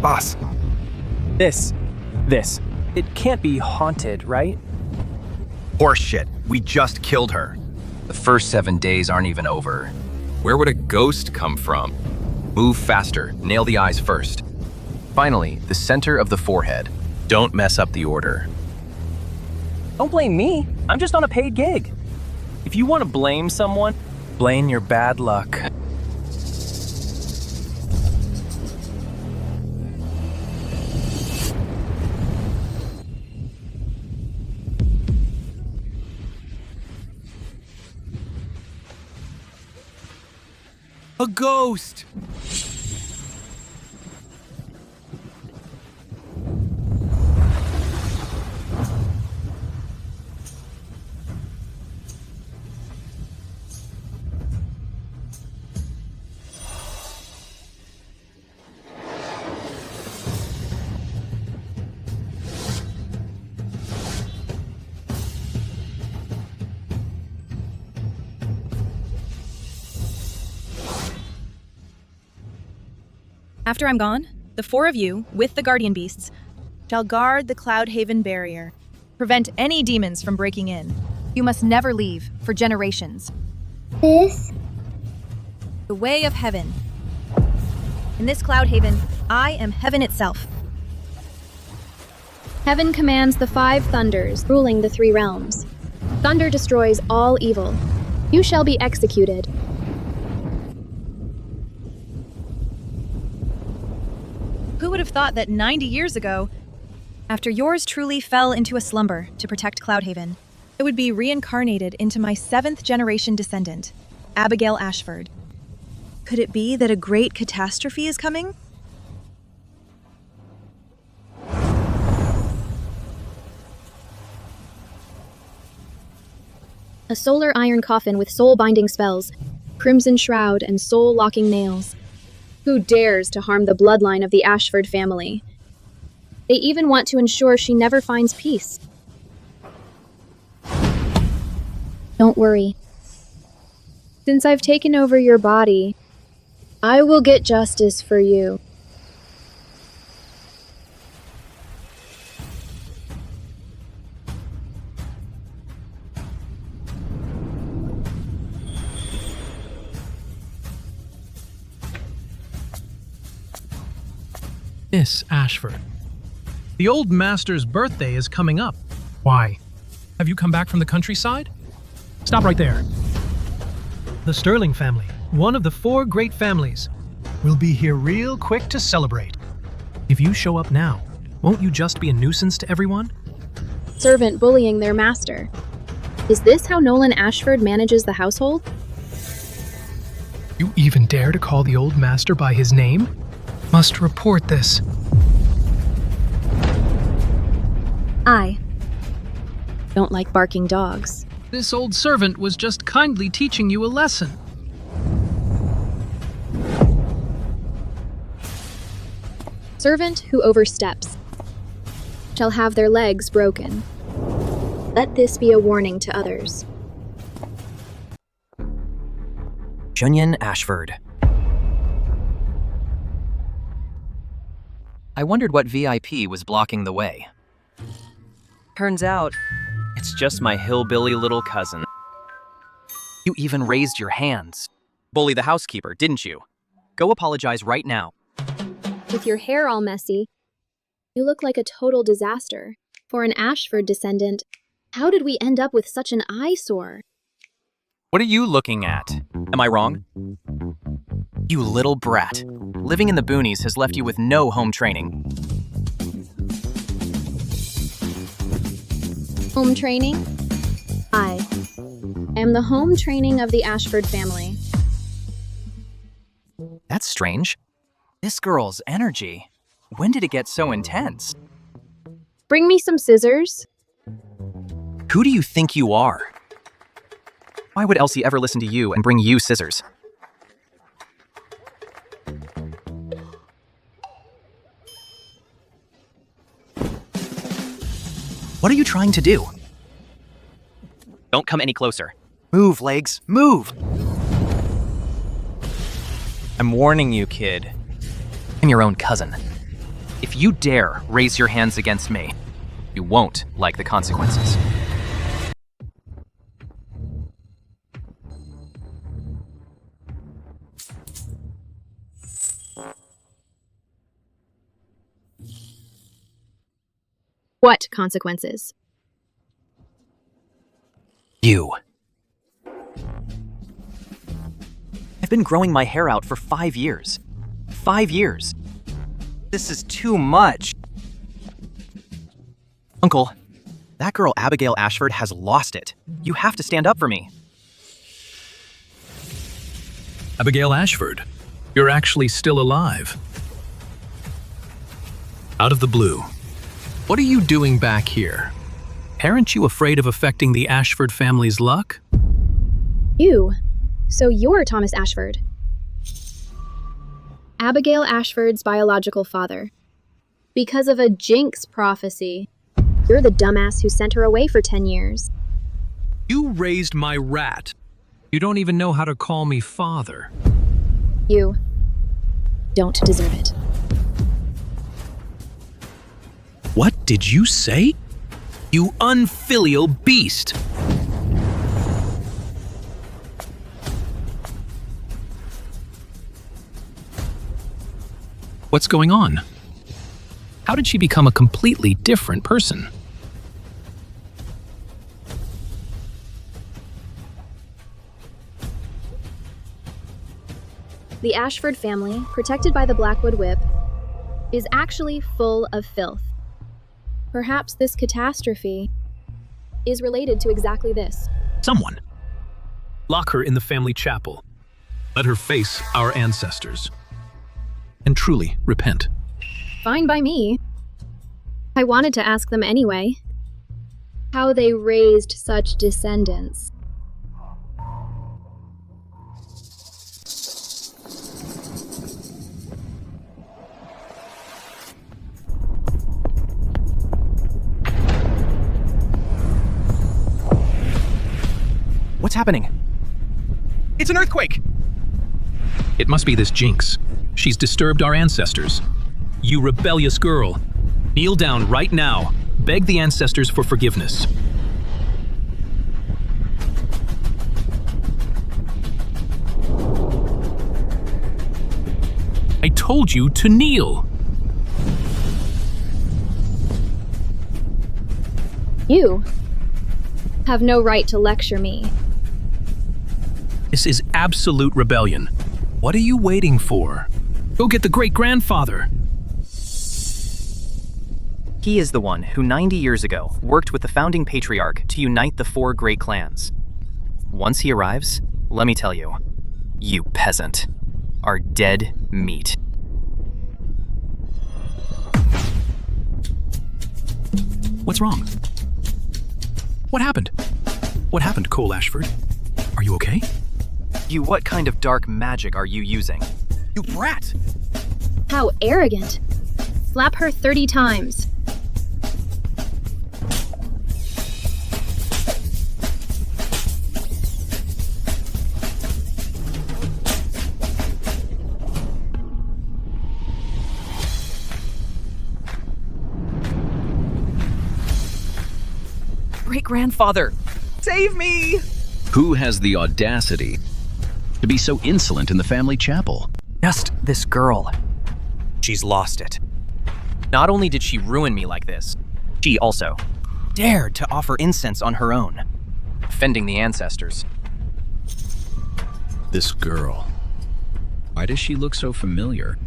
Boss. This. It can't be haunted, right? Horseshit. We just killed her. The first 7 days aren't even over. Where would a ghost come from? Move faster. Nail the eyes first. Finally, the center of the forehead. Don't mess up the order. Don't blame me. I'm just on a paid gig. If you want to blame someone, blame your bad luck. A ghost! After I'm gone, the 4 of you, with the guardian beasts, shall guard the Cloudhaven barrier. Prevent any demons from breaking in. You must never leave for generations. This? The way of heaven. In this Cloudhaven, I am heaven itself. Heaven commands the 5 thunders, ruling the 3 realms. Thunder destroys all evil. You shall be executed. Who would have thought that 90 years ago, after yours truly fell into a slumber to protect Cloudhaven, it would be reincarnated into my 7th generation descendant, Abigail Ashford. Could it be that a great catastrophe is coming? A solar iron coffin with soul-binding spells, crimson shroud, and soul-locking nails. Who dares to harm the bloodline of the Ashford family? They even want to ensure she never finds peace. Don't worry. Since I've taken over your body, I will get justice for you. Miss Ashford. The old master's birthday is coming up. Why? Have you come back from the countryside? Stop right there. The Sterling family, one of the 4 great families, will be here real quick to celebrate. If you show up now, won't you just be a nuisance to everyone? Servant bullying their master. Is this how Nolan Ashford manages the household? You even dare to call the old master by his name? Must report this. I don't like barking dogs. This old servant was just kindly teaching you a lesson. Servant who oversteps shall have their legs broken. Let this be a warning to others. Junyan Ashford. I wondered what VIP was blocking the way. Turns out, it's just my hillbilly little cousin. You even raised your hands. Bully the housekeeper, didn't you? Go apologize right now. With your hair all messy, you look like a total disaster. For an Ashford descendant, how did we end up with such an eyesore? What are you looking at? Am I wrong? You little brat. Living in the boonies has left you with no home training. Home training? I am the home training of the Ashford family. That's strange. This girl's energy. When did it get so intense? Bring me some scissors. Who do you think you are? Why would Elsie ever listen to you and bring you scissors? What are you trying to do? Don't come any closer. Move, legs, move! I'm warning you, kid. I'm your own cousin. If you dare raise your hands against me, you won't like the consequences. What consequences? You. I've been growing my hair out for 5 years. 5 years. This is too much. Uncle, that girl Abigail Ashford has lost it. You have to stand up for me. Abigail Ashford, you're actually still alive. Out of the blue. What are you doing back here? Aren't you afraid of affecting the Ashford family's luck? You. So you're Thomas Ashford. Abigail Ashford's biological father. Because of a jinx prophecy, you're the dumbass who sent her away for 10 years. You raised my rat. You don't even know how to call me father. You don't deserve it. What did you say? You unfilial beast! What's going on? How did she become a completely different person? The Ashford family, protected by the Blackwood Whip, is actually full of filth. Perhaps this catastrophe is related to exactly this. Someone. Lock her in the family chapel. Let her face our ancestors. And truly repent. Fine by me. I wanted to ask them anyway. How they raised such descendants. What's happening? It's an earthquake! It must be this jinx. She's disturbed our ancestors. You rebellious girl. Kneel down right now. Beg the ancestors for forgiveness. I told you to kneel. You have no right to lecture me. This is absolute rebellion. What are you waiting for? Go get the great-grandfather. He is the one who 90 years ago worked with the founding patriarch to unite the 4 great clans. Once he arrives, let me tell you, you peasant are dead meat. What's wrong? What happened? What happened, Cole Ashford? Are you okay? What kind of dark magic are you using? You brat! How arrogant. Slap her 30 times. Great-grandfather, save me! Who has the audacity to be so insolent in the family chapel? Just this girl. She's lost it. Not only did she ruin me like this, she also dared to offer incense on her own, offending the ancestors. This girl. Why does she look so familiar?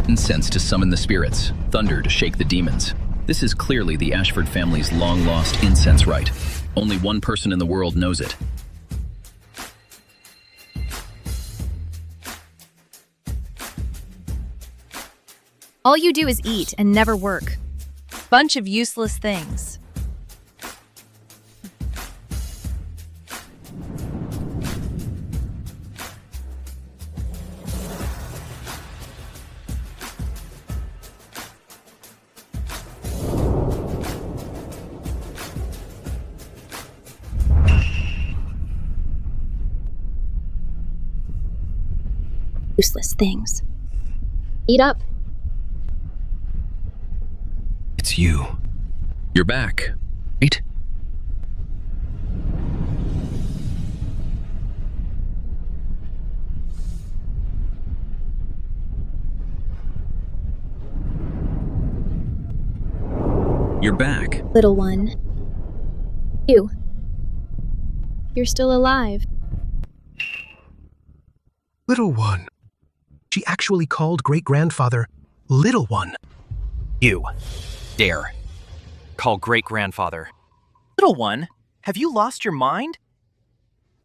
Incense to summon the spirits, thunder to shake the demons. This is clearly the Ashford family's long-lost incense rite. Only one person in the world knows it. All you do is eat and never work. Bunch of useless things. Useless things. Eat up. It's you. You're back, right? You're back. Little one. You. You're still alive. Little one. She actually called great-grandfather Little One. You dare call great-grandfather little one? Have you lost your mind?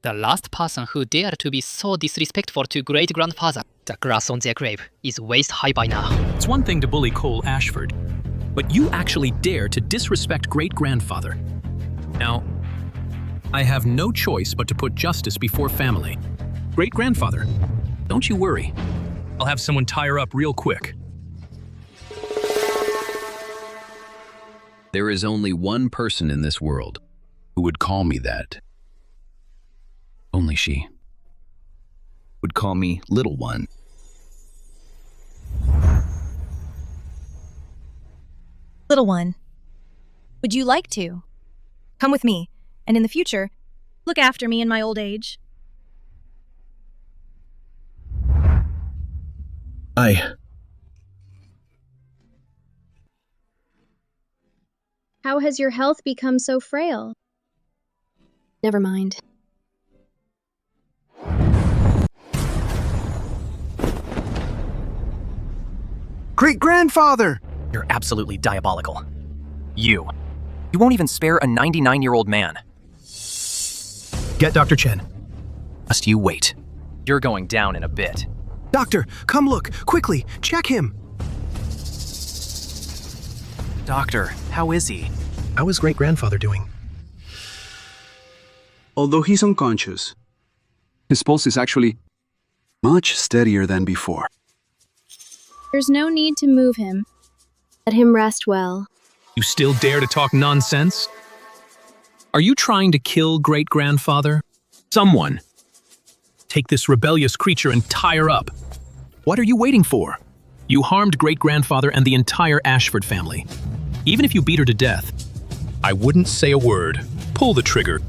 The last person who dared to be so disrespectful to great-grandfather. The grass on their grave is waist high by now. It's one thing to bully Cole Ashford, but you actually dare to disrespect great-grandfather. Now, I have no choice but to put justice before family. Great-grandfather, don't you worry. I'll have someone tie her up real quick. There is only one person in this world who would call me that. Only she would call me Little One. Little one, would you like to come with me, and in the future, look after me in my old age? How has your health become so frail? Never mind. Great-grandfather! You're absolutely diabolical. You won't even spare a 99-year-old man. Get Dr. Chen. Just you wait. You're going down in a bit. Doctor, come look, quickly, check him. Doctor, how is he? How is great-grandfather doing? Although he's unconscious, his pulse is actually much steadier than before. There's no need to move him. Let him rest well. You still dare to talk nonsense? Are you trying to kill great-grandfather? Someone. Take this rebellious creature and tie her up. What are you waiting for? You harmed great-grandfather and the entire Ashford family. Even if you beat her to death, I wouldn't say a word. Pull the trigger.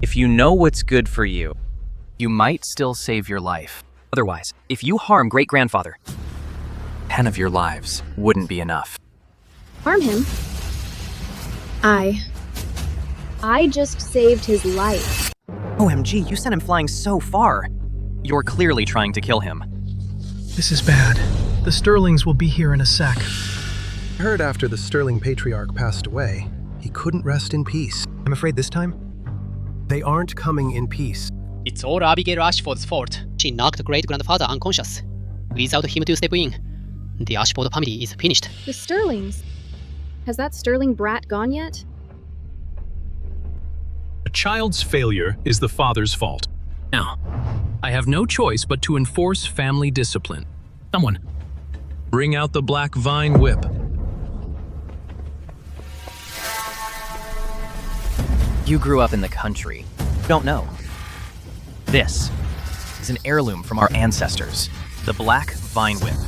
If you know what's good for you, you might still save your life. Otherwise, if you harm great-grandfather, 10 of your lives wouldn't be enough. Harm him? I just saved his life. OMG, you sent him flying so far. You're clearly trying to kill him. This is bad. The Sterlings will be here in a sec. I heard after the Sterling patriarch passed away, he couldn't rest in peace. I'm afraid this time, they aren't coming in peace. It's all Abigail Ashford's fault. She knocked great-grandfather unconscious. Without him to step in, the Ashford family is finished. The Sterlings. Has that Sterling brat gone yet? A child's failure is the father's fault. Now, I have no choice but to enforce family discipline. Someone, bring out the black vine whip. You grew up in the country. You don't know. This is an heirloom from our ancestors. The black vine whip.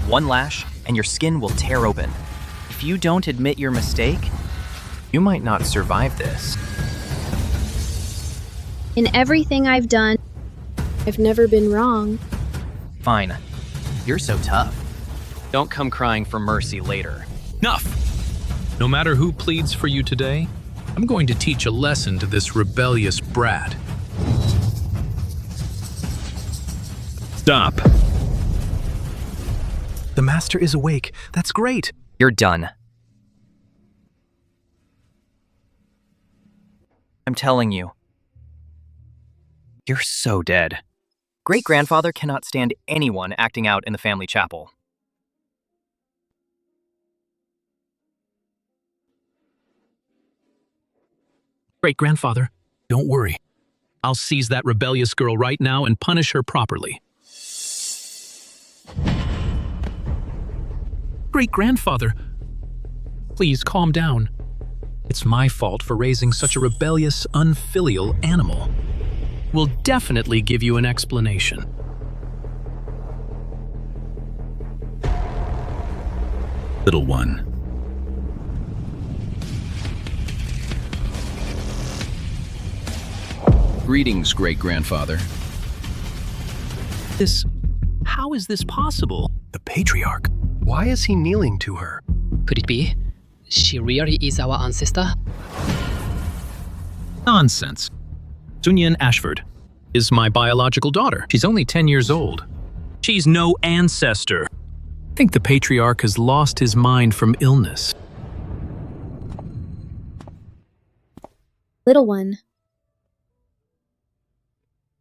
One lash, and your skin will tear open. If you don't admit your mistake, you might not survive this. In everything I've done, I've never been wrong. Fine. You're so tough. Don't come crying for mercy later. Enough! No matter who pleads for you today, I'm going to teach a lesson to this rebellious brat. Stop. The master is awake. That's great. You're done. I'm telling you. You're so dead. Great-grandfather cannot stand anyone acting out in the family chapel. Great-grandfather, don't worry. I'll seize that rebellious girl right now and punish her properly. Great-grandfather, Please calm down. It's my fault for raising such a rebellious, unfilial animal. We'll definitely give you an explanation. Little one. Greetings, great-grandfather. How is this possible? The patriarch. Why is he kneeling to her? Could it be? She really is our ancestor? Nonsense. Sunyan Ashford is my biological daughter. She's only 10 years old. She's no ancestor. I think the patriarch has lost his mind from illness. Little one.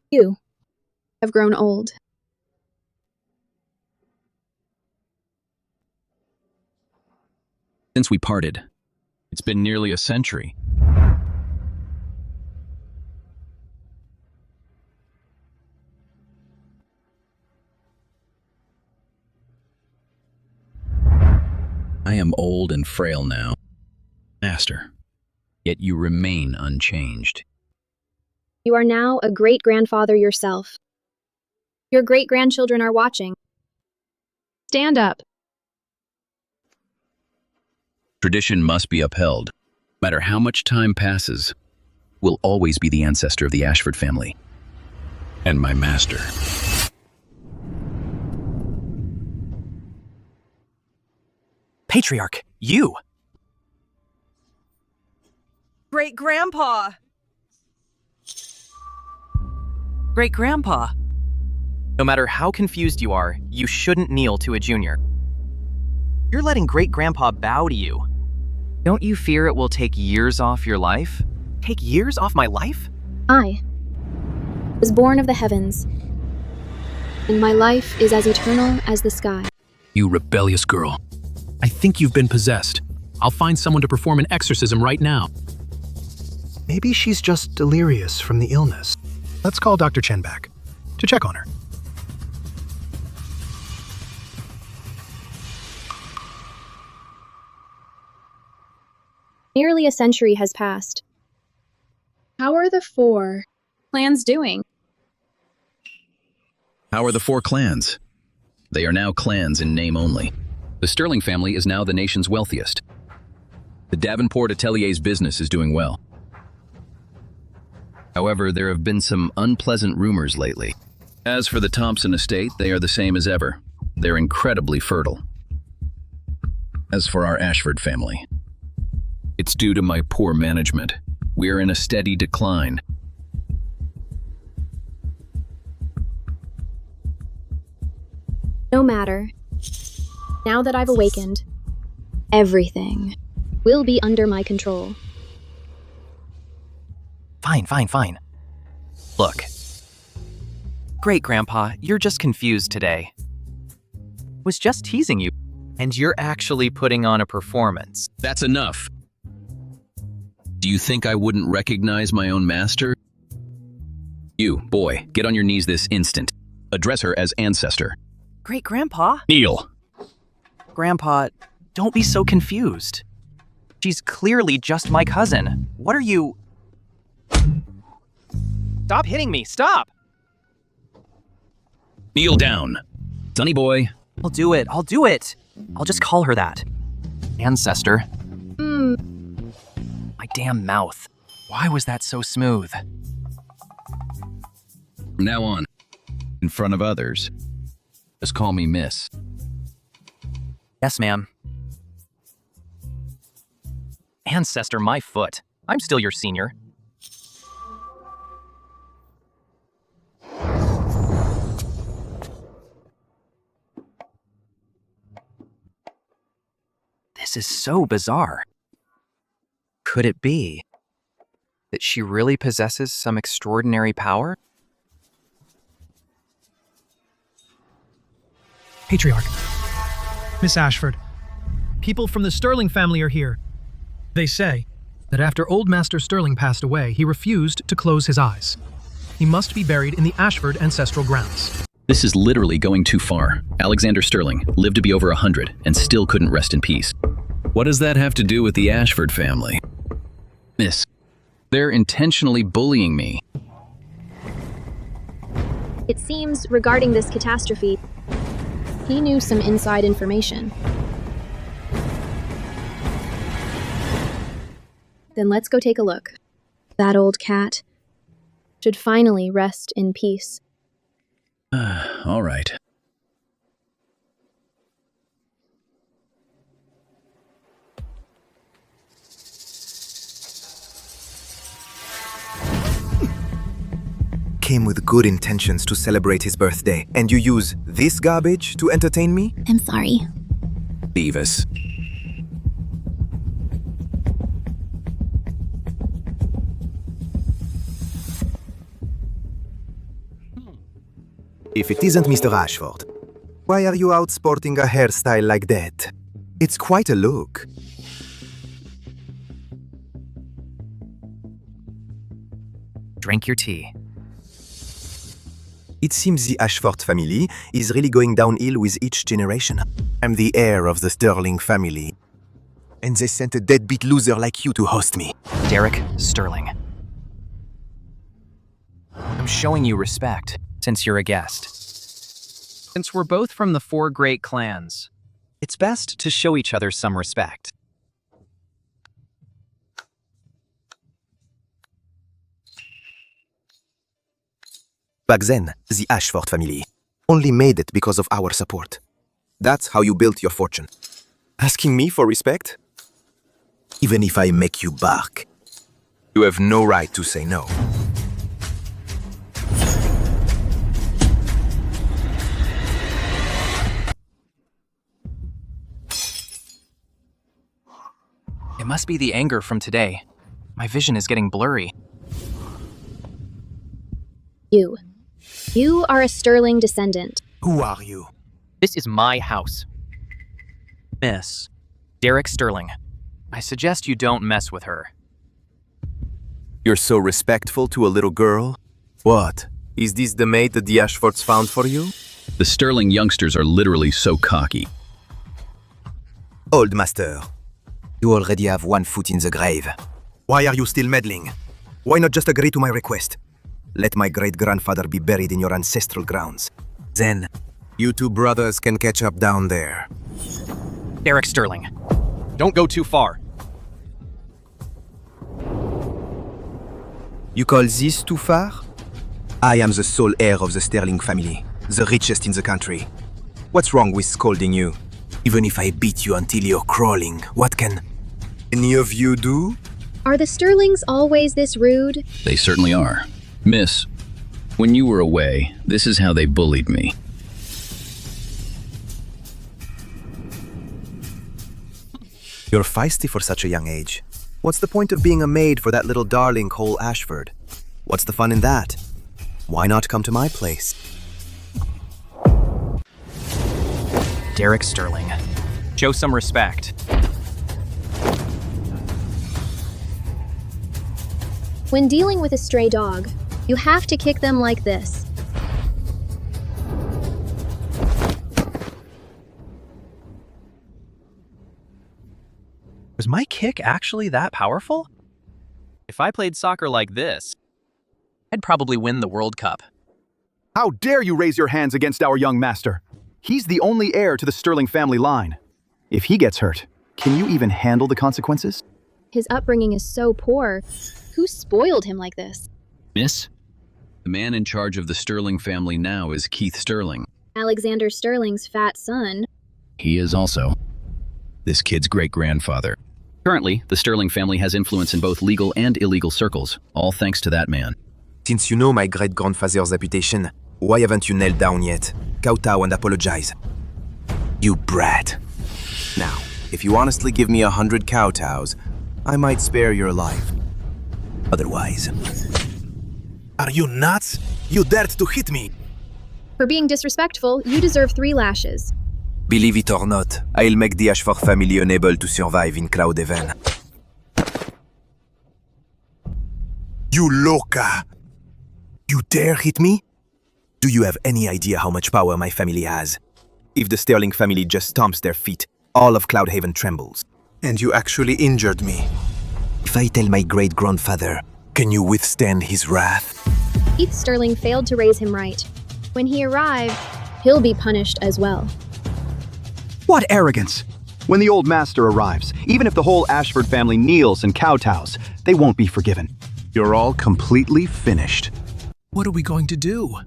You have grown old. Since we parted, it's been nearly a century. I am old and frail now, Master, yet you remain unchanged. You are now a great-grandfather yourself. Your great-grandchildren are watching. Stand up. Tradition must be upheld. No matter how much time passes, we'll always be the ancestor of the Ashford family. And my master. Patriarch, you! Great-grandpa! Great-grandpa! No matter how confused you are, you shouldn't kneel to a junior. You're letting great-grandpa bow to you. Don't you fear it will take years off your life? Take years off my life? I was born of the heavens, and my life is as eternal as the sky. You rebellious girl. I think you've been possessed. I'll find someone to perform an exorcism right now. Maybe she's just delirious from the illness. Let's call Dr. Chen back to check on her. Nearly a century has passed. How are the 4 clans doing? How are the 4 clans? They are now clans in name only. The Sterling family is now the nation's wealthiest. The Davenport Atelier's business is doing well. However, there have been some unpleasant rumors lately. As for the Thompson estate, they are the same as ever. They're incredibly fertile. As for our Ashford family, it's due to my poor management. We are in a steady decline. No matter. Now that I've awakened, everything will be under my control. Fine. Look. Great-grandpa, you're just confused today. Was just teasing you, and you're actually putting on a performance. That's enough. Do you think I wouldn't recognize my own master? You, boy, get on your knees this instant. Address her as ancestor. Great-grandpa? Kneel. Grandpa, don't be so confused. She's clearly just my cousin. What are you... Stop hitting me, stop! Kneel down. Sonny boy. I'll do it. I'll just call her that. Ancestor. My damn mouth. Why was that so smooth? From now on, in front of others, just call me Miss. Yes, ma'am. Ancestor, my foot. I'm still your senior. This is so bizarre. Could it be that she really possesses some extraordinary power? Patriarch. Miss Ashford, people from the Sterling family are here. They say that after old Master Sterling passed away, he refused to close his eyes. He must be buried in the Ashford ancestral grounds. This is literally going too far. Alexander Sterling lived to be over 100 and still couldn't rest in peace. What does that have to do with the Ashford family? Miss, they're intentionally bullying me. It seems, regarding this catastrophe, he knew some inside information. Then let's go take a look. That old cat should finally rest in peace. All right. Came with good intentions to celebrate his birthday, and you use this garbage to entertain me? I'm sorry. Leave us. If it isn't Mr. Ashford, why are you out sporting a hairstyle like that? It's quite a look. Drink your tea. It seems the Ashford family is really going downhill with each generation. I'm the heir of the Sterling family. And they sent a deadbeat loser like you to host me. Derek Sterling. I'm showing you respect, since you're a guest. Since we're both from the 4 great clans, it's best to show each other some respect. Back then, the Ashford family only made it because of our support. That's how you built your fortune. Asking me for respect? Even if I make you bark, you have no right to say no. It must be the anger from today. My vision is getting blurry. You are a Sterling descendant. Who are you? This is my house. Miss, Derek Sterling. I suggest you don't mess with her. You're so respectful to a little girl? What? Is this the mate that the Ashfords found for you? The Sterling youngsters are literally so cocky. Old master, you already have one foot in the grave. Why are you still meddling? Why not just agree to my request? Let my great-grandfather be buried in your ancestral grounds. Then, you two brothers can catch up down there. Derek Sterling. Don't go too far. You call this too far? I am the sole heir of the Sterling family, the richest in the country. What's wrong with scolding you? Even if I beat you until you're crawling, what can any of you do? Are the Sterlings always this rude? They certainly are. Miss, when you were away, this is how they bullied me. You're feisty for such a young age. What's the point of being a maid for that little darling Cole Ashford? What's the fun in that? Why not come to my place? Derek Sterling. Show some respect. When dealing with a stray dog, you have to kick them like this. Was my kick actually that powerful? If I played soccer like this, I'd probably win the World Cup. How dare you raise your hands against our young master? He's the only heir to the Sterling family line. If he gets hurt, can you even handle the consequences? His upbringing is so poor. Who spoiled him like this? Miss, the man in charge of the Sterling family now is Keith Sterling. Alexander Sterling's fat son. He is also this kid's great-grandfather. Currently, the Sterling family has influence in both legal and illegal circles, all thanks to that man. Since you know my great-grandfather's reputation, why haven't you knelt down yet? Kowtow and apologize. You brat. Now, if you honestly give me 100 kowtows, I might spare your life. Otherwise... Are you nuts? You dared to hit me! For being disrespectful, you deserve 3 lashes. Believe it or not, I'll make the Ashford family unable to survive in Cloudhaven. You loca! You dare hit me? Do you have any idea how much power my family has? If the Sterling family just stomps their feet, all of Cloudhaven trembles. And you actually injured me. If I tell my great-grandfather, can you withstand his wrath? Keith Sterling failed to raise him right. When he arrived, he'll be punished as well. What arrogance! When the old master arrives, even if the whole Ashford family kneels and kowtows, they won't be forgiven. You're all completely finished. What are we going to do?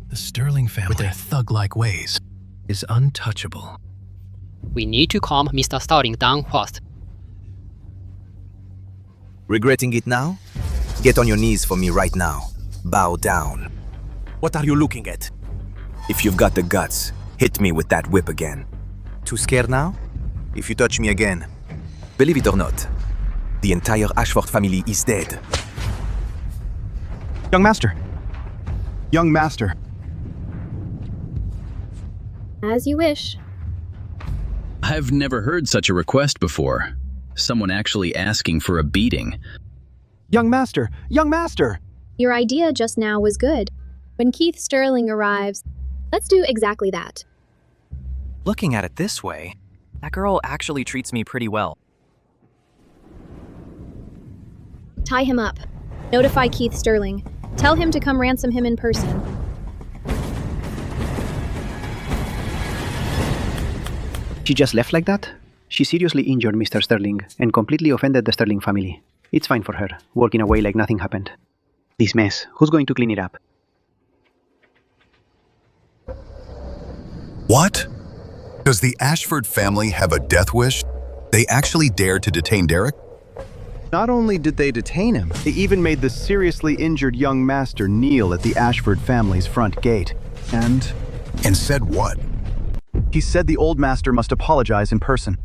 The Sterling family, with their thug-like ways, is untouchable. We need to calm Mr. Sterling down first. Regretting it now? Get on your knees for me right now. Bow down. What are you looking at? If you've got the guts, hit me with that whip again. Too scared now? If you touch me again, believe it or not, the entire Ashford family is dead. Young master. Young master. As you wish. I've never heard such a request before. Someone actually asking for a beating. Young master. Young master. Your idea just now was good. When Keith Sterling arrives, let's do exactly that. Looking at it this way, that girl actually treats me pretty well. Tie him up. Notify Keith Sterling. Tell him to come ransom him in person. She just left like that? She seriously injured Mr. Sterling and completely offended the Sterling family. It's fine for her, walking away like nothing happened. This mess, who's going to clean it up? What? Does the Ashford family have a death wish? They actually dared to detain Derek? Not only did they detain him, they even made the seriously injured young master kneel at the Ashford family's front gate. And said what? he said the old master must apologize in person.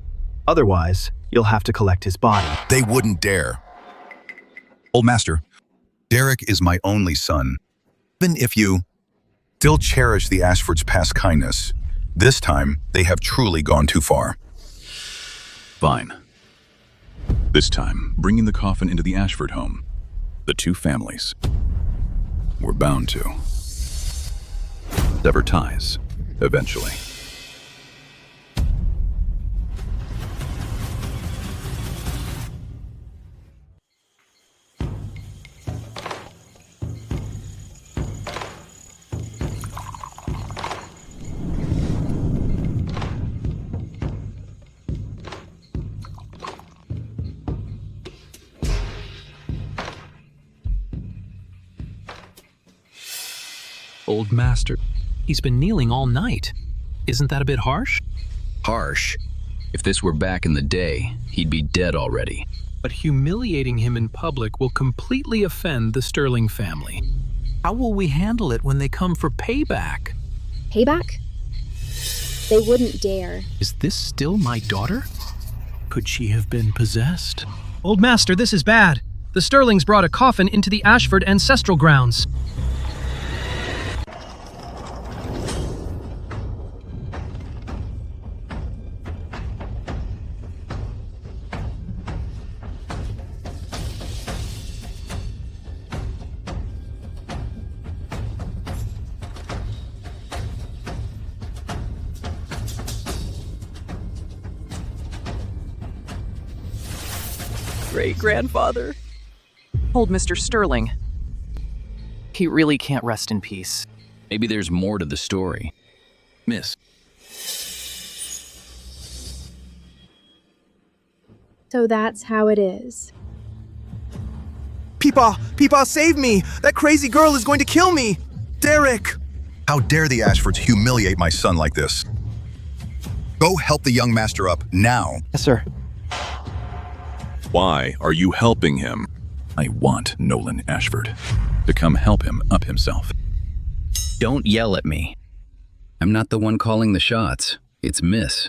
Otherwise, you'll have to collect his body. They wouldn't dare. Old master, Derek is my only son. Even if you still cherish the Ashford's past kindness, this time they have truly gone too far. Fine. This time, bringing the coffin into the Ashford home. The two families were bound to sever ties, eventually. Old master, he's been kneeling all night. Isn't that a bit harsh? Harsh? If this were back in the day, he'd be dead already. But humiliating him in public will completely offend the Sterling family. How will we handle it when they come for payback? Payback? They wouldn't dare. Is this still my daughter? Could she have been possessed? Old master, this is bad. The Sterlings brought a coffin into the Ashford ancestral grounds. Great-grandfather. Old Mr. Sterling. He really can't rest in peace. Maybe there's more to the story. Miss. So that's how it is. Peepaw! Peepaw, save me! That crazy girl is going to kill me! Derek! How dare the Ashfords humiliate my son like this? Go help the young master up now. Yes, sir. Why are you helping him? I want Nolan Ashford to come help him up himself. Don't yell at me. I'm not the one calling the shots. It's Miss.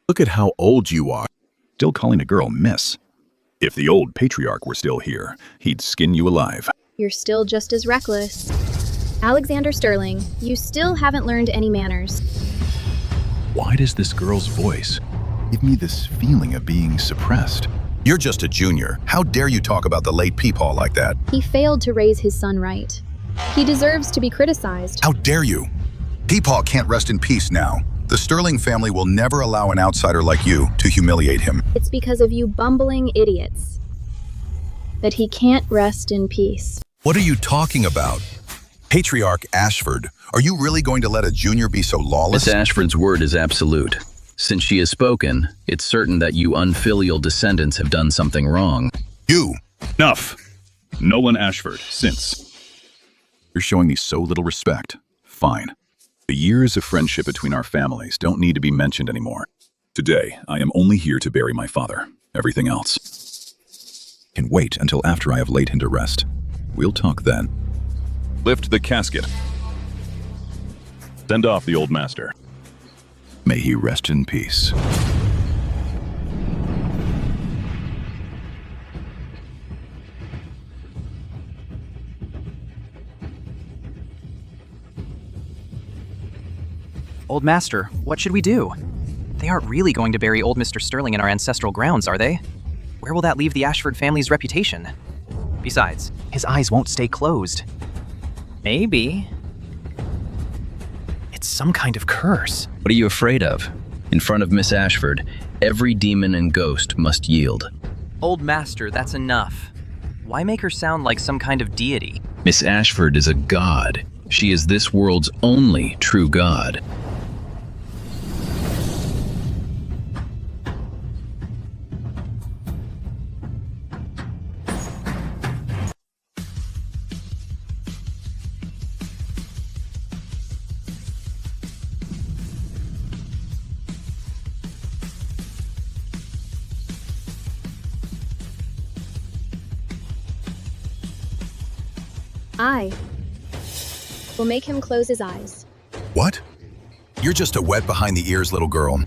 Look at how old you are. Still calling a girl Miss. If the old patriarch were still here, he'd skin you alive. You're still just as reckless. Alexander Sterling, you still haven't learned any manners. Why does this girl's voice give me this feeling of being suppressed? You're just a junior. How dare you talk about the late Peepaw like that? He failed to raise his son right. He deserves to be criticized. How dare you? Peepaw can't rest in peace now. The Sterling family will never allow an outsider like you to humiliate him. It's because of you bumbling idiots that he can't rest in peace. What are you talking about? Patriarch Ashford, are you really going to let a junior be so lawless? Miss Ashford's word is absolute. Since she has spoken, it's certain that you unfilial descendants have done something wrong. You! Enough! Nolan Ashford, since. You're showing me so little respect. Fine. The years of friendship between our families don't need to be mentioned anymore. Today, I am only here to bury my father. Everything else can wait until after I have laid him to rest. We'll talk then. Lift the casket. Send off the old master. May he rest in peace. Old Master, what should we do? They aren't really going to bury old Mr. Sterling in our ancestral grounds, are they? Where will that leave the Ashford family's reputation? Besides, his eyes won't stay closed. Maybe. It's some kind of curse. What are you afraid of? In front of Miss Ashford, every demon and ghost must yield. Old Master, that's enough. Why make her sound like some kind of deity? Miss Ashford is a god. She is this world's only true god. I will make him close his eyes. What? You're just a wet behind the ears little girl.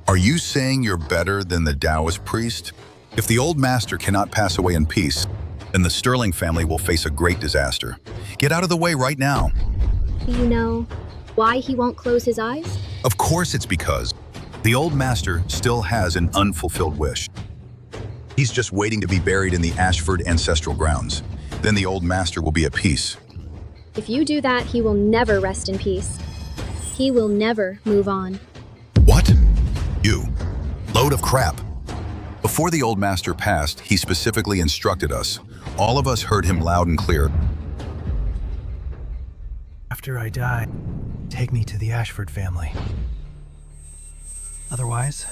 Are you saying you're better than the Taoist priest? If the old master cannot pass away in peace, then the Sterling family will face a great disaster. Get out of the way right now. Do you know why he won't close his eyes? Of course it's because the old master still has an unfulfilled wish. He's just waiting to be buried in the Ashford ancestral grounds. Then the old master will be at peace. If you do that, he will never rest in peace. He will never move on. What? You. Load of crap. Before the old master passed, he specifically instructed us. All of us heard him loud and clear. After I die, take me to the Ashford family. Otherwise,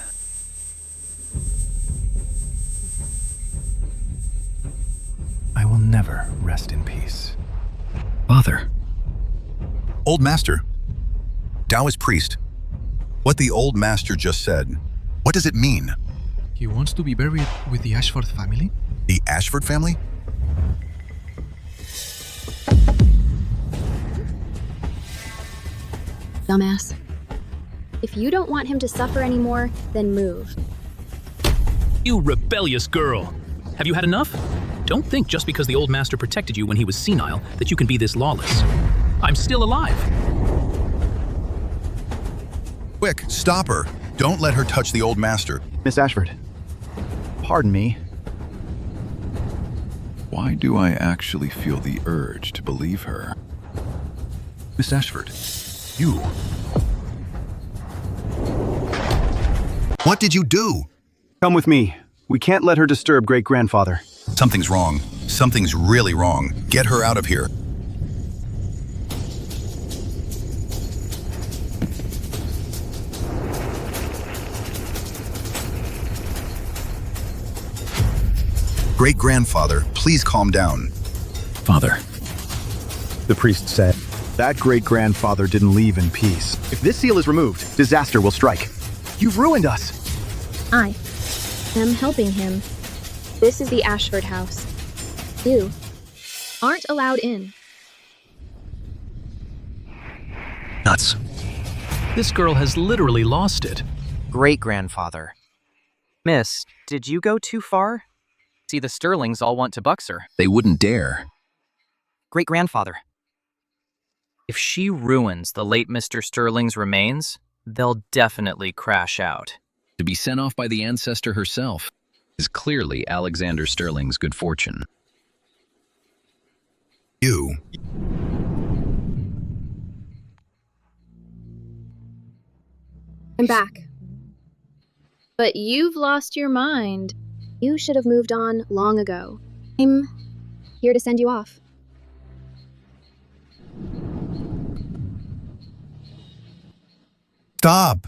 I will never rest in peace. Father. Old master. Taoist priest. What the old master just said, what does it mean? He wants to be buried with the Ashford family? The Ashford family? Dumbass. If you don't want him to suffer anymore, then move. You rebellious girl! Have you had enough? Don't think just because the old master protected you when he was senile that you can be this lawless. I'm still alive. Quick, stop her. Don't let her touch the old master. Miss Ashford, pardon me. Why do I actually feel the urge to believe her? Miss Ashford, you. What did you do? Come with me. We can't let her disturb great-grandfather. Something's wrong. Something's really wrong. Get her out of here. Great-grandfather, please calm down. Father. The priest said, that great-grandfather didn't leave in peace. If this seal is removed, disaster will strike. You've ruined us. I am helping him. This is the Ashford house. You aren't allowed in. Nuts. This girl has literally lost it. Great-grandfather. Miss, did you go too far? See, the Sterlings all want to bucks her. They wouldn't dare. Great-grandfather. If she ruins the late Mr. Sterling's remains, they'll definitely crash out. To be sent off by the ancestor herself is clearly Alexander Sterling's good fortune. You. I'm back. But you've lost your mind. You should have moved on long ago. I'm here to send you off. Stop!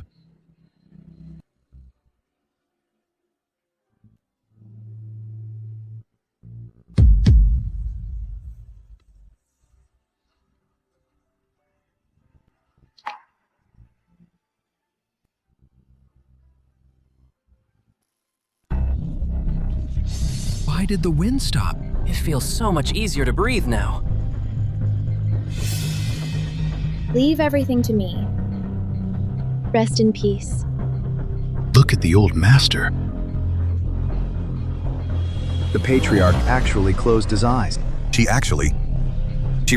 Why did the wind stop? It feels so much easier to breathe now. Leave everything to me. Rest in peace. Look at the old master. The patriarch actually closed his eyes. She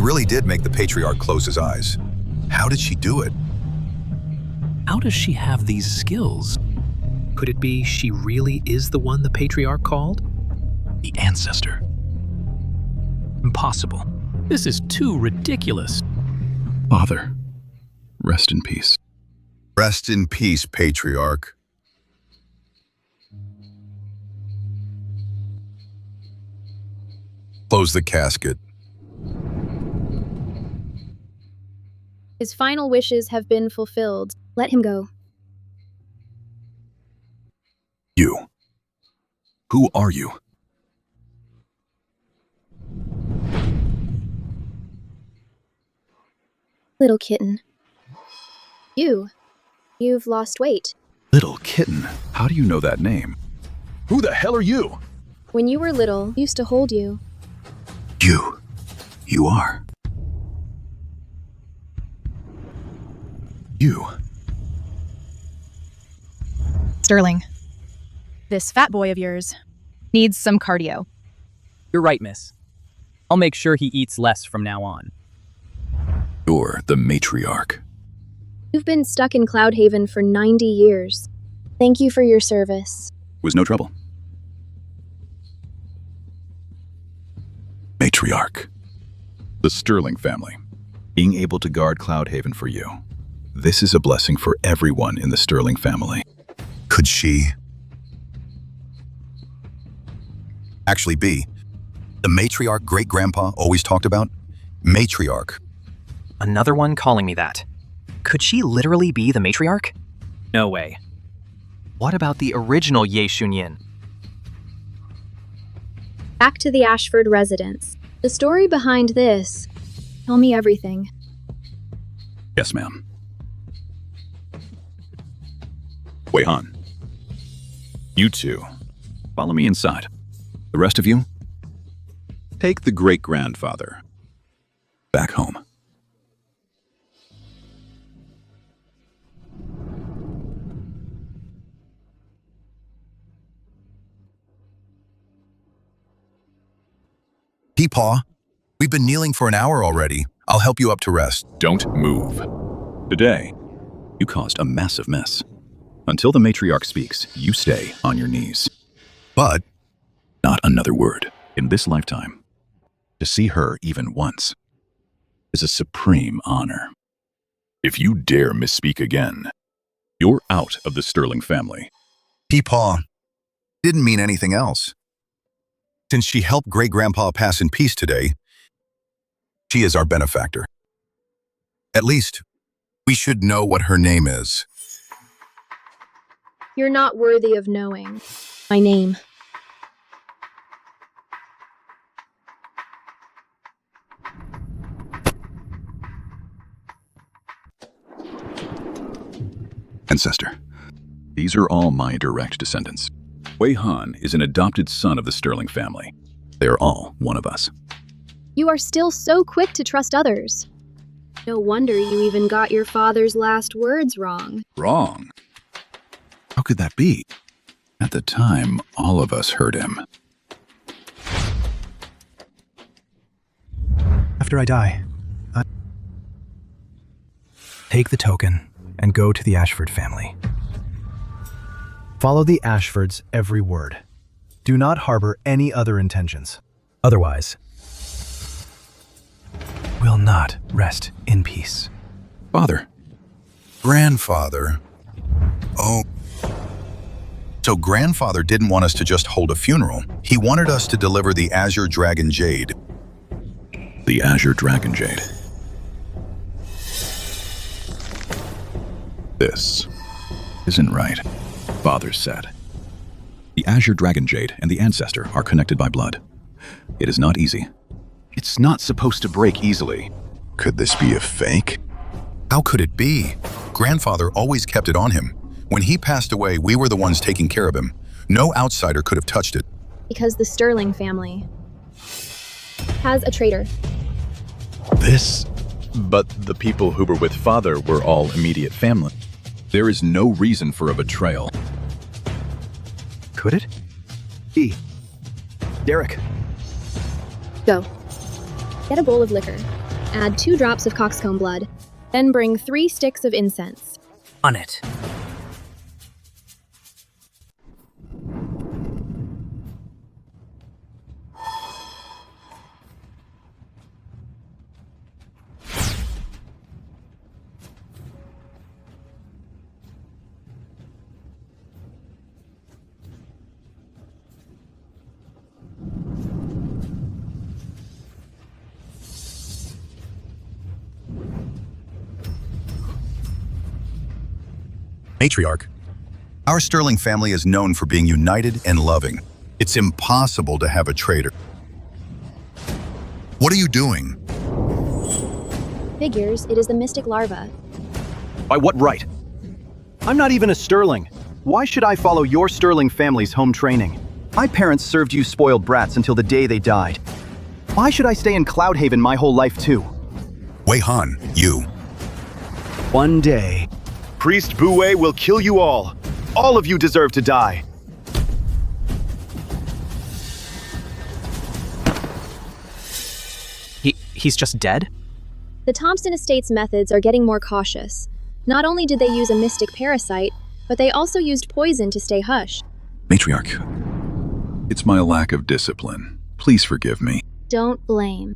really did make the patriarch close his eyes. How did she do it? How does she have these skills? Could it be she really is the one the patriarch called? The ancestor. Impossible. This is too ridiculous. Father, rest in peace. Rest in peace, patriarch. Close the casket. His final wishes have been fulfilled. Let him go. You. Who are you? Little kitten. You've lost weight. Little kitten. How do you know that name? Who the hell are you? When you were little, I used to hold you. You are. You. Sterling, this fat boy of yours needs some cardio. You're right, miss. I'll make sure he eats less from now on. You're the matriarch. You've been stuck in Cloudhaven for 90 years. Thank you for your service. Was no trouble. Matriarch. The Sterling family. Being able to guard Cloudhaven for you. This is a blessing for everyone in the Sterling family. Could she actually be the matriarch great-grandpa always talked about? Matriarch. Another one calling me that. Could she literally be the matriarch? No way. What about the original Ye Shunyin? Back to the Ashford residence. The story behind this. Tell me everything. Yes, ma'am. Wei Han. You two. Follow me inside. The rest of you, take the great-grandfather back home. Peepaw, we've been kneeling for an hour already. I'll help you up to rest. Don't move. Today, you caused a massive mess. Until the matriarch speaks, you stay on your knees. But not another word. In this lifetime, to see her even once is a supreme honor. If you dare misspeak again, you're out of the Sterling family. Peepaw didn't mean anything else. Since she helped great-grandpa pass in peace today, she is our benefactor. At least, we should know what her name is. You're not worthy of knowing my name. Ancestor. These are all my direct descendants. Wei Han is an adopted son of the Sterling family. They are all one of us. You are still so quick to trust others. No wonder you even got your father's last words wrong. Wrong? How could that be? At the time, all of us heard him. After I die, take the token and go to the Ashford family. Follow the Ashfords' every word. Do not harbor any other intentions. Otherwise, will not rest in peace. Father. Grandfather. Oh. So grandfather didn't want us to just hold a funeral. He wanted us to deliver the Azure Dragon Jade. The Azure Dragon Jade. This isn't right, Father said. The Azure Dragon Jade and the Ancestor are connected by blood. It is not easy. It's not supposed to break easily. Could this be a fake? How could it be? Grandfather always kept it on him. When he passed away, we were the ones taking care of him. No outsider could have touched it. Because the Sterling family has a traitor. But the people who were with Father were all immediate family. There is no reason for a betrayal. Could it? Derek. Go. Get a bowl of liquor. Add 2 drops of coxcomb blood. Then bring 3 sticks of incense. On it. Matriarch. Our Sterling family is known for being united and loving. It's impossible to have a traitor. What are you doing? Figures it is the mystic larva. By what right? I'm not even a Sterling. Why should I follow your Sterling family's home training? My parents served you spoiled brats until the day they died. Why should I stay in Cloudhaven my whole life too? Wei Han, you. One day, Priest Buwei will kill you all. All of you deserve to die. He's just dead? The Thompson Estate's methods are getting more cautious. Not only did they use a mystic parasite, but they also used poison to stay hush. Matriarch, it's my lack of discipline. Please forgive me. Don't blame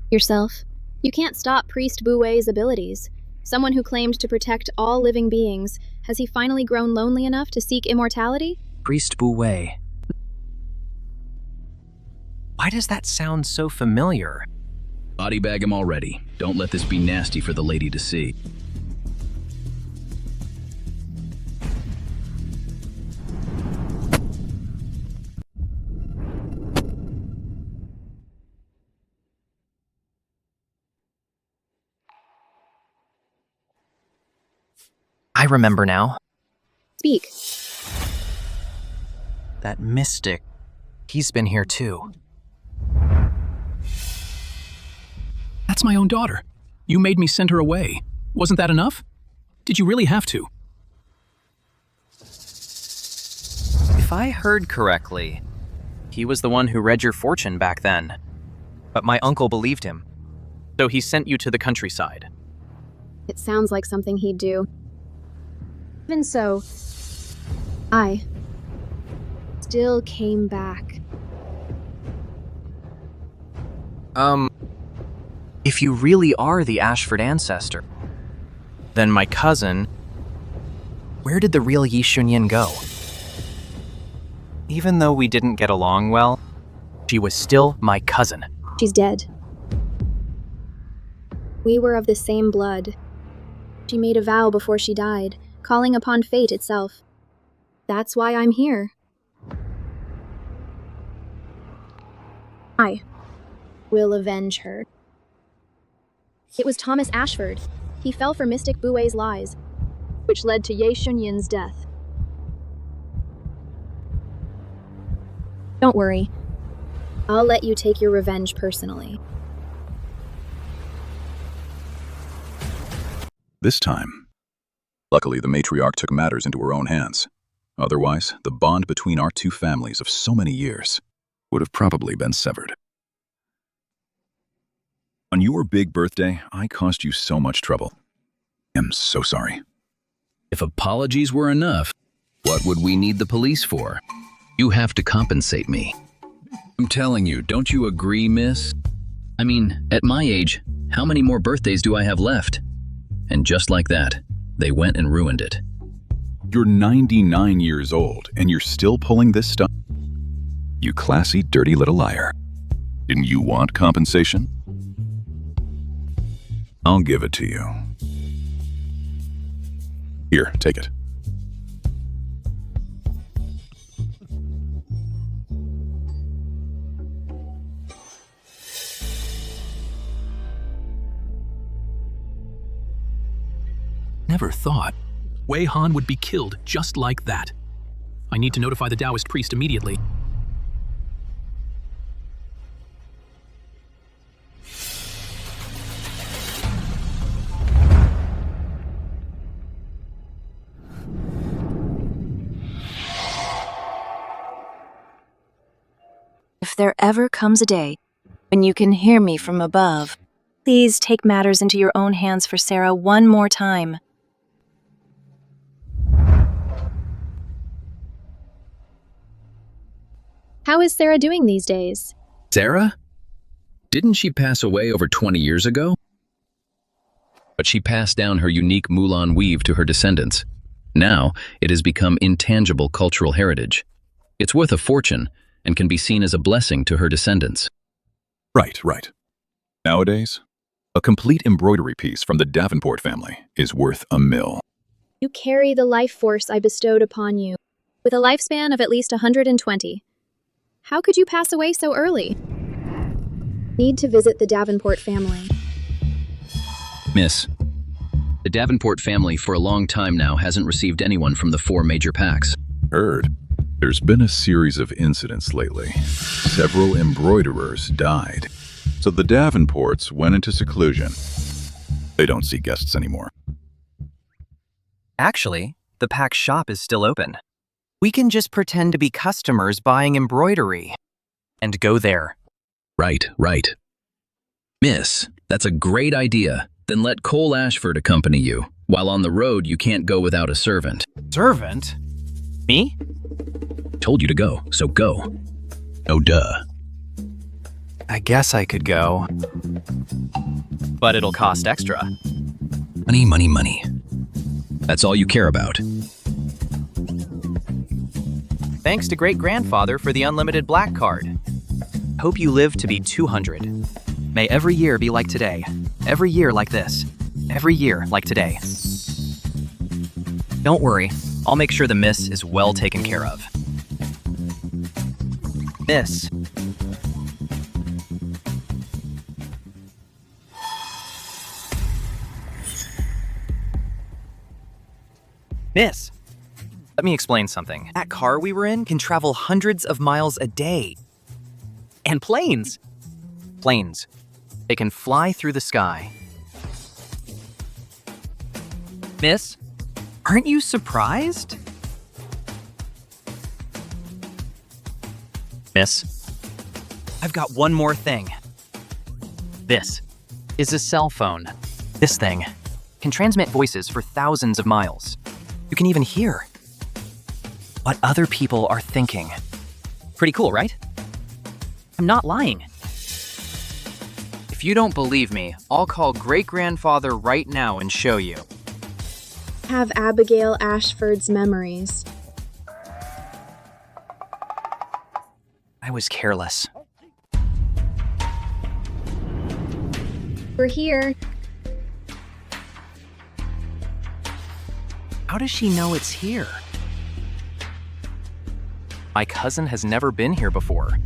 yourself. You can't stop Priest Buwei's abilities. Someone who claimed to protect all living beings, has he finally grown lonely enough to seek immortality? Priest Buwei. Why does that sound so familiar? Body bag him already. Don't let this be nasty for the lady to see. I remember now. Speak. That mystic, he's been here too. That's my own daughter. You made me send her away. Wasn't that enough? Did you really have to? If I heard correctly, he was the one who read your fortune back then. But my uncle believed him, so he sent you to the countryside. It sounds like something he'd do. Even so, I still came back. If you really are the Ashford ancestor, then my cousin, where did the real Yi Shunyin go? Even though we didn't get along well, she was still my cousin. She's dead. We were of the same blood. She made a vow before she died, calling upon fate itself. That's why I'm here. I will avenge her. It was Thomas Ashford. He fell for Mystic Buwei's lies, which led to Ye Shunyin's death. Don't worry. I'll let you take your revenge personally. This time, luckily the matriarch took matters into her own hands. Otherwise, the bond between our two families of so many years would have probably been severed. On your big birthday, I caused you so much trouble. I'm so sorry. If apologies were enough, what would we need the police for? You have to compensate me. I'm telling you, don't you agree, miss? I mean, at my age, how many more birthdays do I have left? And just like that, they went and ruined it. You're 99 years old and you're still pulling this stuff? You classy, dirty little liar. Didn't you want compensation? I'll give it to you. Here, take it. Never thought Wei Han would be killed just like that. I need to notify the Taoist priest immediately. If there ever comes a day when you can hear me from above, please take matters into your own hands for Sarah one more time. How is Sarah doing these days? Sarah? Didn't she pass away over 20 years ago? But she passed down her unique Mulan weave to her descendants. Now, it has become intangible cultural heritage. It's worth a fortune and can be seen as a blessing to her descendants. Right. Nowadays, a complete embroidery piece from the Davenport family is worth $1 million. You carry the life force I bestowed upon you, with a lifespan of at least 120. How could you pass away so early? Need to visit the Davenport family. Miss, the Davenport family for a long time now hasn't received anyone from the 4 major packs. Heard. There's been a series of incidents lately. Several embroiderers died. So the Davenports went into seclusion. They don't see guests anymore. Actually, the pack shop is still open. We can just pretend to be customers buying embroidery and go there. Right. Miss, that's a great idea. Then let Cole Ashford accompany you. While on the road, you can't go without a servant. Servant? Me? Told you to go, so go. Oh, duh. I guess I could go. But it'll cost extra. Money. That's all you care about. Thanks to great-grandfather for the unlimited black card. Hope you live to be 200. May every year be like today. Every year like this. Every year like today. Don't worry, I'll make sure the miss is well taken care of. Miss. Miss. Let me explain something. That car we were in can travel hundreds of miles a day. And planes. Planes. They can fly through the sky. Miss, aren't you surprised? Miss, I've got one more thing. This is a cell phone. This thing can transmit voices for thousands of miles. You can even hear what other people are thinking. Pretty cool, right? I'm not lying. If you don't believe me, I'll call great-grandfather right now and show you. Have Abigail Ashford's memories. I was careless. We're here. How does she know it's here? My cousin has never been here before.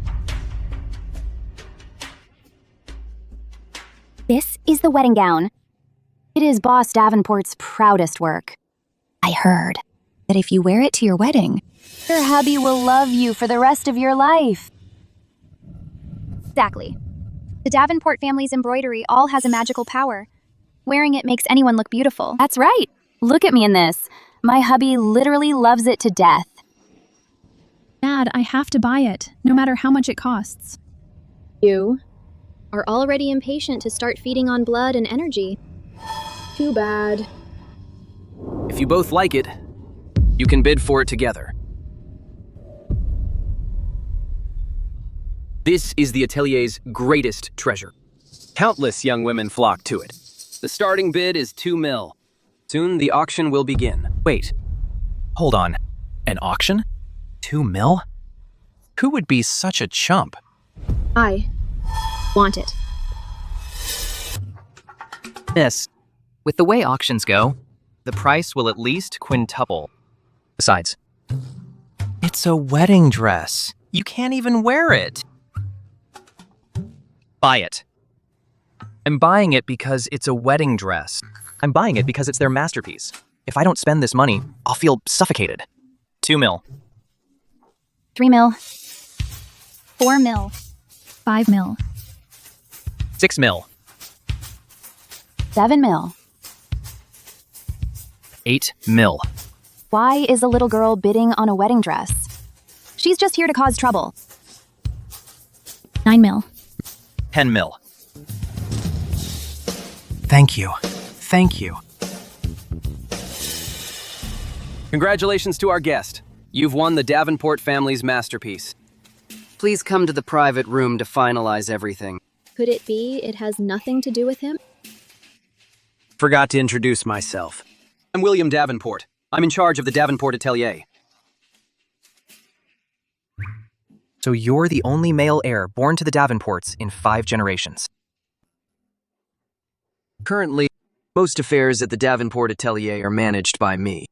This is the wedding gown. It is Boss Davenport's proudest work. I heard that if you wear it to your wedding, your hubby will love you for the rest of your life. Exactly. The Davenport family's embroidery all has a magical power. Wearing it makes anyone look beautiful. That's right. Look at me in this. My hubby literally loves it to death. Dad, I have to buy it, no matter how much it costs. You are already impatient to start feeding on blood and energy. Too bad. If you both like it, you can bid for it together. This is the atelier's greatest treasure. Countless young women flock to it. The starting bid is $2 million. Soon the auction will begin. Wait, Hold on. An auction? 2 mil? Who would be such a chump? I want it. Miss, with the way auctions go, the price will at least quintuple. Besides, it's a wedding dress. You can't even wear it. Buy it. I'm buying it because it's a wedding dress. I'm buying it because it's their masterpiece. If I don't spend this money, I'll feel suffocated. 2 mil. 3 mil. 4 mil. 5 mil. 6 mil. 7 mil. 8 mil. Why is a little girl bidding on a wedding dress? She's just here to cause trouble. 9 mil. 10 mil. Thank you. Thank you. Congratulations to our guest. You've won the Davenport family's masterpiece. Please come to the private room to finalize everything. Could it be it has nothing to do with him? Forgot to introduce myself. I'm William Davenport. I'm in charge of the Davenport Atelier. So you're the only male heir born to the Davenports in 5 generations. Currently, most affairs at the Davenport Atelier are managed by me.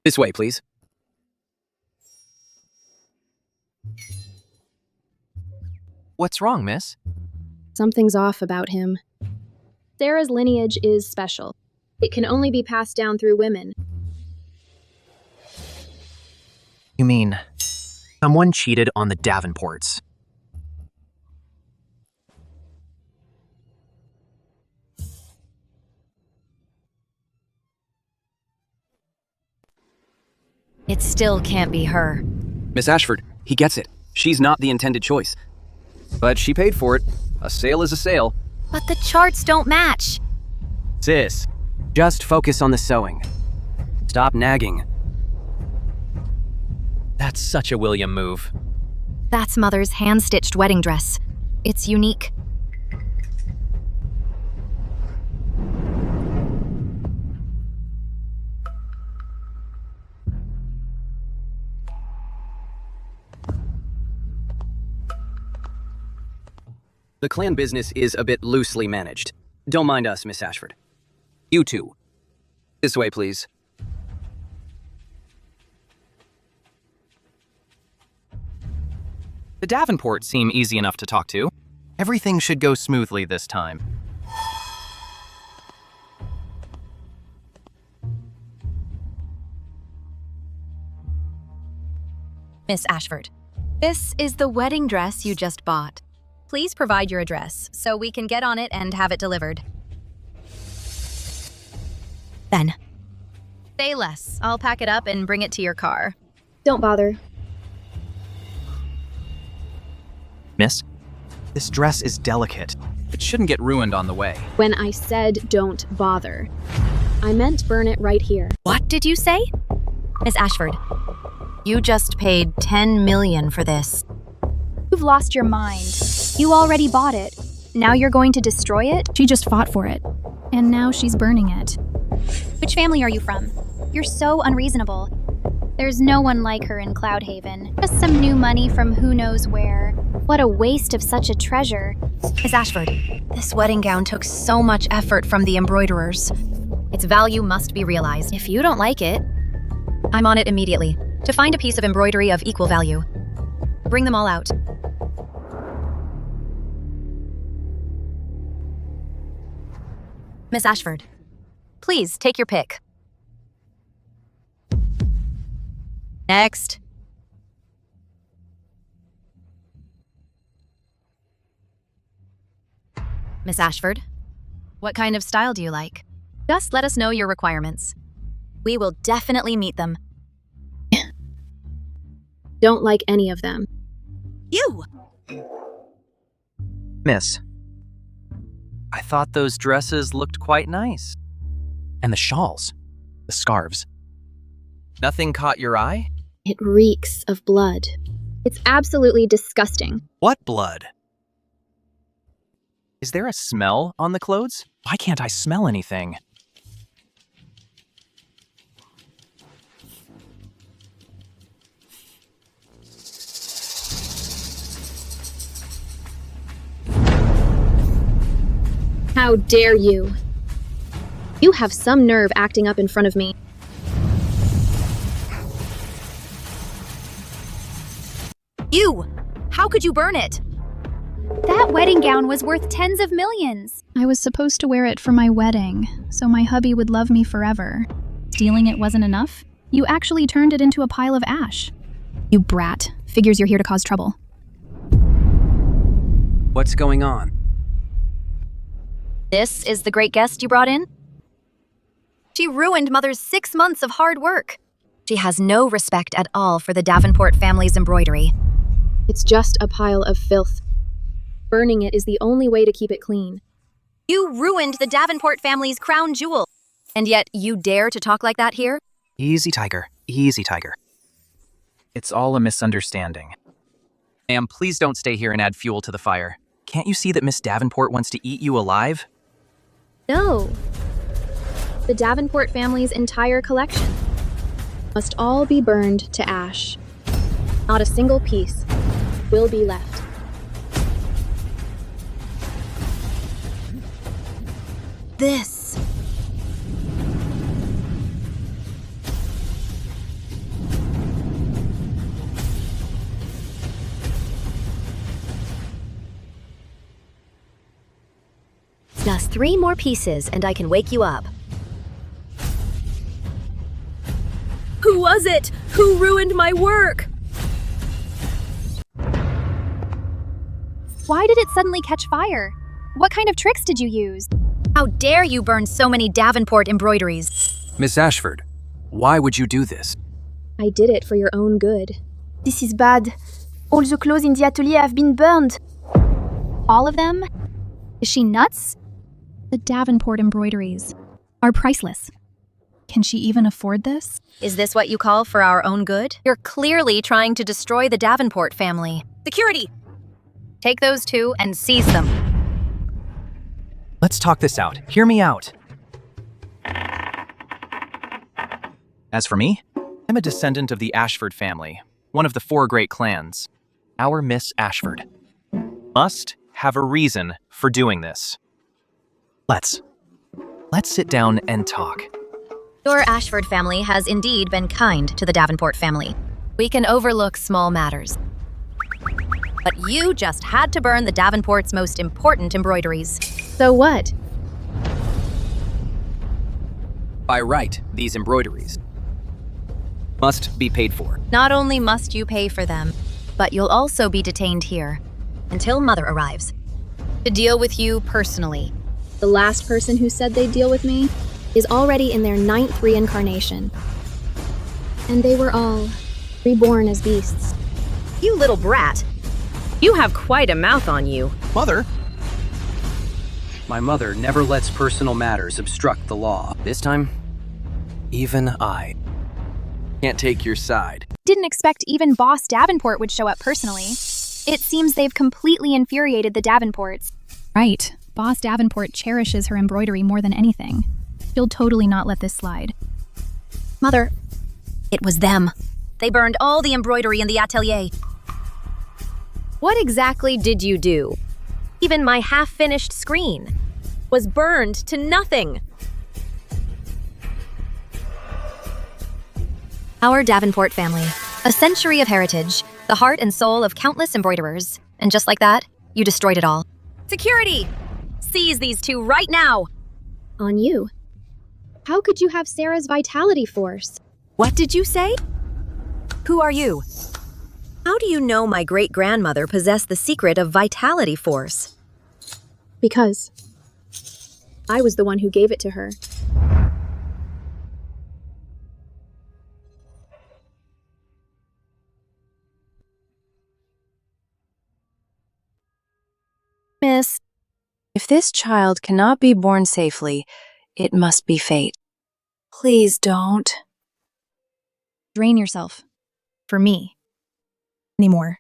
This way, please. What's wrong, miss? Something's off about him. Sarah's lineage is special. It can only be passed down through women. You mean, someone cheated on the Davenports? It still can't be her. Miss Ashford, he gets it. She's not the intended choice. But she paid for it. A sale is a sale. But the charts don't match. Sis, just focus on the sewing. Stop nagging. That's such a William move. That's Mother's hand-stitched wedding dress. It's unique. The clan business is a bit loosely managed. Don't mind us, Miss Ashford. You two. This way, please. The Davenports seem easy enough to talk to. Everything should go smoothly this time. Miss Ashford, this is the wedding dress you just bought. Please provide your address so we can get on it and have it delivered. Then. Say less. I'll pack it up and bring it to your car. Don't bother. Miss, this dress is delicate. It shouldn't get ruined on the way. When I said don't bother, I meant burn it right here. What did you say? Miss Ashford, you just paid $10 million for this. You've lost your mind. You already bought it. Now you're going to destroy it? She just fought for it. And now she's burning it. Which family are you from? You're so unreasonable. There's no one like her in Cloudhaven. Just some new money from who knows where. What a waste of such a treasure. Miss Ashford, this wedding gown took so much effort from the embroiderers. Its value must be realized. If you don't like it, I'm on it immediately to find a piece of embroidery of equal value. Bring them all out. Miss Ashford, please take your pick. Next. Miss Ashford, what kind of style do you like? Just let us know your requirements. We will definitely meet them. Don't like any of them. You! Miss, I thought those dresses looked quite nice. And the shawls, the scarves. Nothing caught your eye? It reeks of blood. It's absolutely disgusting. What blood? Is there a smell on the clothes? Why can't I smell anything? How dare you? You have some nerve acting up in front of me. You! How could you burn it? That wedding gown was worth tens of millions. I was supposed to wear it for my wedding, so my hubby would love me forever. Stealing it wasn't enough? You actually turned it into a pile of ash. You brat. Figures you're here to cause trouble. What's going on? This is the great guest you brought in? She ruined Mother's 6 months of hard work. She has no respect at all for the Davenport family's embroidery. It's just a pile of filth. Burning it is the only way to keep it clean. You ruined the Davenport family's crown jewel. And yet you dare to talk like that here? Easy, Tiger. Easy, Tiger. It's all a misunderstanding. Ma'am, please don't stay here and add fuel to the fire. Can't you see that Miss Davenport wants to eat you alive? No. The Davenport family's entire collection must all be burned to ash. Not a single piece will be left. This. Just 3 more pieces and I can wake you up. Who was it? Who ruined my work? Why did it suddenly catch fire? What kind of tricks did you use? How dare you burn so many Davenport embroideries? Miss Ashford, why would you do this? I did it for your own good. This is bad. All the clothes in the atelier have been burned. All of them? Is she nuts? The Davenport embroideries are priceless. Can she even afford this? Is this what you call for our own good? You're clearly trying to destroy the Davenport family. Security! Take those 2 and seize them. Let's talk this out. Hear me out. As for me, I'm a descendant of the Ashford family, one of the 4 great clans. Our Miss Ashford must have a reason for doing this. Let's sit down and talk. Your Ashford family has indeed been kind to the Davenport family. We can overlook small matters. But you just had to burn the Davenport's most important embroideries. So what? By right, these embroideries must be paid for. Not only must you pay for them, but you'll also be detained here until Mother arrives to deal with you personally. The last person who said they'd deal with me is already in their 9th reincarnation. And they were all reborn as beasts. You little brat. You have quite a mouth on you. Mother? My mother never lets personal matters obstruct the law. This time, even I can't take your side. Didn't expect even Boss Davenport would show up personally. It seems they've completely infuriated the Davenports. Right. Boss Davenport cherishes her embroidery more than anything. She'll totally not let this slide. Mother, it was them. They burned all the embroidery in the atelier. What exactly did you do? Even my half-finished screen was burned to nothing. Our Davenport family. A century of heritage, the heart and soul of countless embroiderers. And just like that, you destroyed it all. Security! Seize these 2 right now! On you. How could you have Sarah's vitality force? What did you say? Who are you? How do you know my great-grandmother possessed the secret of vitality force? Because I was the one who gave it to her. Miss, if this child cannot be born safely, it must be fate. Please don't. Drain yourself. For me. Anymore.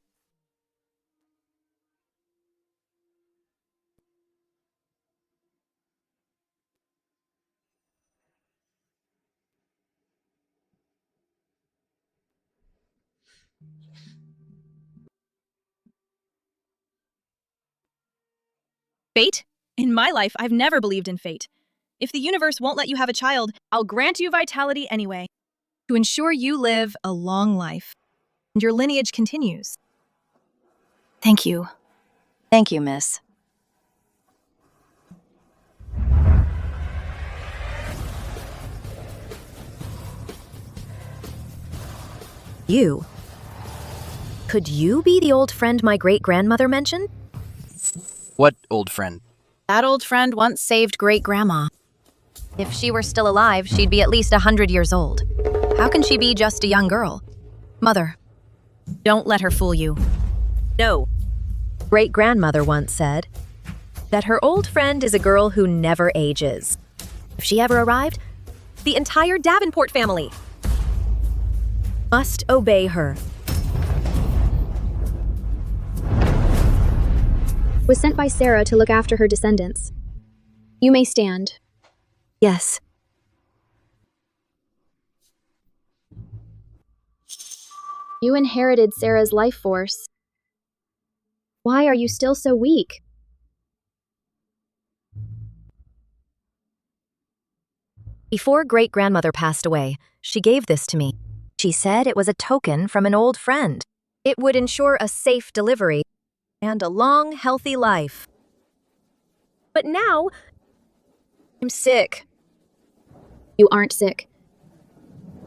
Fate? In my life, I've never believed in fate. If the universe won't let you have a child, I'll grant you vitality anyway, to ensure you live a long life and your lineage continues. Thank you. Thank you, miss. You. Could you be the old friend my great-grandmother mentioned? What old friend? That old friend once saved great-grandma. If she were still alive, she'd be at least 100 years old. How can she be just a young girl? Mother, Don't let her fool you. no. Great-grandmother once said that her old friend is a girl who never ages. If she ever arrived, the entire Davenport family must obey her. Was sent by Sarah to look after her descendants. You may stand. Yes. You inherited Sarah's life force. Why are you still so weak? Before great-grandmother passed away, she gave this to me. She said it was a token from an old friend. It would ensure a safe delivery and a long, healthy life. But now, I'm sick. You aren't sick.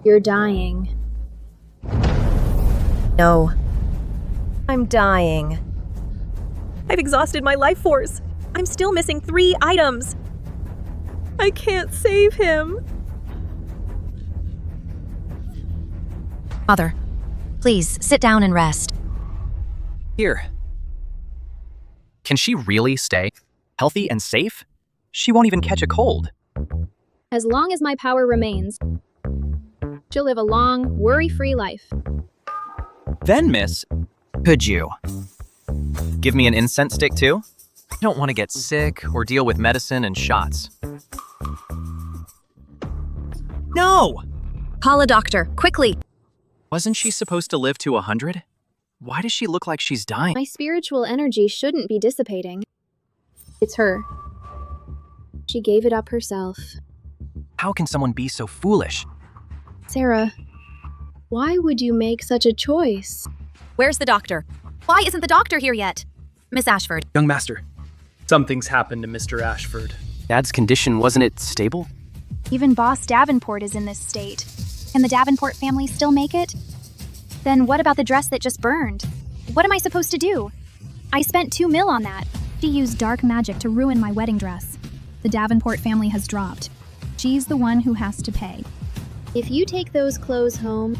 You're dying. No. I'm dying. I've exhausted my life force. I'm still missing 3 items. I can't save him. Mother, please sit down and rest. Here. Can she really stay healthy and safe? She won't even catch a cold. As long as my power remains, she'll live a long, worry-free life. Then, miss, could you give me an incense stick too? I don't want to get sick or deal with medicine and shots. No! Call a doctor, quickly. Wasn't she supposed to live to 100? Why does she look like she's dying? My spiritual energy shouldn't be dissipating. It's her. She gave it up herself. How can someone be so foolish? Sarah, why would you make such a choice? Where's the doctor? Why isn't the doctor here yet? Miss Ashford. Young master, something's happened to Mr. Ashford. Dad's condition, wasn't it stable? Even Boss Davenport is in this state. Can the Davenport family still make it? Then what about the dress that just burned? What am I supposed to do? I spent $2 million on that. She used dark magic to ruin my wedding dress. The Davenport family has dropped. She's the one who has to pay. If you take those clothes home,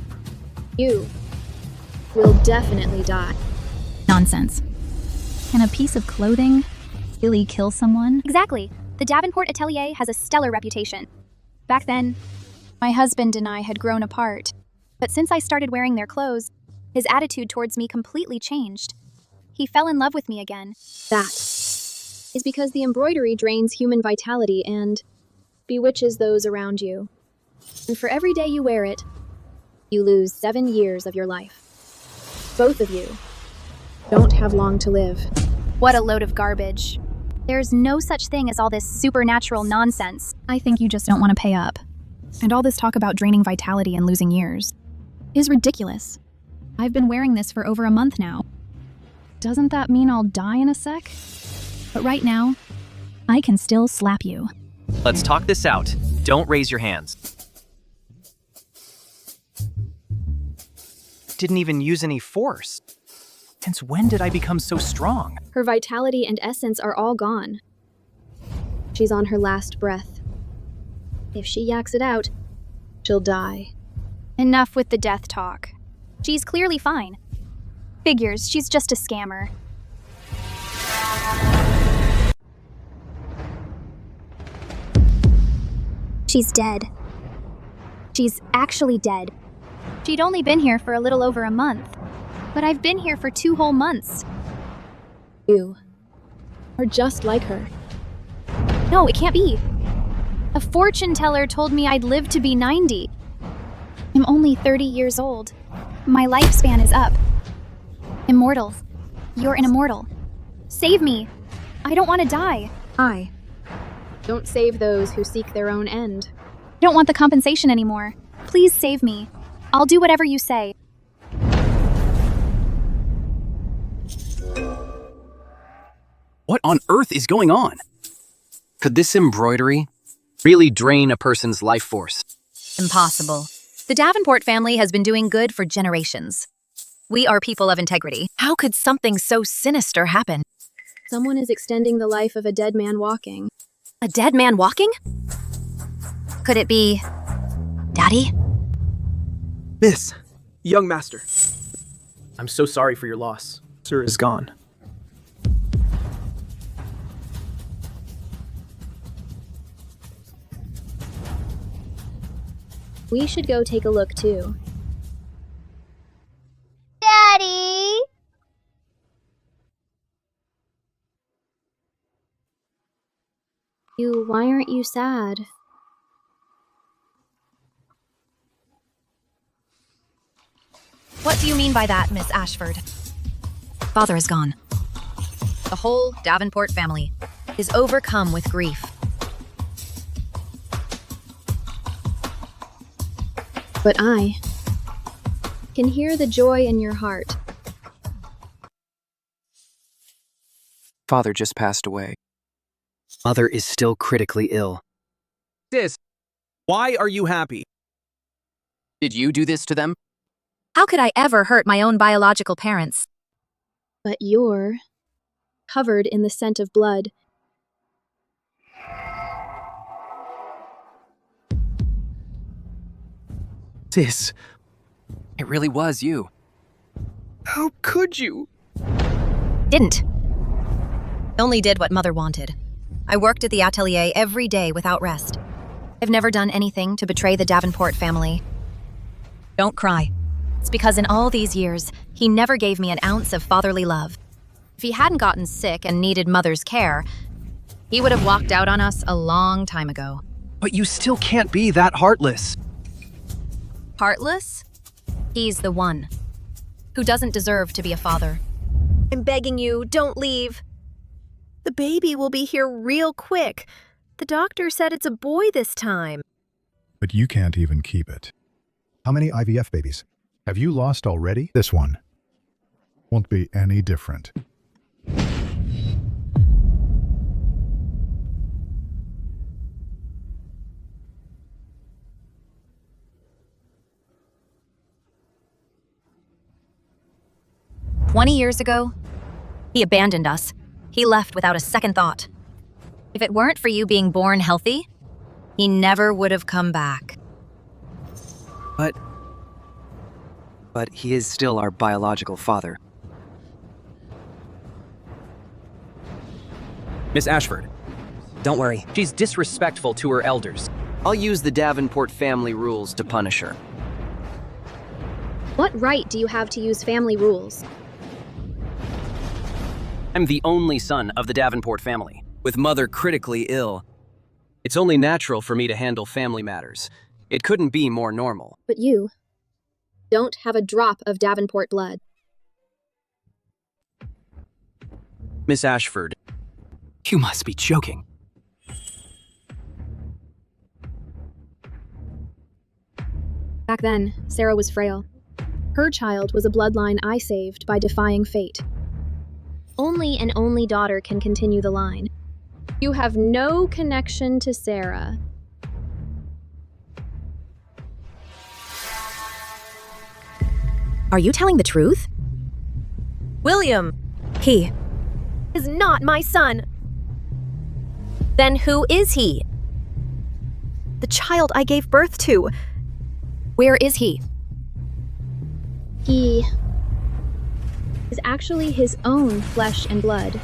you will definitely die. Nonsense. Can a piece of clothing really kill someone? Exactly. The Davenport atelier has a stellar reputation. Back then, my husband and I had grown apart. But since I started wearing their clothes, his attitude towards me completely changed. He fell in love with me again. That is because the embroidery drains human vitality and bewitches those around you. And for every day you wear it, you lose 7 years of your life. Both of you don't have long to live. What a load of garbage. There's no such thing as all this supernatural nonsense. I think you just don't want to pay up. And all this talk about draining vitality and losing years is ridiculous. I've been wearing this for over a month now. Doesn't that mean I'll die in a sec? But right now, I can still slap you. Let's talk this out. Don't raise your hands. Didn't even use any force. Since when did I become so strong? Her vitality and essence are all gone. She's on her last breath. If she yaks it out, she'll die. Enough with the death talk. She's clearly fine. Figures, she's just a scammer. She's dead. She's actually dead. She'd only been here for a little over a month. But I've been here for 2 whole months. You are just like her. No, it can't be. A fortune teller told me I'd live to be 90. I'm only 30 years old. My lifespan is up. Immortals, you're an immortal. Save me. I don't want to die. I. Don't save those who seek their own end. I don't want the compensation anymore. Please save me. I'll do whatever you say. What on earth is going on? Could this embroidery really drain a person's life force? Impossible. The Davenport family has been doing good for generations. We are people of integrity. How could something so sinister happen? Someone is extending the life of a dead man walking. A dead man walking? Could it be Daddy? Miss, young master. I'm so sorry for your loss. Sir is gone. We should go take a look too. Daddy! Why aren't you sad? What do you mean by that, Miss Ashford? Father is gone. The whole Davenport family is overcome with grief. But I can hear the joy in your heart. Father just passed away. Mother is still critically ill. Sis, why are you happy? Did you do this to them? How could I ever hurt my own biological parents? But you're covered in the scent of blood. Sis, it really was you. How could you? Didn't. Only did what Mother wanted. I worked at the atelier every day without rest. I've never done anything to betray the Davenport family. Don't cry. It's because in all these years, he never gave me an ounce of fatherly love. If he hadn't gotten sick and needed Mother's care, he would have walked out on us a long time ago. But you still can't be that heartless. Heartless? He's the one who doesn't deserve to be a father. I'm begging you, don't leave. The baby will be here real quick. The doctor said it's a boy this time. But you can't even keep it. How many IVF babies have you lost already? This one won't be any different. "20 years ago, he abandoned us. He left without a second thought. If it weren't for you being born healthy, he never would have come back." But he is still our biological father. Miss Ashford, don't worry. She's disrespectful to her elders. I'll use the Davenport family rules to punish her. What right do you have to use family rules? I'm the only son of the Davenport family, with Mother critically ill. It's only natural for me to handle family matters. It couldn't be more normal. But you don't have a drop of Davenport blood. Miss Ashford, you must be joking. Back then, Sarah was frail. Her child was a bloodline I saved by defying fate. Only an only daughter can continue the line. You have no connection to Sarah. Are you telling the truth? William, he is not my son. Then who is he? The child I gave birth to. Where is he? He is actually his own flesh and blood.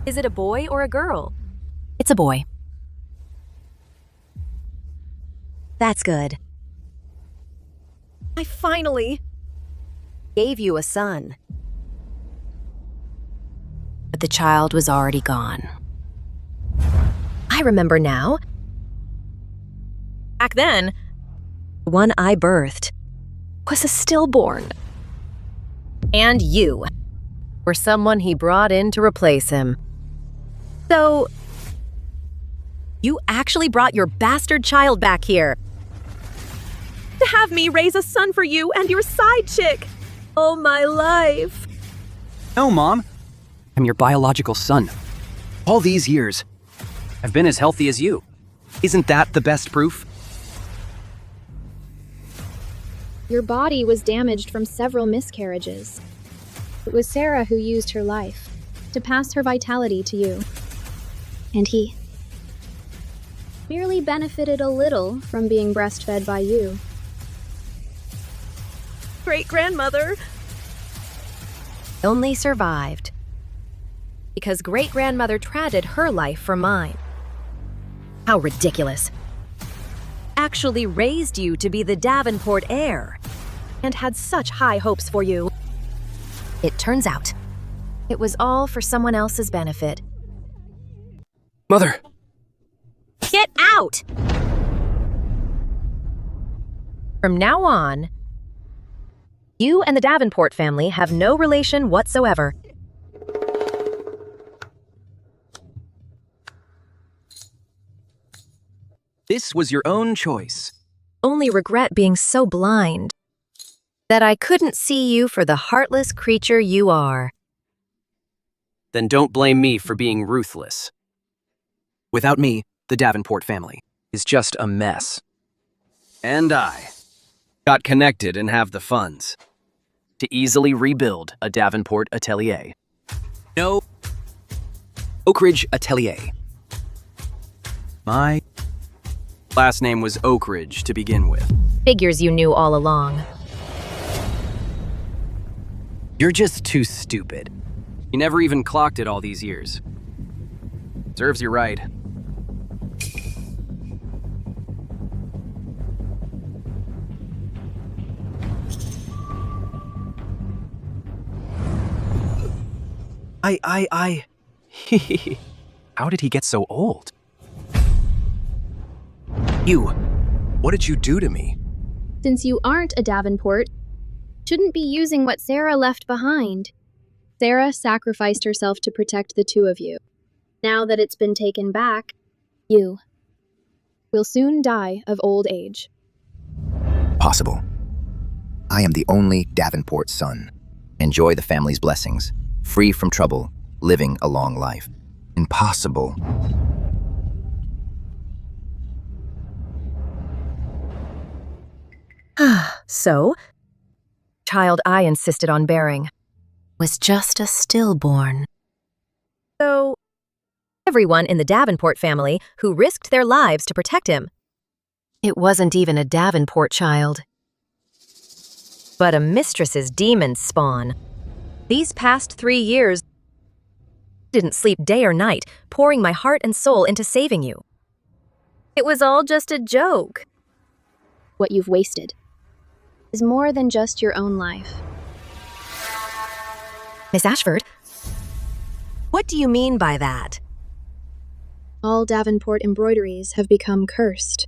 Is it a boy or a girl? It's a boy. That's good. I finally gave you a son. But the child was already gone. I remember now. Back then, the one I birthed was a stillborn. And you or someone he brought in to replace him. So, you actually brought your bastard child back here. To have me raise a son for you and your side chick. Oh, my life. No, Mom. I'm your biological son. All these years, I've been as healthy as you. Isn't that the best proof? Your body was damaged from several miscarriages. It was Sarah who used her life to pass her vitality to you. And he merely benefited a little from being breastfed by you. Great-grandmother. Only survived because great-grandmother traded her life for mine. How ridiculous. Actually raised you to be the Davenport heir and had such high hopes for you. It turns out it was all for someone else's benefit. Mother! Get out! From now on, you and the Davenport family have no relation whatsoever. This was your own choice. Only regret being so blind that I couldn't see you for the heartless creature you are. Then don't blame me for being ruthless. Without me, the Davenport family is just a mess. And I got connected and have the funds to easily rebuild a Davenport atelier. No, Oak Ridge Atelier. My last name was Oak Ridge to begin with. Figures you knew all along. You're just too stupid. You never even clocked it all these years. Serves you right. How did he get so old? You, what did you do to me? Since you aren't a Davenport, shouldn't be using what Sarah left behind. Sarah sacrificed herself to protect the two of you. Now that it's been taken back, you will soon die of old age. Possible. I am the only Davenport son. Enjoy the family's blessings. Free from trouble, living a long life. Impossible. So, child I insisted on bearing was just a stillborn. So, everyone in the Davenport family who risked their lives to protect him. It wasn't even a Davenport child, but a mistress's demon spawn. These past 3 years, I didn't sleep day or night, pouring my heart and soul into saving you. It was all just a joke. What you've wasted is more than just your own life. Miss Ashford, what do you mean by that? All Davenport embroideries have become cursed.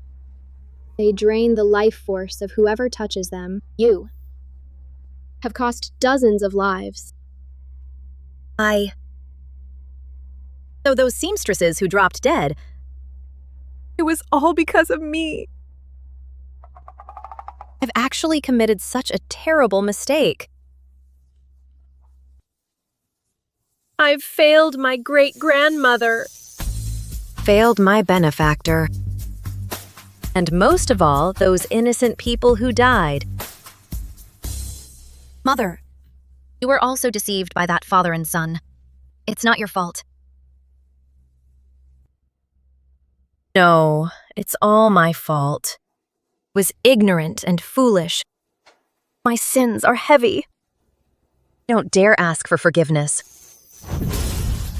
They drain the life force of whoever touches them. You have cost dozens of lives. So those seamstresses who dropped dead, It was all because of me. I've actually committed such a terrible mistake. I've failed my great-grandmother. Failed my benefactor. And most of all, those innocent people who died. Mother, you were also deceived by that father and son. It's not your fault. No, it's all my fault. Was ignorant and foolish. My sins are heavy. Don't dare ask for forgiveness.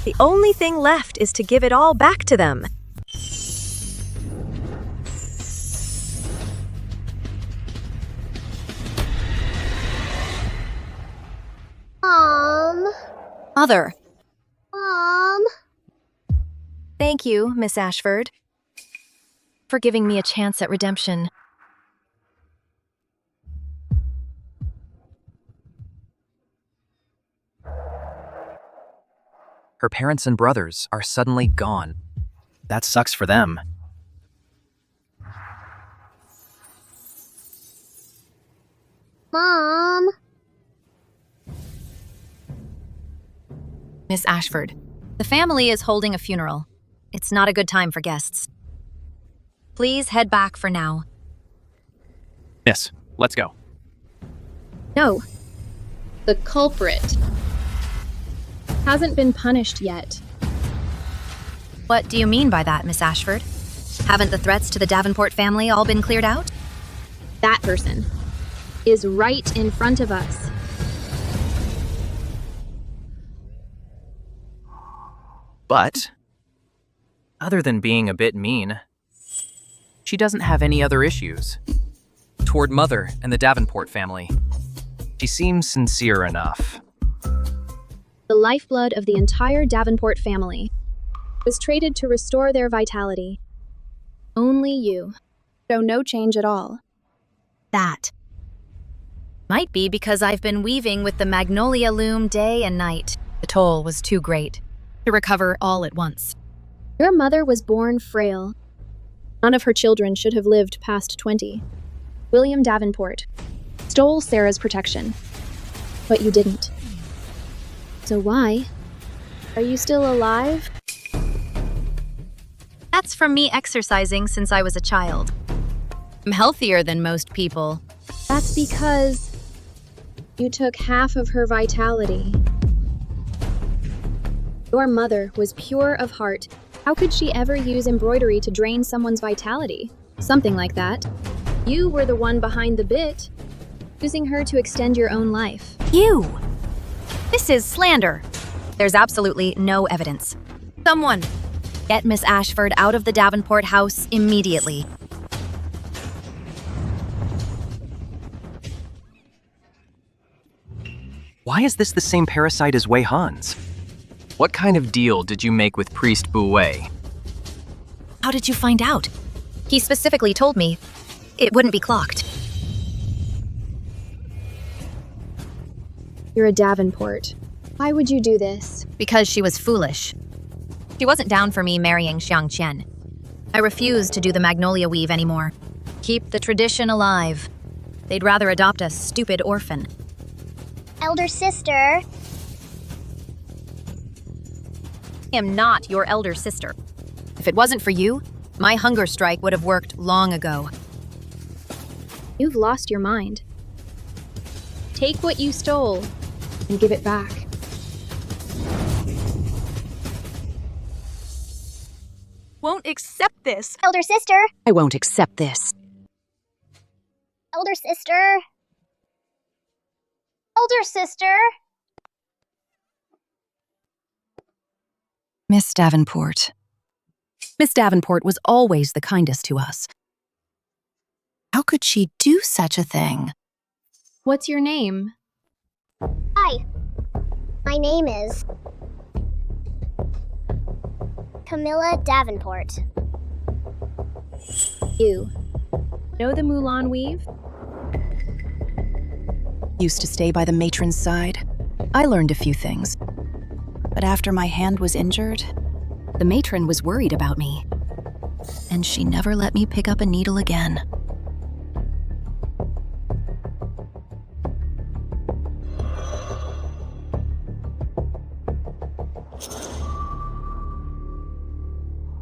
The only thing left is to give it all back to them. Mom. Mother. Mom. Thank you, Miss Ashford, for giving me a chance at redemption. Her parents and brothers are suddenly gone. That sucks for them. Mom! Miss Ashford, the family is holding a funeral. It's not a good time for guests. Please head back for now. Miss, let's go. No. The culprit hasn't been punished yet. What do you mean by that, Miss Ashford? Haven't the threats to the Davenport family all been cleared out? That person is right in front of us. But, other than being a bit mean, she doesn't have any other issues. Toward Mother and the Davenport family, she seems sincere enough. The lifeblood of the entire Davenport family was traded to restore their vitality. Only you show no change at all. That might be because I've been weaving with the magnolia loom day and night. The toll was too great to recover all at once. Your mother was born frail. None of her children should have lived past 20. William Davenport stole Sarah's protection, but you didn't. So why? Are you still alive? That's from me exercising since I was a child. I'm healthier than most people. That's because you took half of her vitality. Your mother was pure of heart. How could she ever use embroidery to drain someone's vitality? Something like that. You were the one behind the bit, using her to extend your own life. You! This is slander. There's absolutely no evidence. Someone, get Miss Ashford out of the Davenport house immediately. Why is this the same parasite as Wei Han's? What kind of deal did you make with Priest Bu Wei? How did you find out? He specifically told me it wouldn't be clocked. You're a Davenport. Why would you do this? Because she was foolish. She wasn't down for me marrying Xiang Qian. I refused to do the magnolia weave anymore. Keep the tradition alive. They'd rather adopt a stupid orphan. Elder sister. I am not your elder sister. If it wasn't for you, my hunger strike would have worked long ago. You've lost your mind. Take what you stole and give it back. Won't accept this. Elder sister. I won't accept this. Elder sister. Elder sister. Miss Davenport. Miss Davenport was always the kindest to us. How could she do such a thing? What's your name? Hi. My name is Camilla Davenport. You know the Mulan weave? Used to stay by the matron's side. I learned a few things. But after my hand was injured, the matron was worried about me. And she never let me pick up a needle again.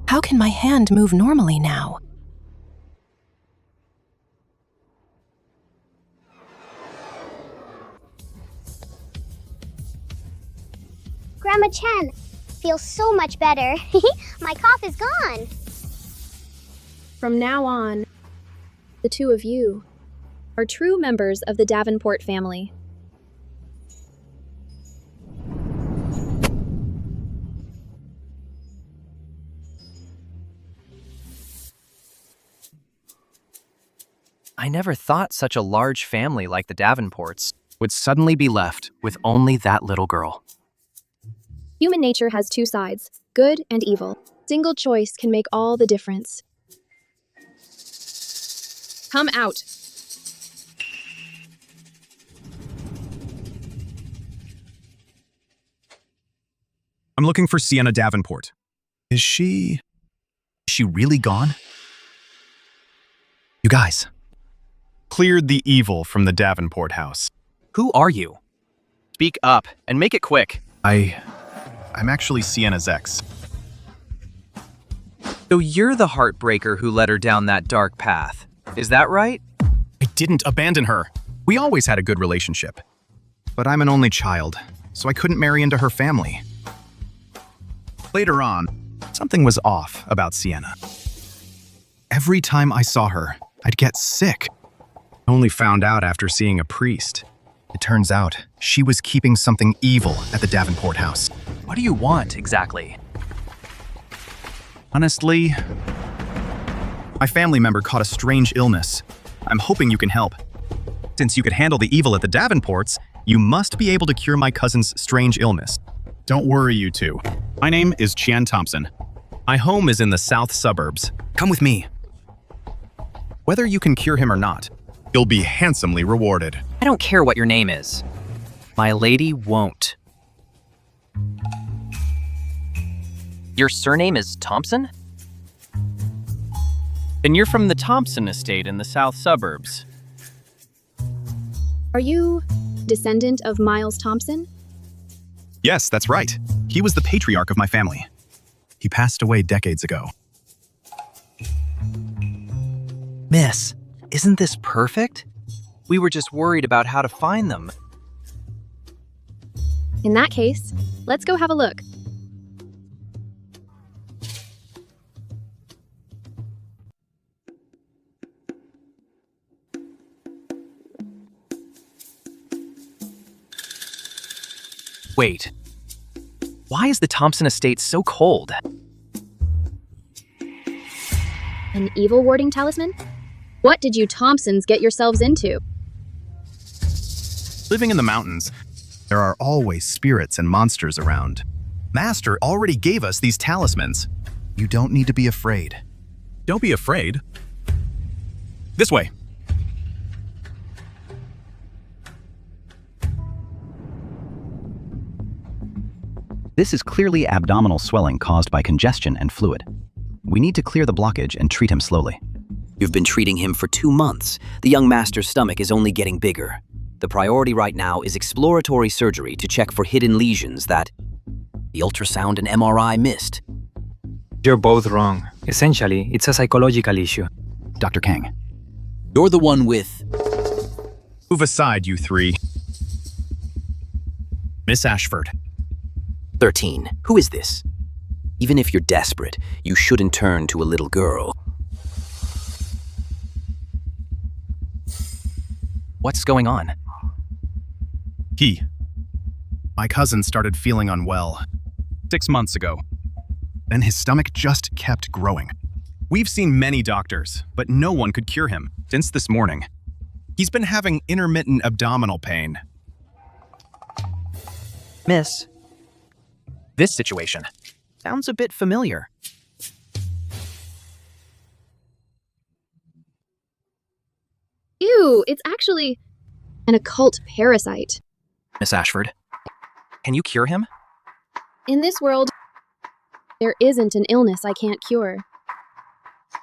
How can my hand move normally now? Grandma Chen, feels so much better. My cough is gone. From now on, the two of you are true members of the Davenport family. I never thought such a large family like the Davenports would suddenly be left with only that little girl. Human nature has two sides, good and evil. Single choice can make all the difference. Come out. I'm looking for Sienna Davenport. Is she really gone? You guys. Cleared the evil from the Davenport house. Who are you? Speak up and make it quick. I'm actually Sienna's ex. So you're the heartbreaker who led her down that dark path. Is that right? I didn't abandon her. We always had a good relationship. But I'm an only child, so I couldn't marry into her family. Later on, something was off about Sienna. Every time I saw her, I'd get sick. I only found out after seeing a priest. It turns out she was keeping something evil at the Davenport house. What do you want exactly? Honestly, my family member caught a strange illness. I'm hoping you can help. Since you could handle the evil at the Davenports, you must be able to cure my cousin's strange illness. Don't worry, you two. My name is Chian Thompson. My home is in the south suburbs. Come with me. Whether you can cure him or not, you'll be handsomely rewarded. I don't care what your name is. My lady won't. Your surname is Thompson? And you're from the Thompson estate in the south suburbs. Are you descendant of Miles Thompson? Yes, that's right. He was the patriarch of my family. He passed away decades ago. Miss, isn't this perfect? We were just worried about how to find them. In that case, let's go have a look. Wait, why is the Thompson estate so cold? An evil warding talisman? What did you Thompsons get yourselves into? Living in the mountains, there are always spirits and monsters around. Master already gave us these talismans. You don't need to be afraid. Don't be afraid. This way. This is clearly abdominal swelling caused by congestion and fluid. We need to clear the blockage and treat him slowly. You've been treating him for 2 months. The young master's stomach is only getting bigger. The priority right now is exploratory surgery to check for hidden lesions that the ultrasound and MRI missed. You're both wrong. Essentially, it's a psychological issue. Dr. Kang. You're the one with... Move aside, you three. Miss Ashford. 13. Who is this? Even if you're desperate, you shouldn't turn to a little girl. What's going on? My cousin started feeling unwell 6 months ago. Then his stomach just kept growing. We've seen many doctors, but no one could cure him since this morning. He's been having intermittent abdominal pain. Miss, this situation sounds a bit familiar. Ew, it's actually an occult parasite. Miss Ashford, can you cure him? In this world, there isn't an illness I can't cure.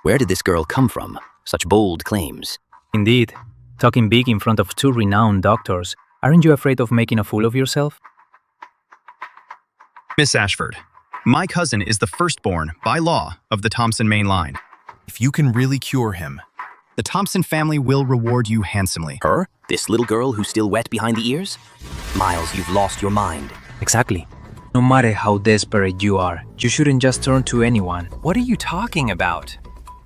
Where did this girl come from? Such bold claims. Indeed. Talking big in front of 2 renowned doctors. Aren't you afraid of making a fool of yourself? Miss Ashford, my cousin is the firstborn, by law, of the Thompson main line. If you can really cure him, the Thompson family will reward you handsomely. Her? This little girl who's still wet behind the ears? Miles, you've lost your mind. Exactly. No matter how desperate you are, you shouldn't just turn to anyone. What are you talking about?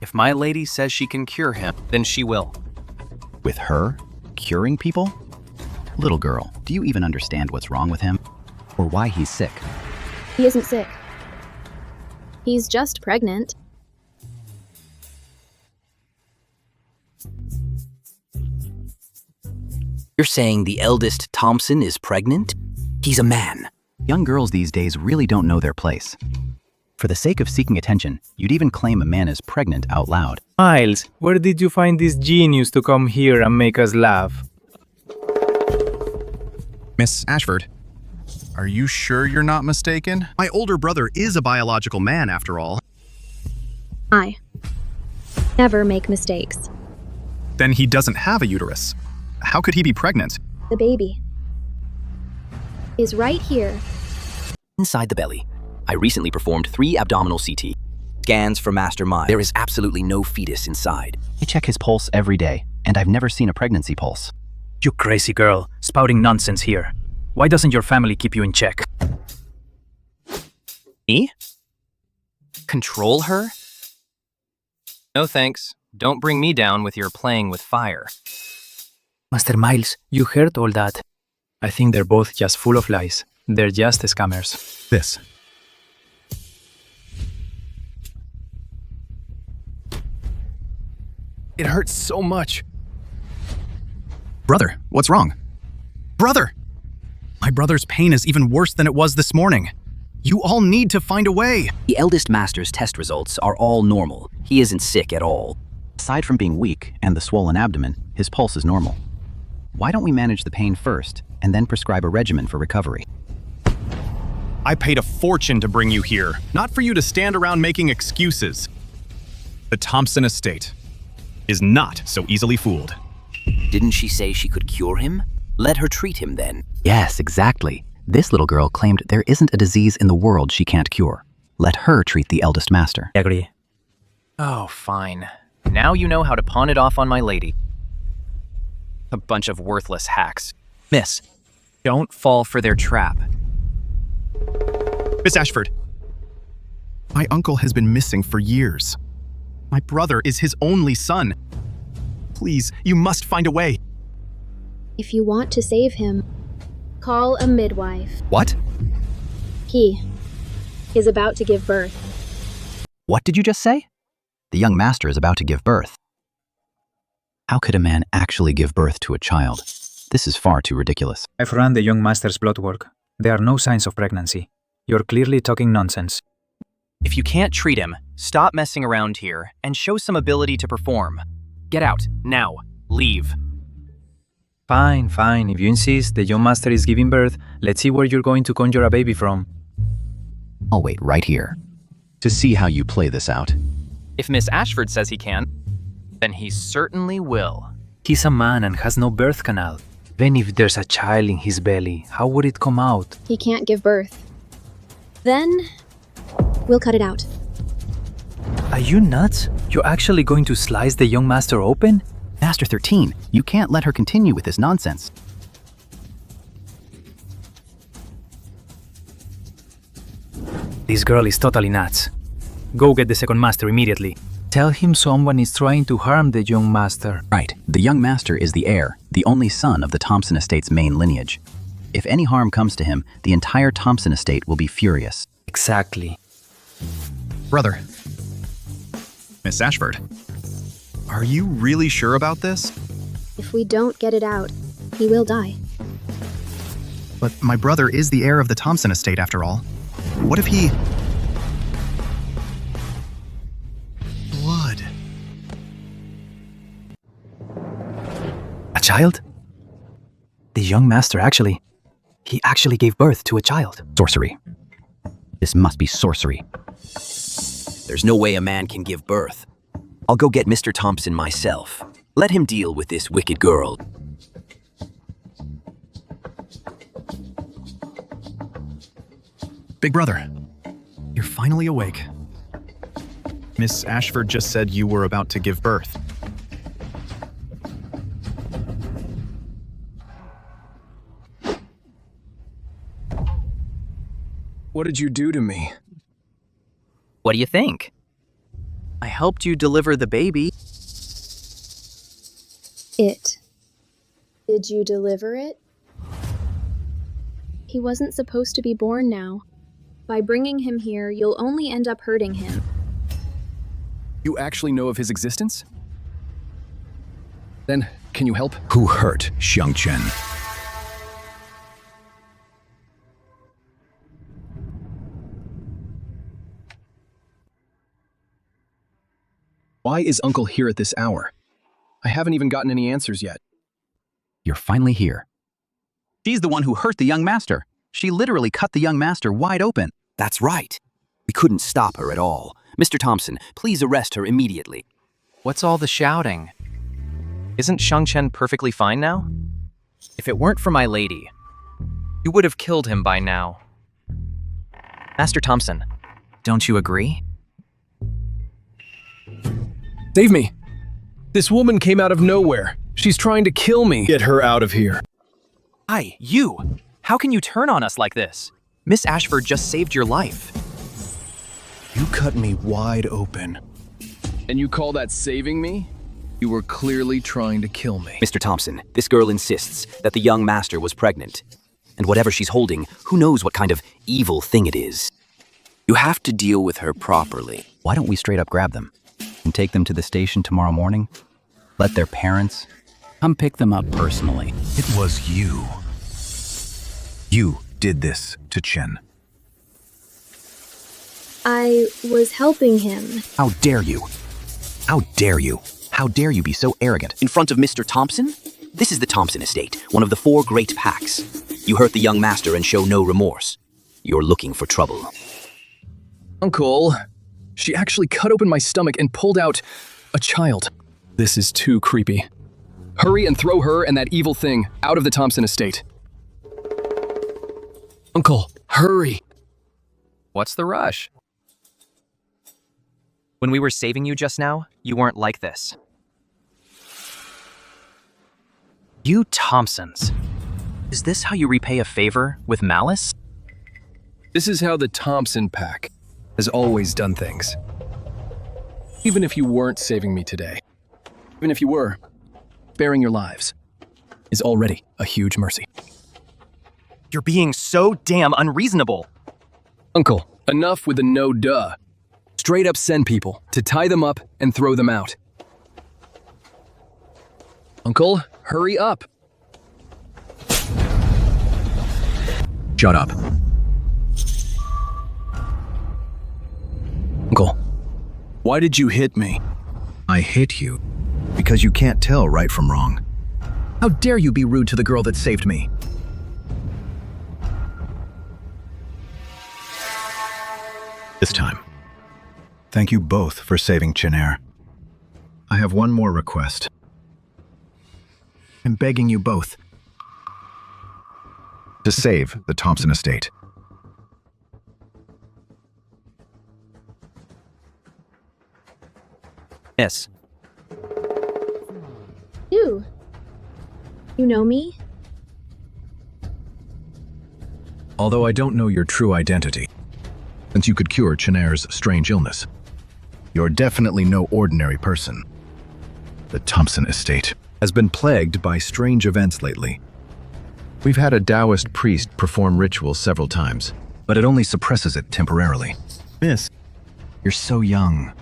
If my lady says she can cure him, then she will. With her? Curing people? Little girl, do you even understand what's wrong with him? Or why he's sick? He isn't sick. He's just pregnant. You're saying the eldest Thompson is pregnant? He's a man. Young girls these days really don't know their place. For the sake of seeking attention, you'd even claim a man is pregnant out loud. Miles, where did you find this genius to come here and make us laugh? Miss Ashford, Are you sure you're not mistaken? My older brother is a biological man, after all. I never make mistakes. Then he doesn't have a uterus. How could he be pregnant? The baby is right here. Inside the belly. I recently performed 3 abdominal CT scans for Master Mind. There is absolutely no fetus inside. I check his pulse every day, and I've never seen a pregnancy pulse. You crazy girl, spouting nonsense here. Why doesn't your family keep you in check? Me? Control her? No thanks. Don't bring me down with your playing with fire. Master Miles, you heard all that. I think they're both just full of lies. They're just scammers. This. It hurts so much. Brother, what's wrong? Brother! My brother's pain is even worse than it was this morning. You all need to find a way. The eldest master's test results are all normal. He isn't sick at all. Aside from being weak and the swollen abdomen, his pulse is normal. Why don't we manage the pain first and then prescribe a regimen for recovery? I paid a fortune to bring you here, not for you to stand around making excuses. The Thompson estate is not so easily fooled. Didn't she say she could cure him? Let her treat him then. Yes, exactly. This little girl claimed there isn't a disease in the world she can't cure. Let her treat the eldest master. I agree. Oh, fine. Now you know how to pawn it off on my lady. A bunch of worthless hacks. Miss, don't fall for their trap. Miss Ashford, my uncle has been missing for years. My brother is his only son. Please, you must find a way. If you want to save him, call a midwife. What? He is about to give birth. What did you just say? The young master is about to give birth. How could a man actually give birth to a child? This is far too ridiculous. I've run the young master's blood work. There are no signs of pregnancy. You're clearly talking nonsense. If you can't treat him, stop messing around here and show some ability to perform. Get out, now. Leave. Fine, fine. If you insist the young master is giving birth, let's see where you're going to conjure a baby from. I'll wait right here to see how you play this out. If Miss Ashford says he can, then he certainly will. He's a man and has no birth canal. Then if there's a child in his belly, how would it come out? He can't give birth. Then we'll cut it out. Are you nuts? You're actually going to slice the young master open? Master 13, you can't let her continue with this nonsense. This girl is totally nuts. Go get the second master immediately. Tell him someone is trying to harm the young master. Right. The young master is the heir, the only son of the Thompson estate's main lineage. If any harm comes to him, the entire Thompson estate will be furious. Exactly. Brother. Miss Ashford, are you really sure about this? If we don't get it out, he will die. But my brother is the heir of the Thompson estate, after all. What if he... Blood. A child? The young master he actually gave birth to a child. Sorcery. This must be sorcery. There's no way a man can give birth. I'll go get Mr. Thompson myself. Let him deal with this wicked girl. Big brother, you're finally awake. Miss Ashford just said you were about to give birth. What did you do to me? What do you think? I helped you deliver the baby. Did you deliver it? He wasn't supposed to be born now. By bringing him here, you'll only end up hurting him. You actually know of his existence? Then, can you help? Who hurt Xiang Chen? Why is Uncle here at this hour? I haven't even gotten any answers yet. You're finally here. She's the one who hurt the young master. She literally cut the young master wide open. That's right. We couldn't stop her at all. Mr. Thompson, please arrest her immediately. What's all the shouting? Isn't Shang-Chen perfectly fine now? If it weren't for my lady, you would have killed him by now. Master Thompson, don't you agree? Save me! This woman came out of nowhere. She's trying to kill me. Get her out of here. Hi, you! How can you turn on us like this? Miss Ashford just saved your life. You cut me wide open. And you call that saving me? You were clearly trying to kill me. Mr. Thompson, this girl insists that the young master was pregnant. And whatever she's holding, who knows what kind of evil thing it is. You have to deal with her properly. Why don't we straight up grab them and take them to the station tomorrow morning? Let their parents come pick them up personally. It was you. You did this to Chen. I was helping him. How dare you? How dare you? How dare you be so arrogant? In front of Mr. Thompson? This is the Thompson estate, one of the 4 great packs. You hurt the young master and show no remorse. You're looking for trouble. Uncle, she actually cut open my stomach and pulled out a child. This is too creepy. Hurry and throw her and that evil thing out of the Thompson estate. Uncle, hurry. What's the rush? When we were saving you just now, you weren't like this. You Thompsons. Is this how you repay a favor with malice? This is how the Thompson pack has always done things. Even if you weren't saving me today, even if you were, sparing your lives is already a huge mercy. You're being so damn unreasonable. Uncle, enough with the no duh. Straight up send people to tie them up and throw them out. Uncle, hurry up. Shut up. Uncle, why did you hit me? I hit you because you can't tell right from wrong. How dare you be rude to the girl that saved me? This time. Thank you both for saving Chenair. I have one more request. I'm begging you both to save the Thompson estate. Miss. You know me? Although I don't know your true identity, since you could cure Chenair's strange illness, you're definitely no ordinary person. The Thompson estate has been plagued by strange events lately. We've had a Taoist priest perform rituals several times, but it only suppresses it temporarily. Miss, you're so young,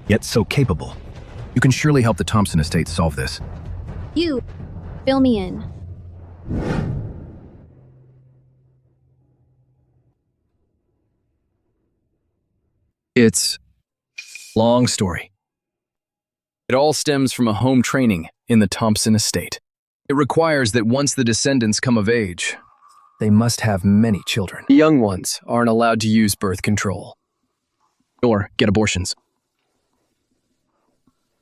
yet so capable. You can surely help the Thompson estate solve this. You, fill me in. It's a long story. It all stems from a home training in the Thompson estate. It requires that once the descendants come of age, they must have many children. The young ones aren't allowed to use birth control or get abortions.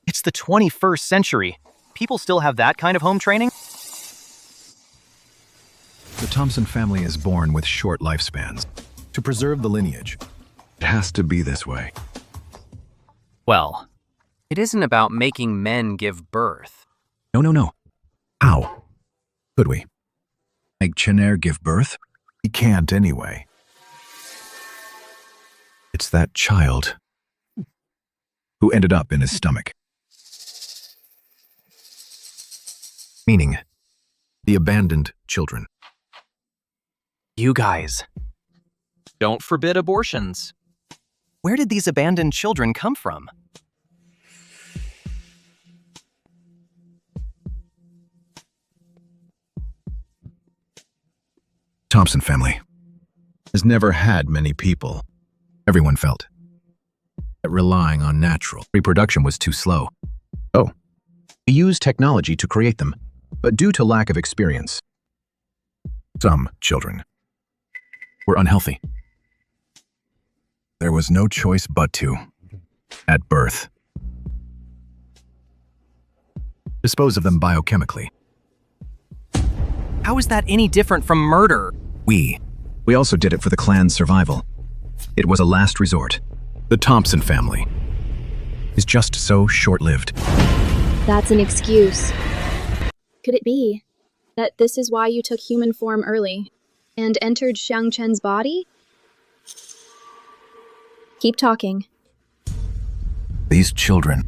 It's the 21st century. People still have that kind of home training? The Thompson family is born with short lifespans. To preserve the lineage, it has to be this way. Well, it isn't about making men give birth. No. How? Could we? Make Chenair give birth? He can't anyway. It's that child who ended up in his stomach. Meaning, the abandoned children. You guys, don't forbid abortions. Where did these abandoned children come from? Thompson family has never had many people. Everyone felt that relying on natural reproduction was too slow. Oh, we used technology to create them, but due to lack of experience, some children were unhealthy. There was no choice but to, at birth, dispose of them biochemically. How is that any different from murder? We also did it for the clan's survival. It was a last resort. The Thompson family is just so short-lived. That's an excuse. Could it be that this is why you took human form early and entered Xiang Chen's body? Keep talking. These children,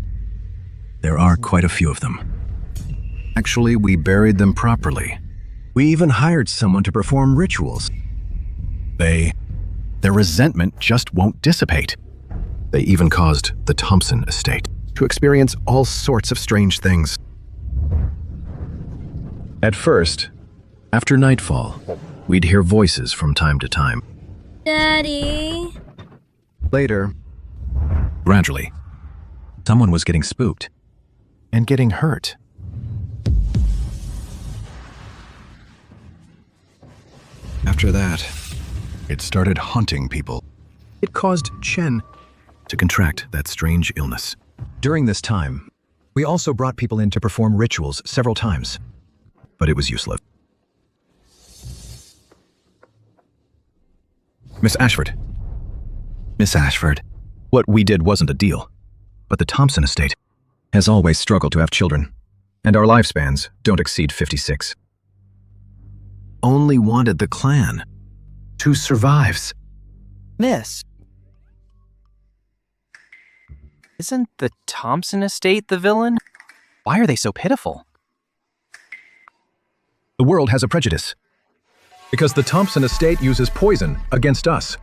there are quite a few of them. Actually, we buried them properly. We even hired someone to perform rituals. Their resentment just won't dissipate. They even caused the Thompson estate to experience all sorts of strange things. At first, after nightfall, we'd hear voices from time to time. Daddy. Later, gradually, someone was getting spooked and getting hurt. After that, it started haunting people. It caused Chen to contract that strange illness. During this time, we also brought people in to perform rituals several times, but it was useless. Miss Ashford. What we did wasn't a deal, but the Thompson estate has always struggled to have children, and our lifespans don't exceed 56. Only wanted the clan to survive. Miss. Isn't the Thompson estate the villain? Why are they so pitiful? The world has a prejudice, because the Thompson estate uses poison against us.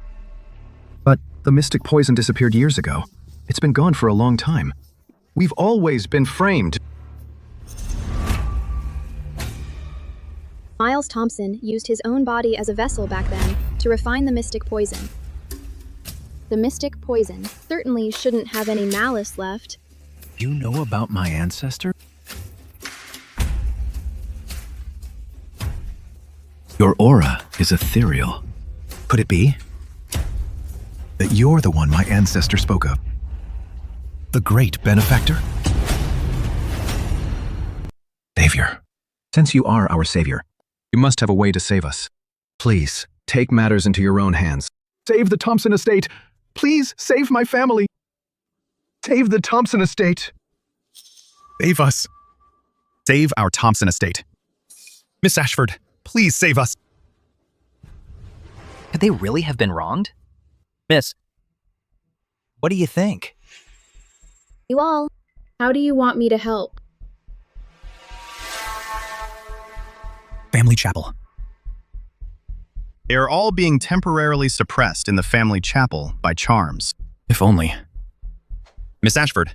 But the mystic poison disappeared years ago. It's been gone for a long time. We've always been framed. Miles Thompson used his own body as a vessel back then to refine the mystic poison. The mystic poison certainly shouldn't have any malice left. You know about my ancestor? Your aura is ethereal. Could it be that you're the one my ancestor spoke of? The great benefactor? Savior. Since you are our savior, you must have a way to save us. Please, take matters into your own hands. Save the Thompson estate! Please, save my family! Save the Thompson estate! Save us. Save our Thompson estate. Miss Ashford, please save us. Could they really have been wronged? Miss, what do you think? You all, how do you want me to help? Family chapel. They are all being temporarily suppressed in the family chapel by charms. If only. Miss Ashford,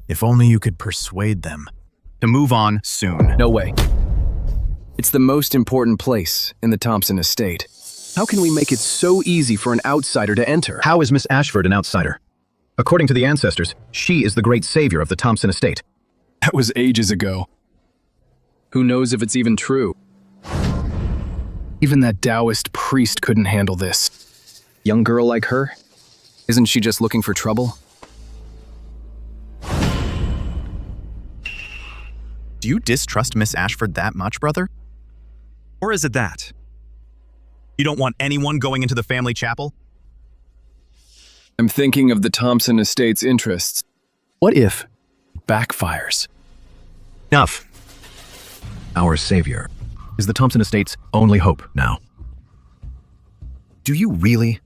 If only you could persuade them. to move on soon. No way. It's the most important place in the Thompson estate. How can we make it so easy for an outsider to enter? How is Miss Ashford an outsider? According to the ancestors, she is the great savior of the Thompson estate. That was ages ago. Who knows if it's even true? Even that Taoist priest couldn't handle this. Young girl like her? Isn't she just looking for trouble? Do you distrust Miss Ashford that much, brother? Or is it that? You don't want anyone going into the family chapel? I'm thinking of the Thompson estate's interests. What if It backfires. enough? Our savior is the Thompson estate's only hope now. Do you really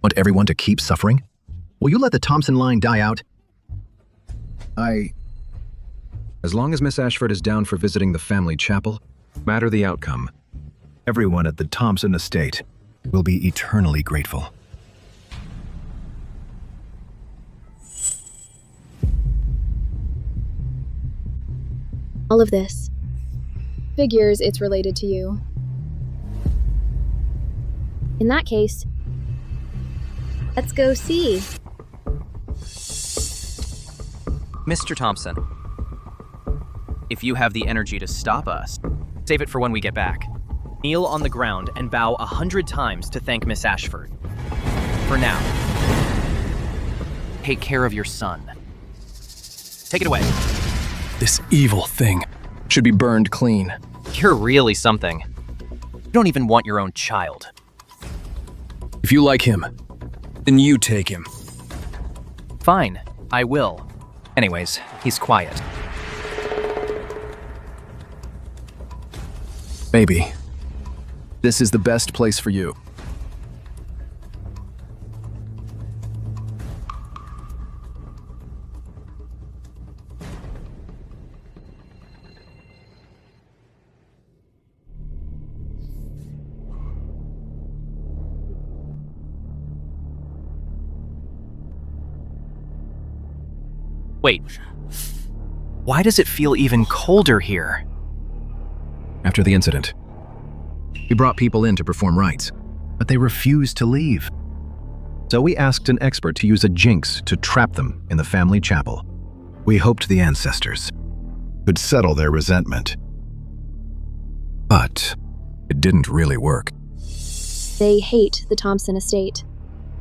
want everyone to keep suffering? Will you let the Thompson line die out? As long as Miss Ashford is down for visiting the family chapel, no matter the outcome, everyone at the Thompson estate will be eternally grateful. All of this. Figures it's related to you. In that case, let's go see. Mr. Thompson, if you have the energy to stop us, save it for when we get back. Kneel on the ground and bow 100 times to thank Miss Ashford. For now, take care of your son. Take it away. This evil thing should be burned clean. You're really something. You don't even want your own child. If you like him, then you take him. Fine, I will. Anyways, he's quiet. Maybe. This is the best place for you. Wait, why does it feel even colder here? After the incident, we brought people in to perform rites, but they refused to leave. So we asked an expert to use a jinx to trap them in the family chapel. We hoped the ancestors Could settle their resentment. but it didn't really work. They hate the Thompson estate.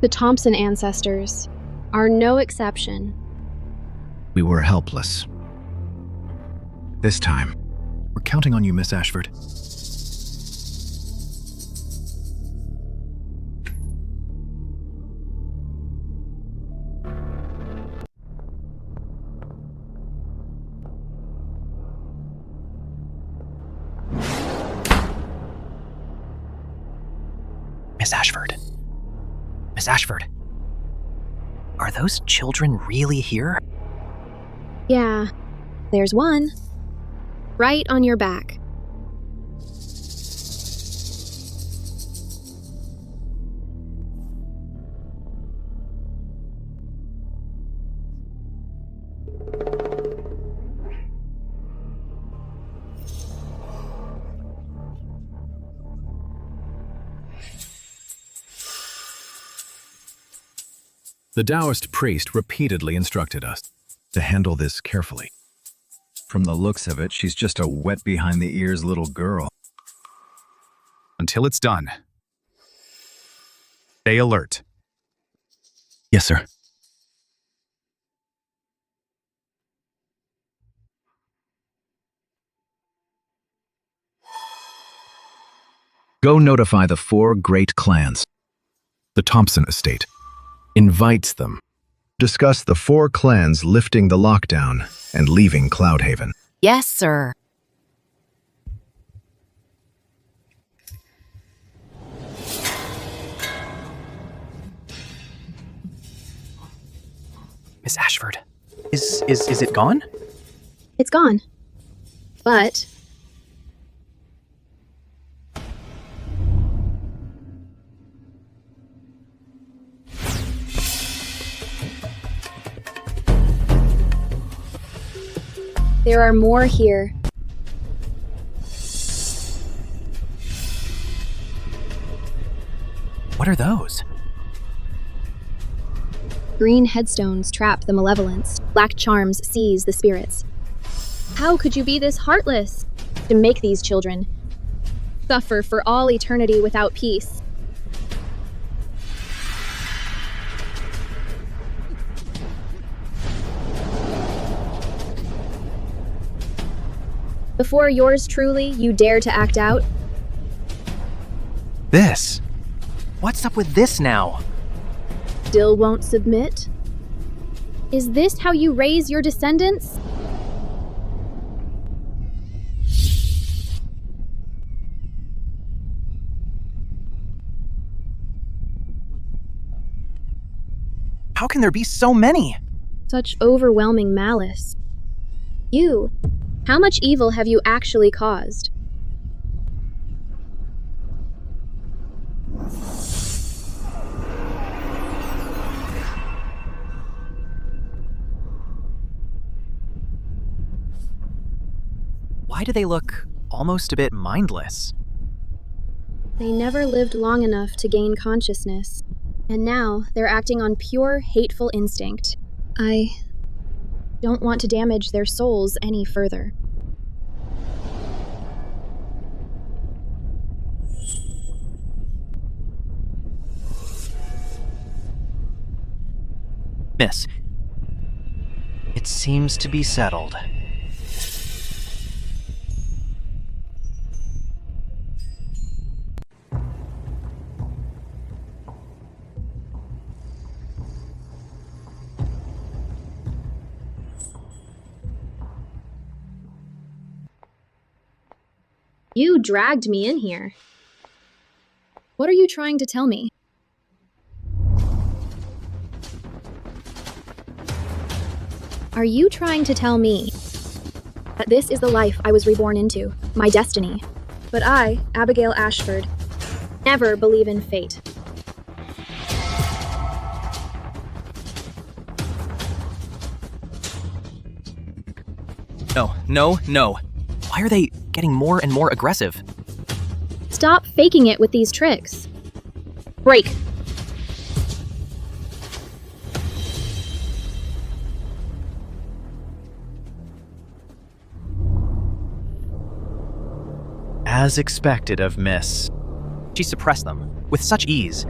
The Thompson ancestors are no exception. We were helpless. This time, we're counting on you, Miss Ashford. Miss Ashford. Miss Ashford. Are those children really here? Yeah, there's one. Right on your back. The Taoist priest repeatedly instructed us to handle this carefully. From the looks of it, she's just a wet behind the ears little girl. Until it's done. Stay alert. Yes, sir. Go notify the 4 great clans. The Thompson estate Invites them. discuss the 4 clans lifting the lockdown and leaving Cloudhaven. Yes, sir. Miss Ashford. Is it gone? It's gone. But there are more here. What are those? Green headstones trap the malevolence. Black charms seize the spirits. How could you be this heartless? To make these children suffer for all eternity without peace. Before yours truly, you dare to act out? This. What's up with this now? Still won't submit? Is this how you raise your descendants? How can there be so many? Such overwhelming malice. You, how much evil have you actually caused? Why do they look almost a bit mindless? They never lived long enough to gain consciousness, and now they're acting on pure, hateful instinct. I don't want to damage their souls any further. Miss, it seems to be settled. You dragged me in here. What are you trying to tell me? Are you trying to tell me that this is the life I was reborn into, my destiny? But I, Abigail Ashford, never believe in fate. No. Why are they getting more and more aggressive? Stop faking it with these tricks. Break. As expected of Miss. She suppressed them with such ease.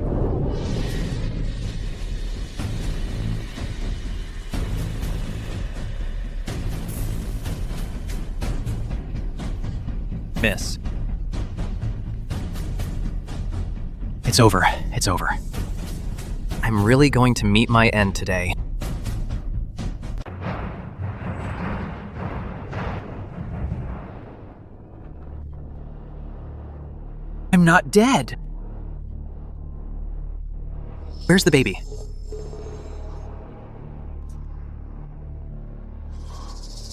Miss. It's over. I'm really going to meet my end today. I'm not dead. Where's the baby?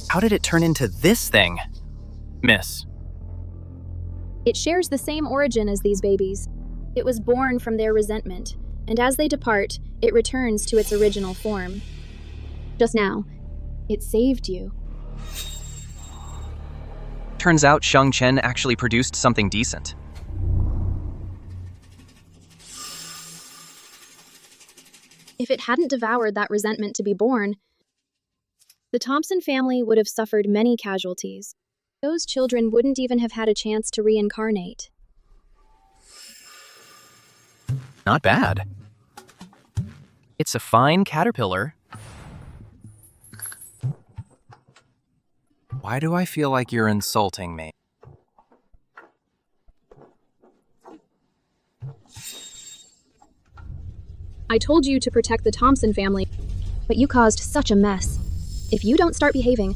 How did it turn into this thing, Miss? It shares the same origin as these babies. It was born from their resentment, and as they depart, it returns to its original form. Just now, it saved you. Turns out Shang Chen actually produced something decent. If it hadn't devoured that resentment to be born, the Thompson family would have suffered many casualties. Those children wouldn't even have had a chance to reincarnate. Not bad. It's a fine caterpillar. Why do I feel like you're insulting me? I told you to protect the Thompson family, but you caused such a mess. If you don't start behaving,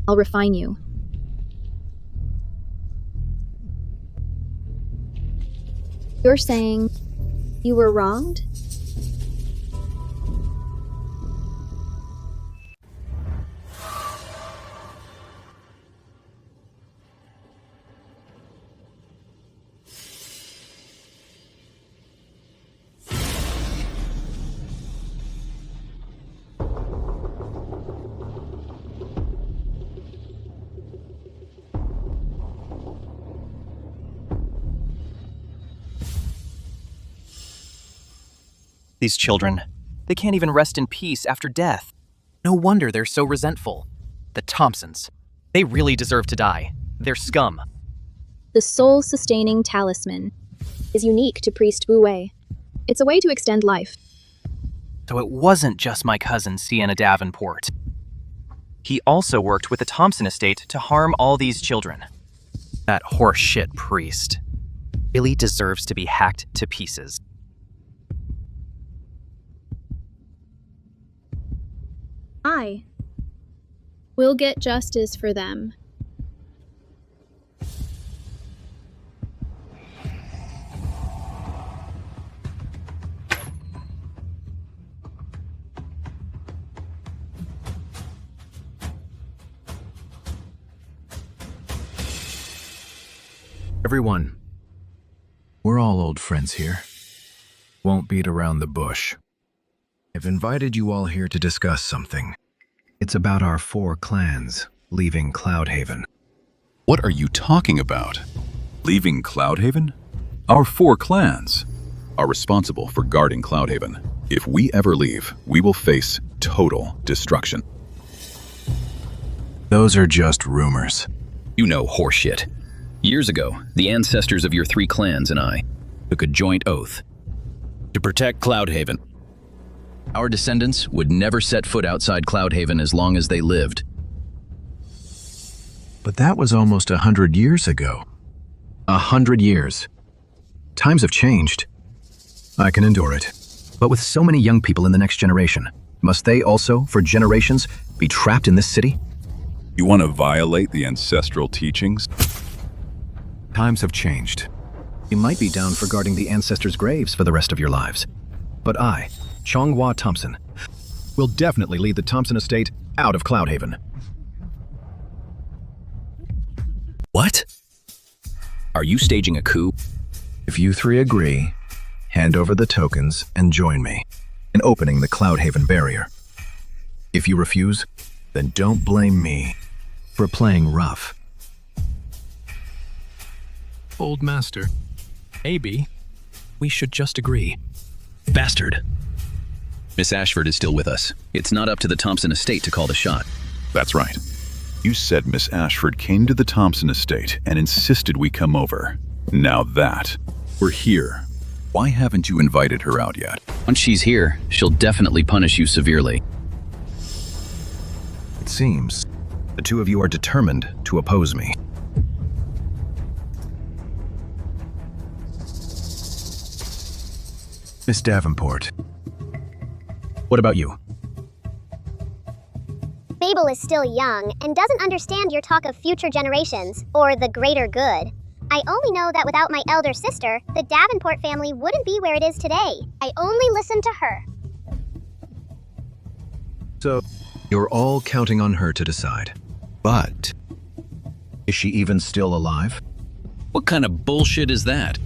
I'll refine you. You're saying you were wronged? These children, they can't even rest in peace after death. No wonder they're so resentful. The Thompsons, they really deserve to die. They're scum. The soul-sustaining talisman is unique to Priest Wu Wei. It's a way to extend life. So it wasn't just my cousin Sienna Davenport. He also worked with the Thompson estate to harm all these children. That horseshit priest really deserves to be hacked to pieces. I will get justice for them. Everyone, we're all old friends here. Won't beat around the bush. I've invited you all here to discuss something. It's about our 4 clans leaving Cloudhaven. What are you talking about? Leaving Cloudhaven? Our 4 clans are responsible for guarding Cloudhaven. If we ever leave, we will face total destruction. Those are just rumors. You know horseshit. Years ago, the ancestors of your 3 clans and I took a joint oath to protect Cloudhaven. Our descendants would never set foot outside Cloudhaven as long as they lived. But that was almost 100 years ago. 100 years. Times have changed. I can endure it. But with so many young people in the next generation, must they also, for generations, be trapped in this city? You want to violate the ancestral teachings? Times have changed. You might be down for guarding the ancestors' graves for the rest of your lives. But I, Chong-Hwa Thompson, will definitely lead the Thompson estate out of Cloudhaven. What? Are you staging a coup? If you three agree, hand over the tokens and join me in opening the Cloudhaven barrier. If you refuse, then don't blame me for playing rough. Old Master, maybe we should just agree. Bastard. Miss Ashford is still with us. It's not up to the Thompson estate to call the shot. That's right. You said Miss Ashford came to the Thompson estate and insisted we come over. Now that we're here, why haven't you invited her out yet? Once she's here, she'll definitely punish you severely. It seems the two of you are determined to oppose me. Miss Davenport, what about you? Mabel is still young and doesn't understand your talk of future generations, or the greater good. I only know that without my elder sister, the Davenport family wouldn't be where it is today. I only listened to her. So, you're all counting on her to decide. But, is she even still alive? What kind of bullshit is that?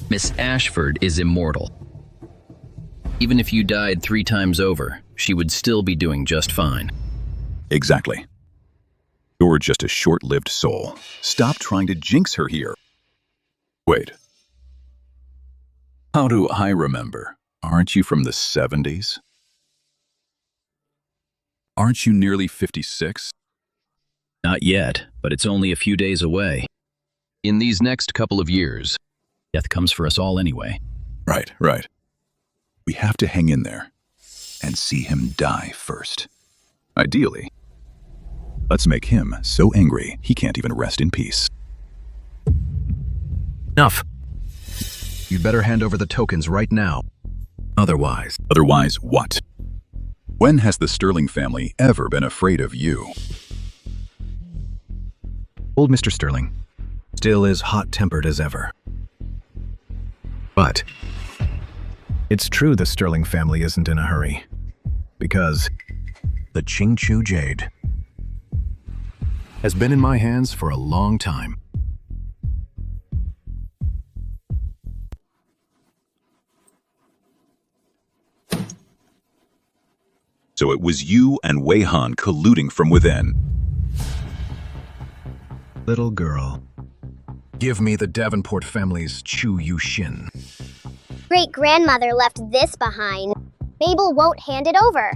Miss Ashford is immortal. Even if you died 3 times over, she would still be doing just fine. Exactly. You're just a short-lived soul. Stop trying to jinx her here. Wait. How do I remember? Aren't you from the 70s? Aren't you nearly 56? Not yet, but it's only a few days away. In these next couple of years, death comes for us all anyway. Right, right. We have to hang in there and see him die first. Ideally, let's make him so angry he can't even rest in peace. Enough. You'd better hand over the tokens right now. Otherwise What? When has the Sterling family ever been afraid of you? Old Mr. Sterling still is hot-tempered as ever. But it's true the Sterling family isn't in a hurry, because the Qingqiu Jade has been in my hands for a long time. So it was you and Wei Han colluding from within. Little girl, give me the Davenport family's Chu Yu-shin. Great-grandmother left this behind. Mabel won't hand it over.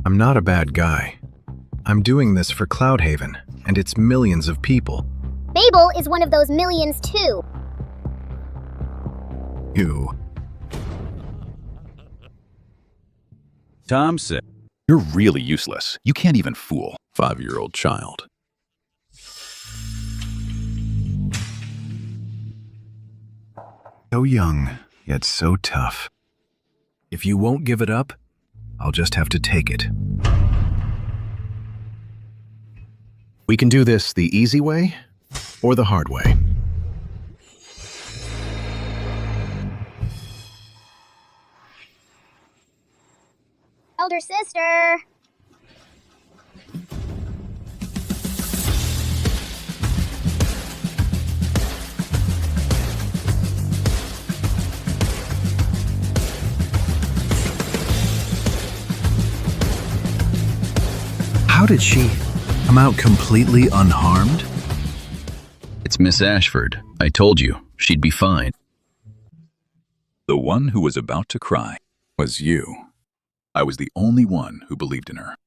I'm not a bad guy. I'm doing this for Cloudhaven, and it's millions of people. Mabel is one of those millions too. You. Thompson, you're really useless. You can't even fool a 5-year-old child. So young, yet so tough. If you won't give it up, I'll just have to take it. We can do this the easy way or the hard way. Elder sister. How did she come out completely unharmed? It's Miss Ashford. I told you, she'd be fine. The one who was about to cry was you. I was the only one who believed in her.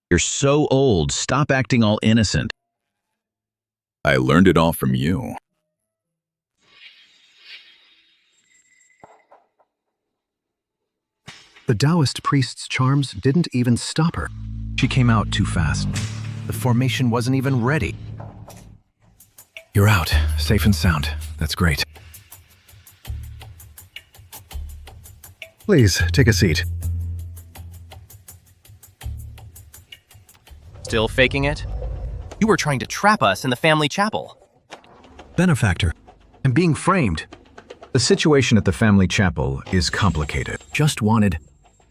You're so old, stop acting all innocent. I learned it all from you. The Taoist priest's charms didn't even stop her. She came out too fast. The formation wasn't even ready. You're out, safe and sound. That's great. Please, take a seat. Still faking it? You were trying to trap us in the family chapel. Benefactor, I'm being framed. The situation at the family chapel is complicated. Just wanted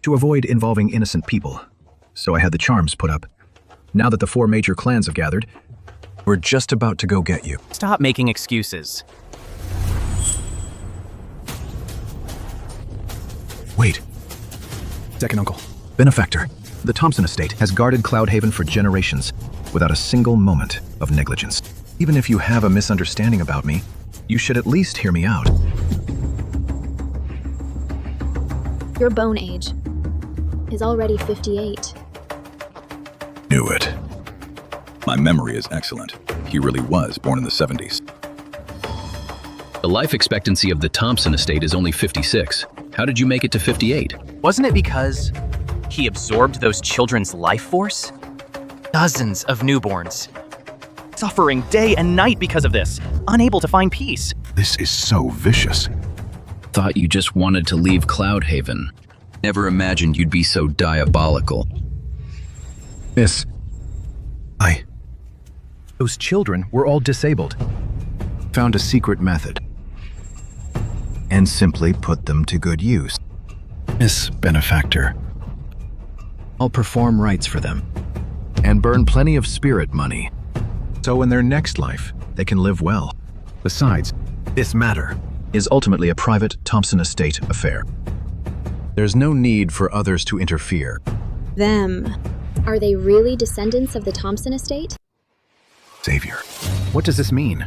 to avoid involving innocent people, so I had the charms put up. Now that the 4 major clans have gathered, we're just about to go get you. Stop making excuses. Wait. Second uncle. Benefactor, the Thompson estate has guarded Cloudhaven for generations without a single moment of negligence. Even if you have a misunderstanding about me, you should at least hear me out. Your bone age is already 58. Knew it. My memory is excellent. He really was born in the 70s. The life expectancy of the Thompson estate is only 56. How did you make it to 58? Wasn't it because he absorbed those children's life force? Dozens of newborns. Suffering day and night because of this, unable to find peace. This is so vicious. Thought you just wanted to leave Cloudhaven. Never imagined you'd be so diabolical. Miss, those children were all disabled. Found a secret method and simply put them to good use. Miss Benefactor, I'll perform rites for them and burn plenty of spirit money, so in their next life, they can live well. Besides, this matter is ultimately a private Thompson estate affair. There's no need for others to interfere. Them. Are they really descendants of the Thompson estate? Savior. What does this mean?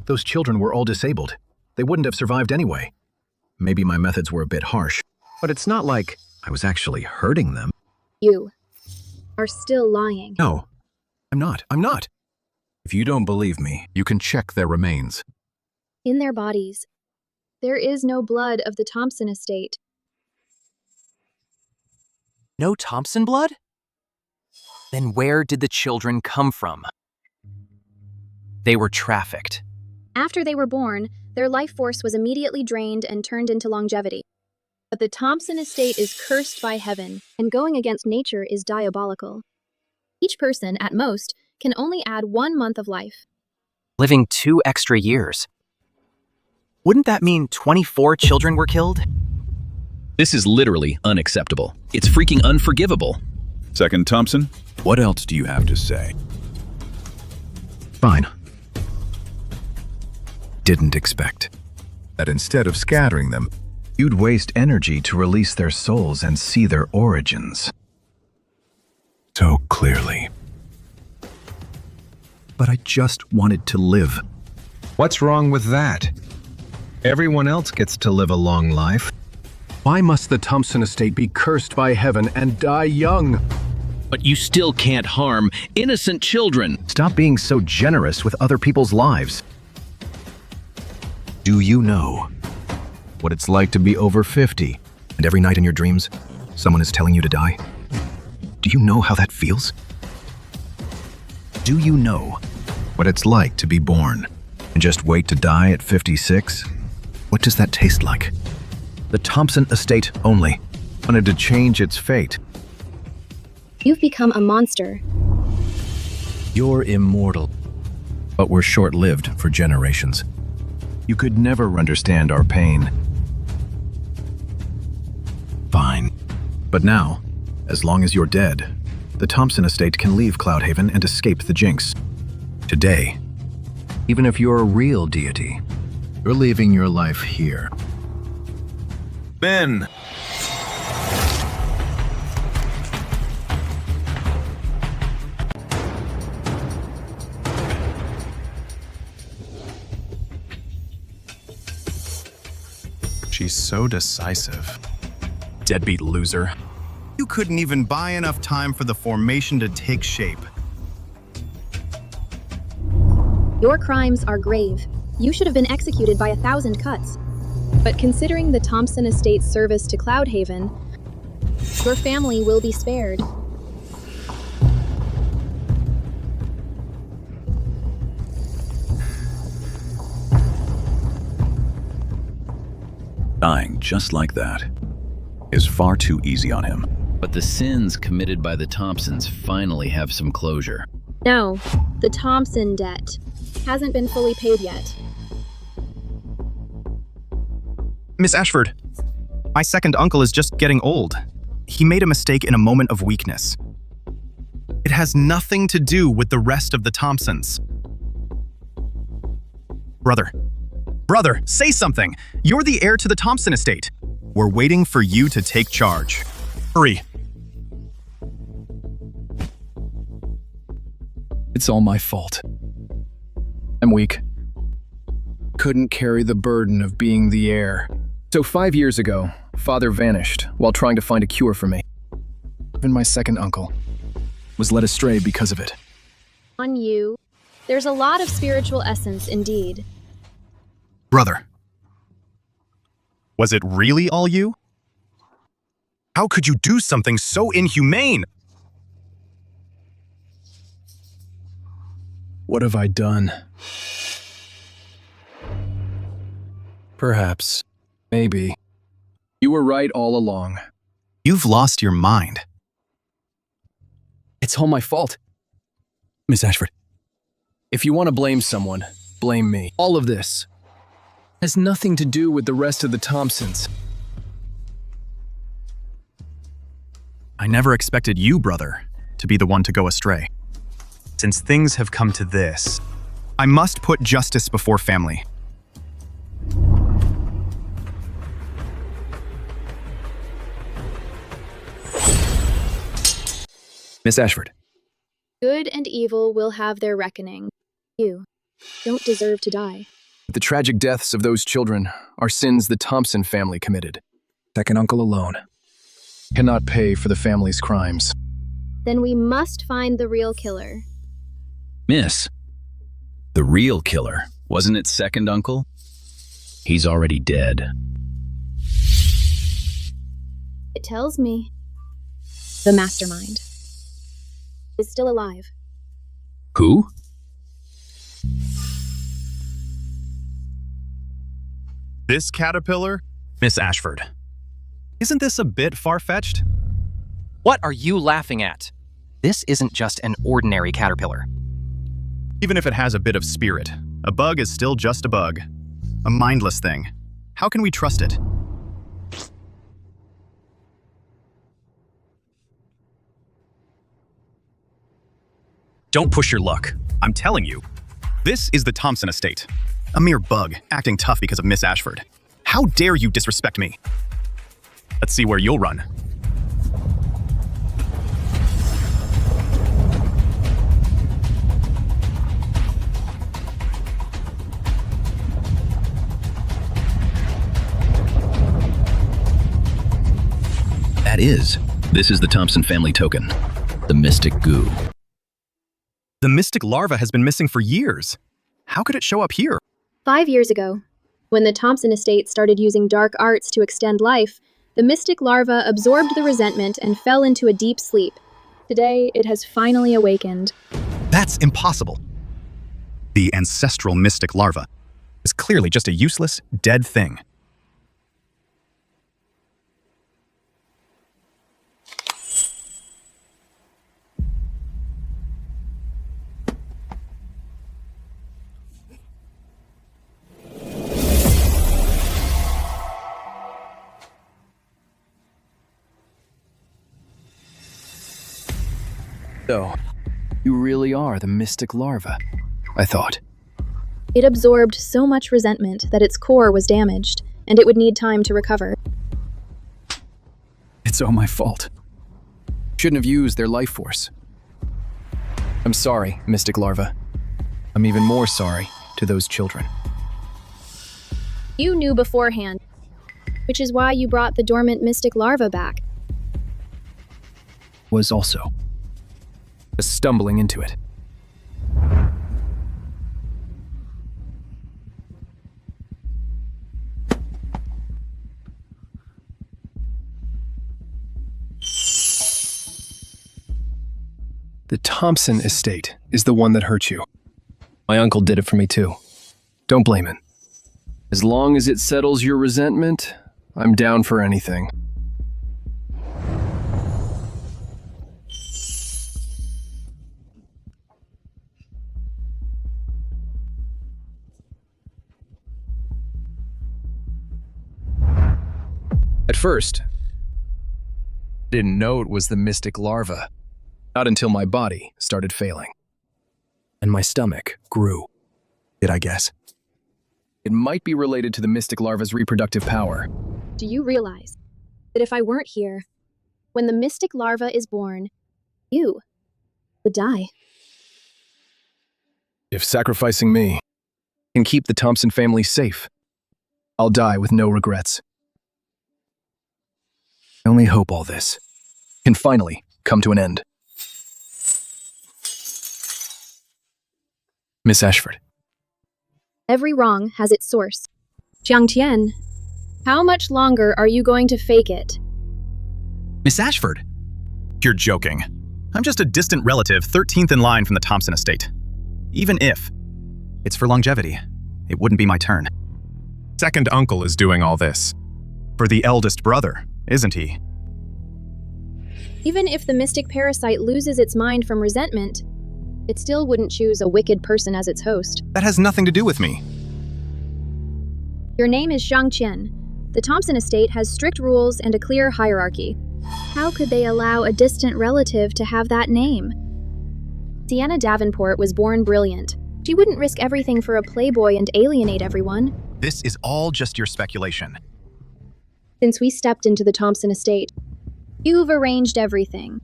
Those children were all disabled. They wouldn't have survived anyway. Maybe my methods were a bit harsh, but it's not like I was actually hurting them. You are still lying. No, I'm not. If you don't believe me, you can check their remains. In their bodies, there is no blood of the Thompson estate. No Thompson blood? Then where did the children come from? They were trafficked. After they were born, their life force was immediately drained and turned into longevity. But the Thompson estate is cursed by heaven, and going against nature is diabolical. Each person, at most, can only add 1 month of life. Living 2 extra years. Wouldn't that mean 24 children were killed? This is literally unacceptable. It's freaking unforgivable. Second Thompson, what else do you have to say? Fine. Didn't expect that instead of scattering them, you'd waste energy to release their souls and see their origins. So clearly. But I just wanted to live. What's wrong with that? Everyone else gets to live a long life. Why must the Thompson estate be cursed by heaven and die young? But you still can't harm innocent children. Stop being so generous with other people's lives. Do you know what it's like to be over 50 and every night in your dreams, someone is telling you to die? Do you know how that feels? Do you know what it's like to be born and just wait to die at 56? What does that taste like? The Thompson estate only wanted to change its fate. You've become a monster. You're immortal, but we're short-lived for generations. You could never understand our pain. Fine. But now, as long as you're dead, the Thompson estate can leave Cloudhaven and escape the jinx. Today, even if you're a real deity, you're leaving your life here. Ben! She's so decisive. Deadbeat loser. You couldn't even buy enough time for the formation to take shape. Your crimes are grave. You should have been executed by 1,000 cuts. But considering the Thompson estate's service to Cloudhaven, Your family will be spared. Dying just like that is far too easy on him. But the sins committed by the Thompsons finally have some closure. No, the Thompson debt hasn't been fully paid yet. Miss Ashford, my second uncle is just getting old. He made a mistake in a moment of weakness. It has nothing to do with the rest of the Thompsons. Brother, say something! You're the heir to the Thompson estate. We're waiting for you to take charge. Hurry. It's all my fault. I'm weak. Couldn't carry the burden of being the heir. So 5 years ago, Father vanished while trying to find a cure for me. Even my second uncle was led astray because of it. On you, there's a lot of spiritual essence indeed. Brother, was it really all you? How could you do something so inhumane? What have I done? Perhaps. Maybe. You were right all along. You've lost your mind. It's all my fault. Miss Ashford, if you want to blame someone, blame me. All of this has nothing to do with the rest of the Thompsons. I never expected you, brother, to be the one to go astray. Since things have come to this, I must put justice before family. Miss Ashford. Good and evil will have their reckoning. You don't deserve to die. The tragic deaths of those children are sins the Thompson family committed. Second uncle alone cannot pay for the family's crimes. Then we must find the real killer. Miss, the real killer, wasn't it second uncle? He's already dead. It tells me the mastermind is still alive. Who? This caterpillar? Miss Ashford. Isn't this a bit far-fetched? What are you laughing at? This isn't just an ordinary caterpillar. Even if it has a bit of spirit, a bug is still just a bug. A mindless thing. How can we trust it? Don't push your luck. I'm telling you. This is the Thompson estate. A mere bug, acting tough because of Miss Ashford. How dare you disrespect me? Let's see where you'll run. This is the Thompson family token, the mystic goo. The mystic larva has been missing for years. How could it show up here? 5 years ago, when the Thompson estate started using dark arts to extend life, the mystic larva absorbed the resentment and fell into a deep sleep. Today, it has finally awakened. That's impossible. The ancestral mystic larva is clearly just a useless, dead thing. So, you really are the mystic larva, I thought. It absorbed so much resentment that its core was damaged, and it would need time to recover. It's all my fault. Shouldn't have used their life force. I'm sorry, mystic larva. I'm even more sorry to those children. You knew beforehand, which is why you brought the dormant mystic larva back. Was also stumbling into it. The Thompson estate is the one that hurt you. My uncle did it for me too. Don't blame it. As long as it settles your resentment, I'm down for anything. At first, I didn't know it was the mystic larva. Not until my body started failing. And my stomach grew. Did I guess? It might be related to the mystic larva's reproductive power. Do you realize that if I weren't here, when the mystic larva is born, you would die? If sacrificing me can keep the Thompson family safe, I'll die with no regrets. I only hope all this can finally come to an end. Miss Ashford. Every wrong has its source. Jiang Tian, how much longer are you going to fake it? Miss Ashford? You're joking. I'm just a distant relative, 13th in line from the Thompson estate. Even if it's for longevity, it wouldn't be my turn. Second uncle is doing all this. For the eldest brother, isn't he? Even if the mystic parasite loses its mind from resentment, it still wouldn't choose a wicked person as its host. That has nothing to do with me. Your name is Zhang Qian. The Thompson estate has strict rules and a clear hierarchy. How could they allow a distant relative to have that name? Sienna Davenport was born brilliant. She wouldn't risk everything for a playboy and alienate everyone. This is all just your speculation. Since we stepped into the Thompson estate, you've arranged everything.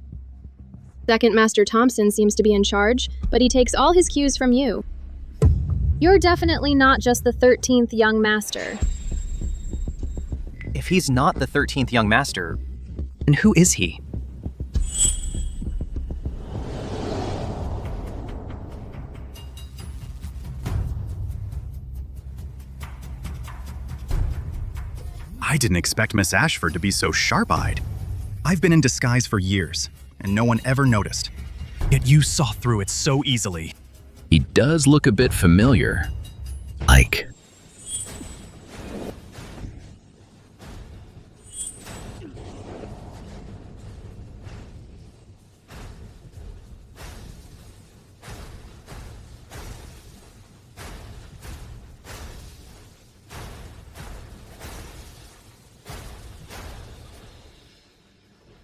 Second Master Thompson seems to be in charge, but he takes all his cues from you. You're definitely not just the 13th young master. If he's not the 13th young master, then who is he? I didn't expect Miss Ashford to be so sharp-eyed. I've been in disguise for years, and no one ever noticed. Yet you saw through it so easily. He does look a bit familiar. Like.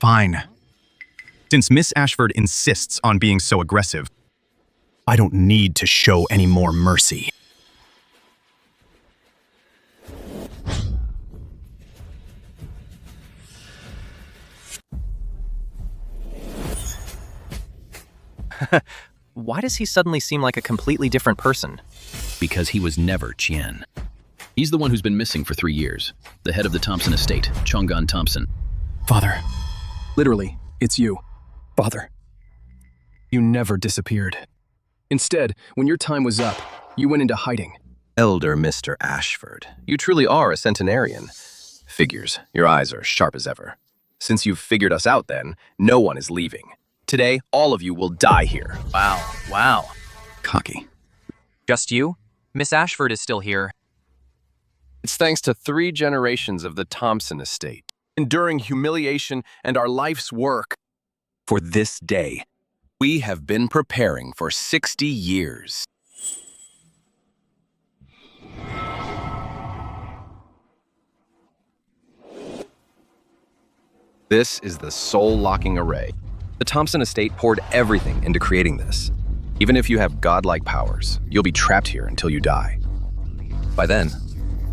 Fine. Since Miss Ashford insists on being so aggressive, I don't need to show any more mercy. Why does he suddenly seem like a completely different person? Because he was never Qian. He's the one who's been missing for 3 years. The head of the Thompson estate, Chong'an Thompson. Father. Literally, it's you. Father. You never disappeared. Instead, when your time was up, you went into hiding. Elder Mr. Ashford, you truly are a centenarian. Figures, your eyes are sharp as ever. Since you've figured us out then, no one is leaving. Today, all of you will die here. Wow. Cocky. Just you? Miss Ashford is still here. It's thanks to 3 generations of the Thompson estate, enduring humiliation and our life's work. For this day, we have been preparing for 60 years. This is the soul-locking array. The Thompson estate poured everything into creating this. Even if you have godlike powers, you'll be trapped here until you die. By then,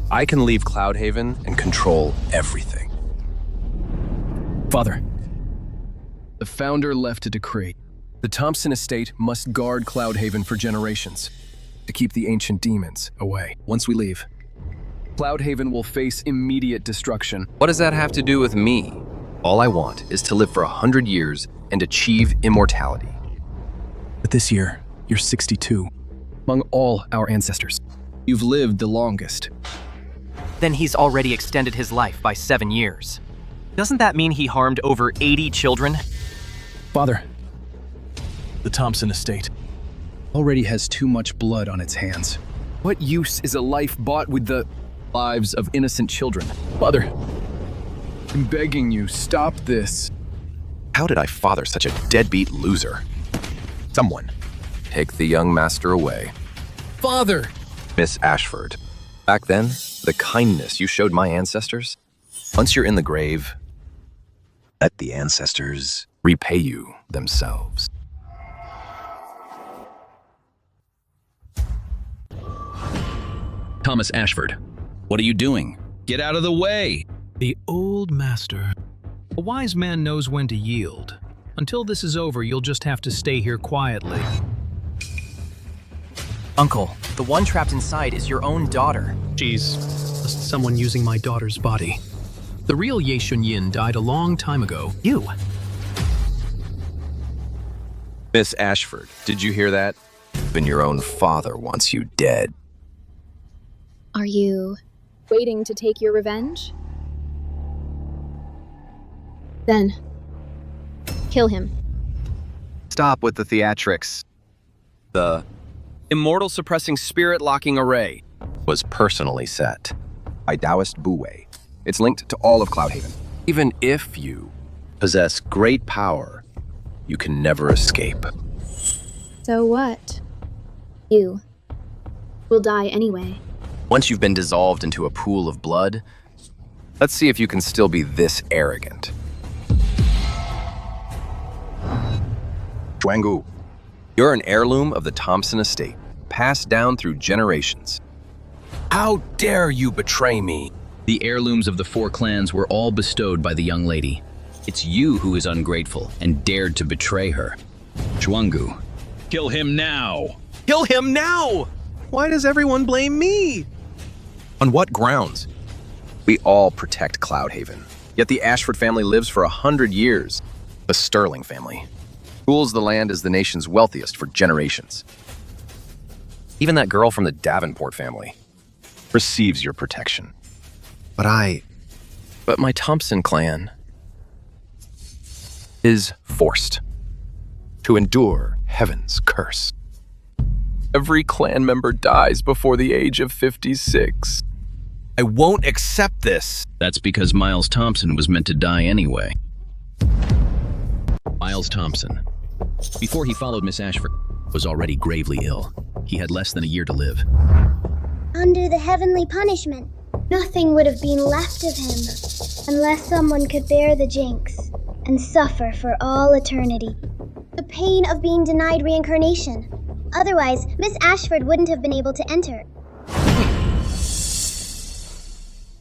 I can leave Cloudhaven and control everything. Father, the founder left a decree. The Thompson estate must guard Cloudhaven for generations to keep the ancient demons away. Once we leave, Cloudhaven will face immediate destruction. What does that have to do with me? All I want is to live for 100 years and achieve immortality. But this year, you're 62. Among all our ancestors, you've lived the longest. Then he's already extended his life by 7 years. Doesn't that mean he harmed over 80 children? Father, The Thompson estate already has too much blood on its hands. What use is a life bought with the lives of innocent children? Father, I'm begging you, stop this. How did I father such a deadbeat loser? Someone, take the young master away. Father! Miss Ashford, back then, the kindness you showed my ancestors, once you're in the grave, let the ancestors repay you themselves. Thomas Ashford, what are you doing? Get out of the way! The old master. A wise man knows when to yield. Until this is over, you'll just have to stay here quietly. Uncle, the one trapped inside is your own daughter. She's just someone using my daughter's body. The real Ye Shunyin died a long time ago. You. Miss Ashford, did you hear that? Even your own father wants you dead. Are you waiting to take your revenge? Then, kill him. Stop with the theatrics. The immortal suppressing spirit locking array Was personally set by Taoist Buwei. It's linked to all of Cloudhaven. Even if you possess great power, you can never escape. So what? You will die anyway. Once you've been dissolved into a pool of blood, let's see if you can still be this arrogant. Chuangu, you're an heirloom of the Thompson estate, passed down through generations. How dare you betray me? The heirlooms of the 4 clans were all bestowed by the young lady. It's you who is ungrateful and dared to betray her. Chuangu, kill him now! Kill him now! Why does everyone blame me? On what grounds? We all protect Cloudhaven, yet the Ashford family lives for 100 years. The Sterling family rules the land as the nation's wealthiest for generations. Even that girl from the Davenport family receives your protection. But my Thompson clan is forced to endure heaven's curse. Every clan member dies before the age of 56. I won't accept this. That's because Miles Thompson was meant to die anyway. Miles Thompson, before he followed Miss Ashford, was already gravely ill. He had less than a year to live. Under the heavenly punishment, nothing would have been left of him unless someone could bear the jinx and suffer for all eternity. The pain of being denied reincarnation. Otherwise, Miss Ashford wouldn't have been able to enter.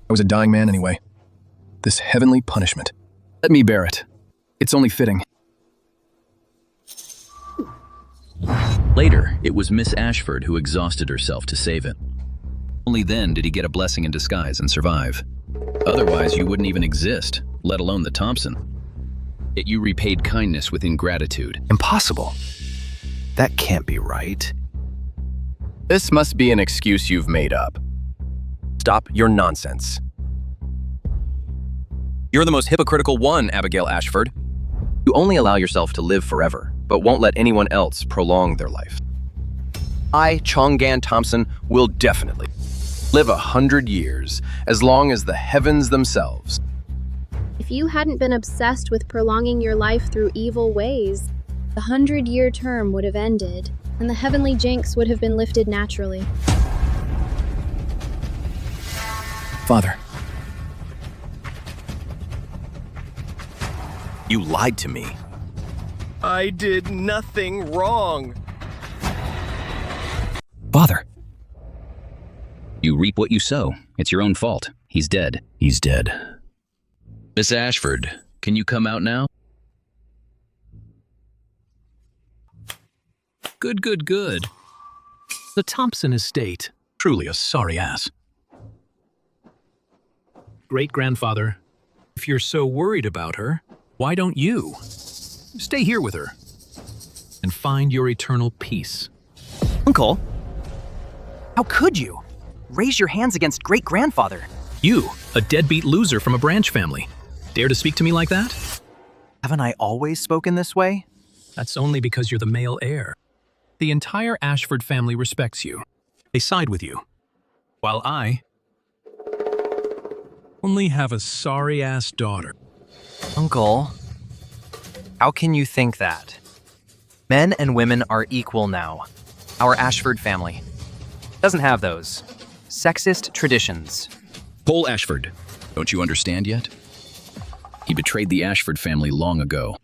I was a dying man anyway. This heavenly punishment. Let me bear it. It's only fitting. Later, it was Miss Ashford who exhausted herself to save him. Only then did he get a blessing in disguise and survive. Otherwise, you wouldn't even exist, let alone the Thompson. Yet you repaid kindness with ingratitude. Impossible. That can't be right. This must be an excuse you've made up. Stop your nonsense. You're the most hypocritical one, Abigail Ashford. You only allow yourself to live forever, but won't let anyone else prolong their life. I, Chonggan Thompson, will definitely live 100 years, as long as the heavens themselves. If you hadn't been obsessed with prolonging your life through evil ways, the 100-year term would have ended, and the heavenly jinx would have been lifted naturally. Father, You lied to me. I did nothing wrong. Father. You reap what you sow. It's your own fault. He's dead. He's dead. Miss Ashford, can you come out now? Good, good, good. The Thompson estate. Truly a sorry ass. Great-grandfather, if you're so worried about her, why don't you stay here with her and find your eternal peace? Uncle, how could you? Raise your hands against great-grandfather. You, a deadbeat loser from a branch family, dare to speak to me like that? Haven't I always spoken this way? That's only because you're the male heir. The entire Ashford family respects you. They side with you. While I only have a sorry-ass daughter. Uncle, how can you think that? Men and women are equal now. Our Ashford family doesn't have those sexist traditions. Cole Ashford, don't you understand yet? He betrayed the Ashford family long ago.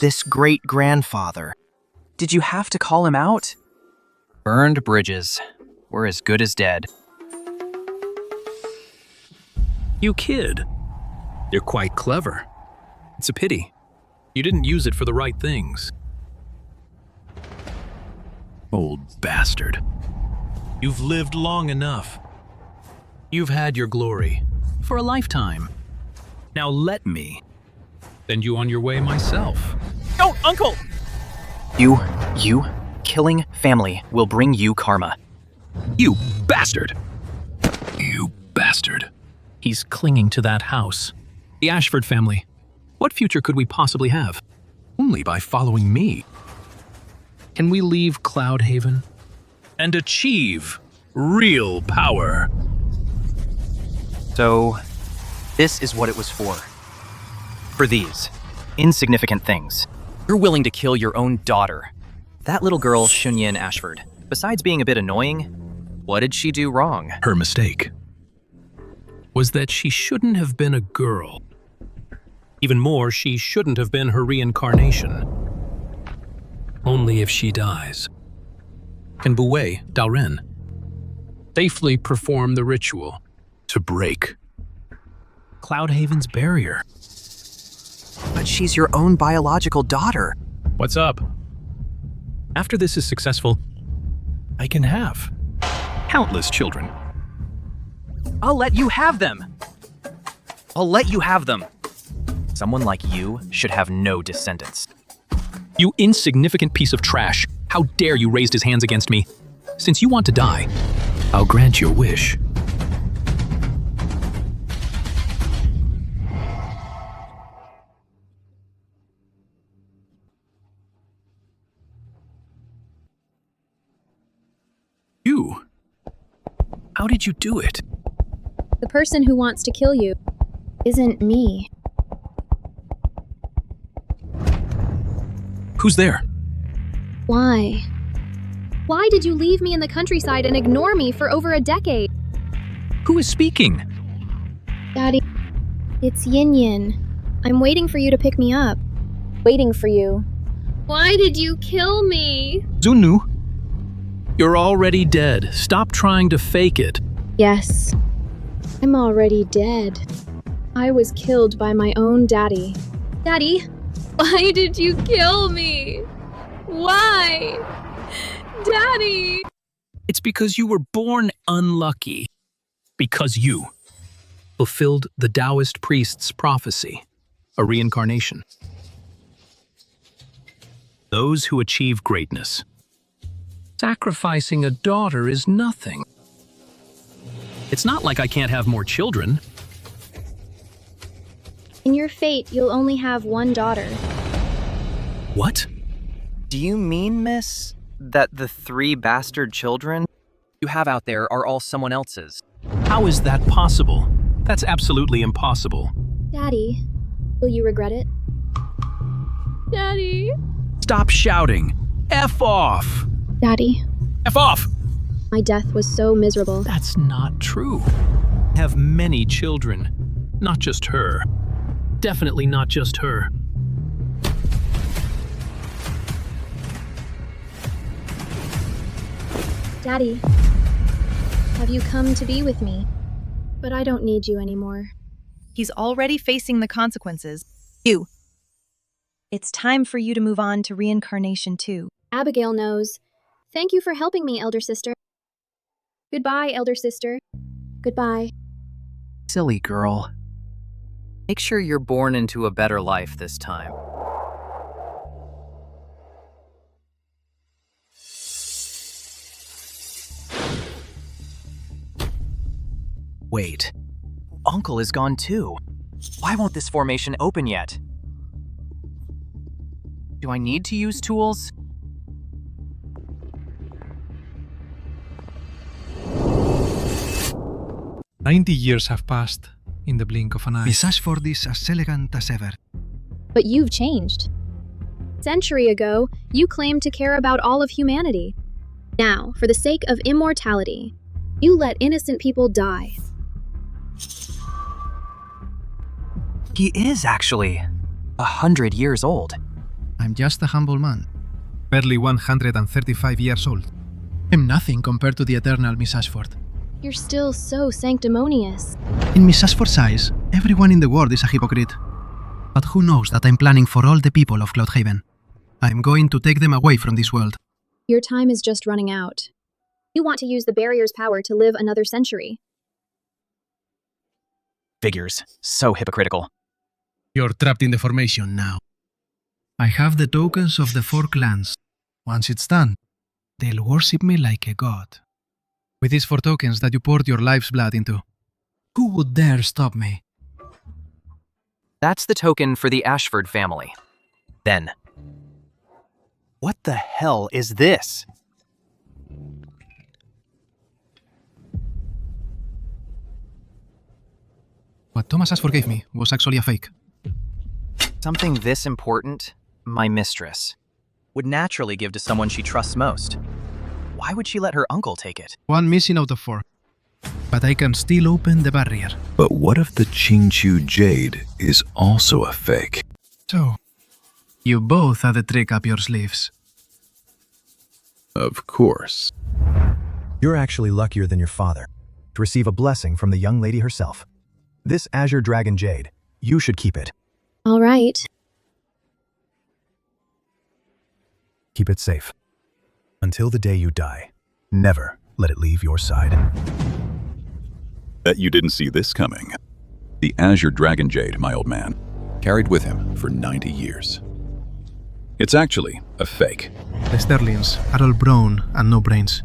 This great-grandfather. Did you have to call him out? Burned bridges. We're as good as dead. You kid. You're quite clever. It's a pity. You didn't use it for the right things. Old bastard. You've lived long enough. You've had your glory for a lifetime. Now let me send you on your way myself. No, Uncle! You killing family will bring you karma. You bastard! You bastard. He's clinging to that house. The Ashford family. What future could we possibly have? Only by following me. Can we leave Cloudhaven and achieve real power? So, this is what it was for. For these insignificant things. You're willing to kill your own daughter. That little girl, Shunyin Ashford, besides being a bit annoying, what did she do wrong? Her mistake was that she shouldn't have been a girl. Even more, she shouldn't have been her reincarnation. Only if she dies can Buwei Dalren safely perform the ritual to break Cloudhaven's barrier. But she's your own biological daughter. What's up? After this is successful, I can have countless children. I'll let you have them. I'll let you have them. Someone like you should have no descendants. You insignificant piece of trash. How dare you raise his hands against me? Since you want to die, I'll grant your wish. You? How did you do it? The person who wants to kill you isn't me. Who's there? Why? Why did you leave me in the countryside and ignore me for over a decade? Who is speaking? Daddy, it's Yin Yin. I'm waiting for you to pick me up. Waiting for you. Why did you kill me? Zunu, you're already dead. Stop trying to fake it. Yes, I'm already dead. I was killed by my own daddy. Daddy, why did you kill me? Why? Daddy! It's because you were born unlucky. Because you fulfilled the Taoist priest's prophecy, a reincarnation. Those who achieve greatness. Sacrificing a daughter is nothing. It's not like I can't have more children. In your fate, you'll only have one daughter. What? Do you mean, miss, that the 3 bastard children you have out there are all someone else's? How is that possible? That's absolutely impossible. Daddy, will you regret it? Daddy. Stop shouting. F off. Daddy, F off. my death was so miserable. That's not true. I have many children. Not just her. Definitely not just her. Daddy, have you come to be with me? But I don't need you anymore. He's already facing the consequences. It's time for you to move on to reincarnation too. Abigail knows. Thank you for helping me, elder sister. Goodbye, elder sister. Goodbye. Silly girl. Make sure you're born into a better life this time. Wait. Uncle is gone too. Why won't this formation open yet? Do I need to use tools? Years have passed in the blink of an eye. Miss Ashford is as elegant as ever. But you've changed. A century ago, you claimed to care about all of humanity. Now, for the sake of immortality, you let innocent people die. He is actually 100 years old. I'm just a humble man. Barely 135 years old. I'm nothing compared to the eternal Miss Ashford. You're still so sanctimonious. In Miss Ashford's eyes, everyone in the world is a hypocrite. But who knows that I'm planning for all the people of Cloudhaven? I'm going to take them away from this world. Your time is just running out. You want to use the barrier's power to live another century. Figures. So hypocritical. You're trapped in the formation now. I have the tokens of the 4 clans. Once it's done, they'll worship me like a god. With these 4 tokens that you poured your life's blood into, who would dare stop me? That's the token for the Ashford family. Then. What the hell is this? What Thomas Ashford gave me was actually a fake. Something this important, my mistress, would naturally give to someone she trusts most. Why would she let her uncle take it? 1 missing out of 4. But I can still open the barrier. But what if the Qingqiu Jade is also a fake? So, you both have the trick up your sleeves. Of course. You're actually luckier than your father to receive a blessing from the young lady herself. This Azure Dragon Jade, you should keep it. All right. Keep it safe. Until the day you die, never let it leave your side. Bet you didn't see this coming. The Azure Dragon Jade, my old man, carried with him for 90 years. It's actually a fake. The Sterlings are all brown and no brains.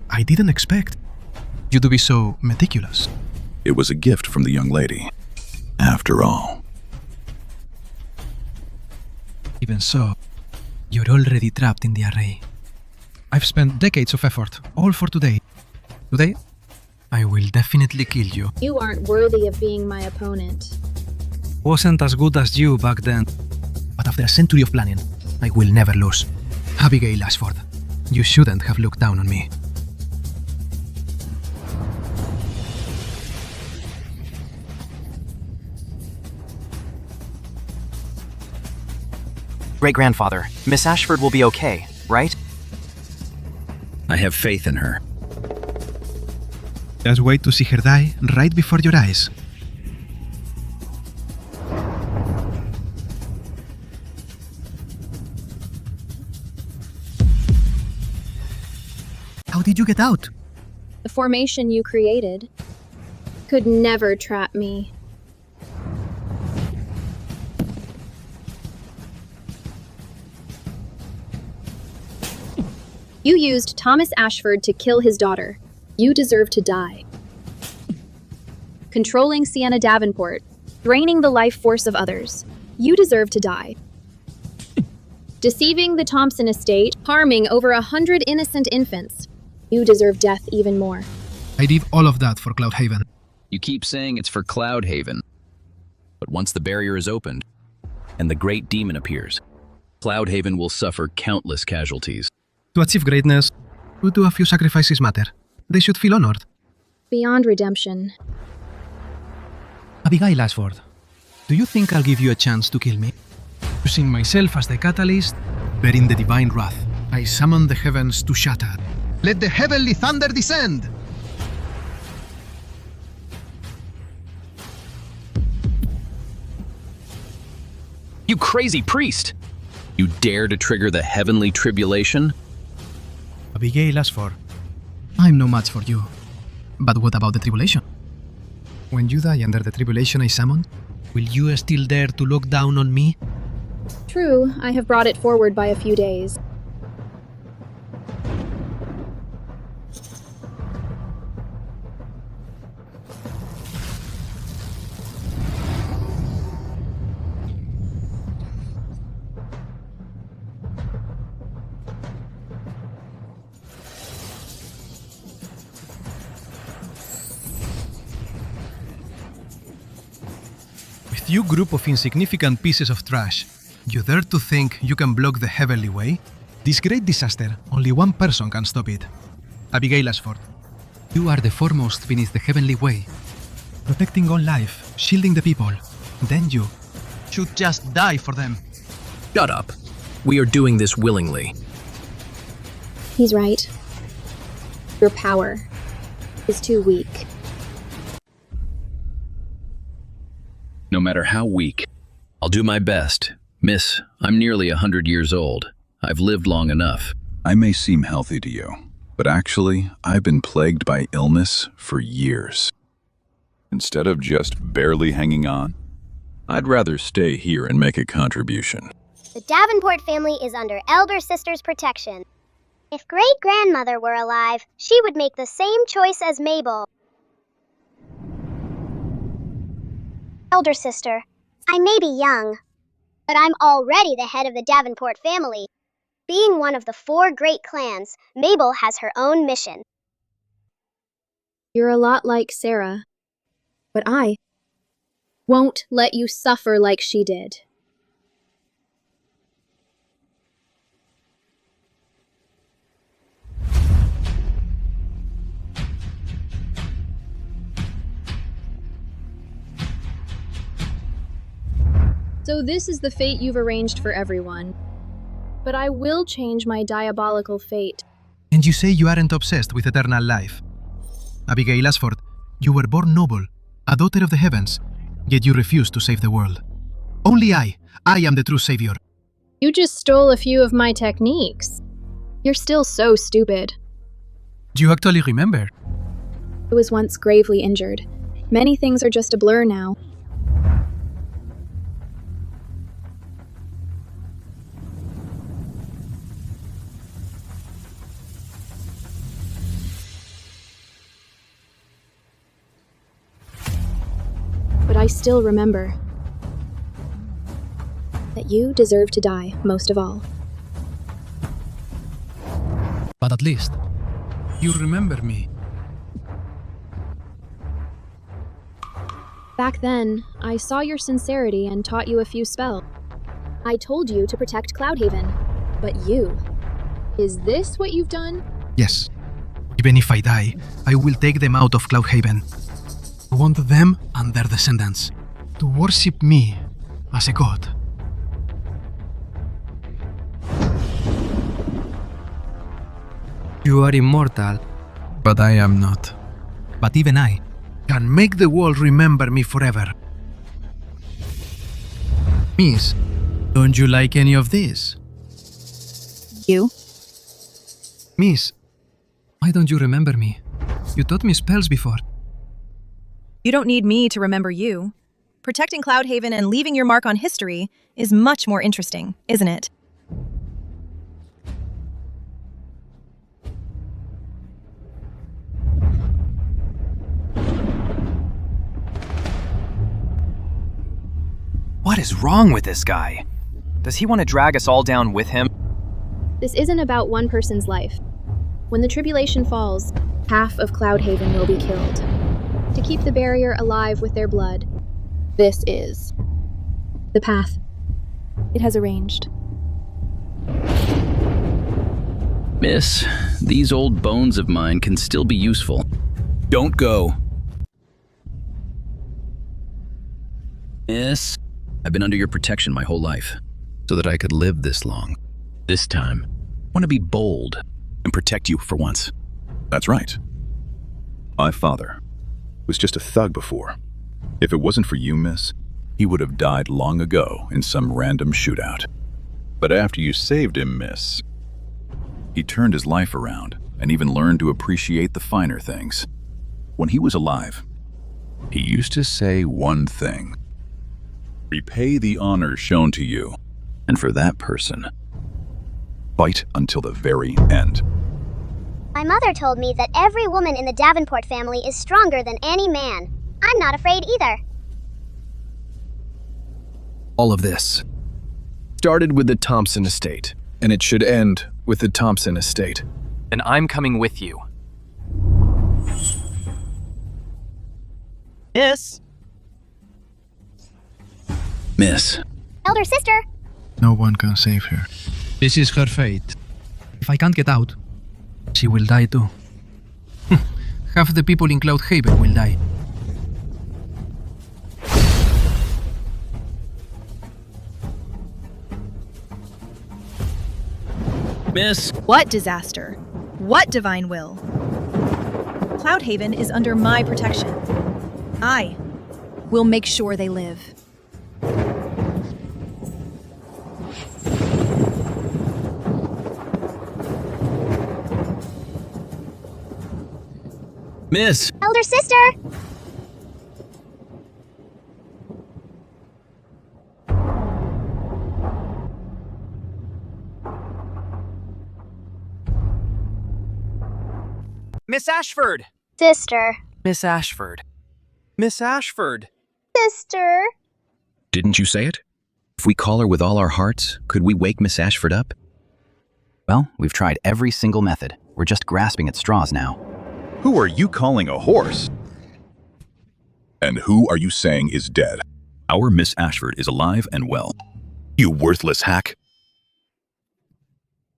I didn't expect you to be so meticulous. It was a gift from the young lady. After all. Even so, you're already trapped in the array. I've spent decades of effort, all for today. Today, I will definitely kill you. You aren't worthy of being my opponent. Wasn't as good as you back then. But after a century of planning, I will never lose. Abigail Ashford, you shouldn't have looked down on me. Great-grandfather, Miss Ashford will be okay, right? I have faith in her. Just wait to see her die right before your eyes. How did you get out? The formation you created could never trap me. You used Thomas Ashford to kill his daughter. You deserve to die. Controlling Sienna Davenport, draining the life force of others. You deserve to die. Deceiving the Thompson estate, harming over 100 innocent infants. You deserve death even more. I did all of that for Cloudhaven. You keep saying it's for Cloudhaven. But once the barrier is opened, and the great demon appears, Cloudhaven will suffer countless casualties. To achieve greatness, we do a few sacrifices matter. They should feel honored. Beyond redemption. Abigail Ashford, do you think I'll give you a chance to kill me? Using myself as the catalyst, bearing the divine wrath, I summon the heavens to shatter. Let the heavenly thunder descend! You crazy priest! You dare to trigger the heavenly tribulation? Abigail Ashford, I'm no match for you. But what about the tribulation? When you die under the tribulation I summoned, will you still dare to look down on me? True, I have brought it forward by a few days. You group of insignificant pieces of trash. You dare to think you can block the heavenly way? This great disaster, only one person can stop it. Abigail Ashford. You are the foremost beneath the heavenly way. Protecting all life, shielding the people. Then you should just die for them. Shut up. We are doing this willingly. He's right. Your power is too weak. No matter how weak, I'll do my best. Miss, I'm nearly 100 years old. I've lived long enough. I may seem healthy to you, but actually, I've been plagued by illness for years. Instead of just barely hanging on, I'd rather stay here and make a contribution. The Davenport family is under elder sister's protection. If great-grandmother were alive, she would make the same choice as Mabel. Elder sister, I may be young, but I'm already the head of the Davenport family. Being one of the 4 great clans, Mabel has her own mission. You're a lot like Sarah, but I won't let you suffer like she did. So this is the fate you've arranged for everyone. But I will change my diabolical fate. And you say you aren't obsessed with eternal life. Abigail Ashford, you were born noble, a daughter of the heavens, yet you refuse to save the world. Only I am the true savior. You just stole a few of my techniques. You're still so stupid. Do you actually remember? I was once gravely injured. Many things are just a blur now. But I still remember that you deserve to die most of all. But at least, you remember me. Back then, I saw your sincerity and taught you a few spells. I told you to protect Cloudhaven, but you... Is this what you've done? Yes. Even if I die, I will take them out of Cloudhaven. I want them and their descendants to worship me as a god. You are immortal, but I am not. But even I can make the world remember me forever. Miss, don't you like any of this? You? Miss, why don't you remember me? You taught me spells before. You don't need me to remember you. Protecting Cloudhaven and leaving your mark on history is much more interesting, isn't it? What is wrong with this guy? Does he want to drag us all down with him? This isn't about one person's life. When the tribulation falls, half of Cloudhaven will be killed. To keep the barrier alive with their blood, this is the path it has arranged. Miss, these old bones of mine can still be useful. Don't go. Miss, I've been under your protection my whole life, so that I could live this long. This time, I want to be bold and protect you for once. That's right. My father was just a thug before. If it wasn't for you, miss, he would have died long ago in some random shootout. But after you saved him, miss, he turned his life around and even learned to appreciate the finer things. When he was alive, he used to say one thing: repay the honor shown to you, and for that person, fight until the very end. My mother told me that every woman in the Davenport family is stronger than any man. I'm not afraid either. All of this started with the Thompson estate, and it should end with the Thompson estate. Then I'm coming with you. Miss? Miss, Elder sister, No one can save her. This is her fate. If I can't get out, she will die too. Half the people in Cloud Haven will die. Miss, What disaster? What divine will? Cloudhaven is under my protection. I will make sure they live. Miss, elder sister. Miss Ashford! Sister. Miss Ashford. Miss Ashford! Sister. didn't you say it? If we call her with all our hearts, could we wake Miss Ashford up? Well, we've tried every single method. We're just grasping at straws now. Who are you calling a horse? And who are you saying is dead? Our Miss Ashford is alive and well. You worthless hack.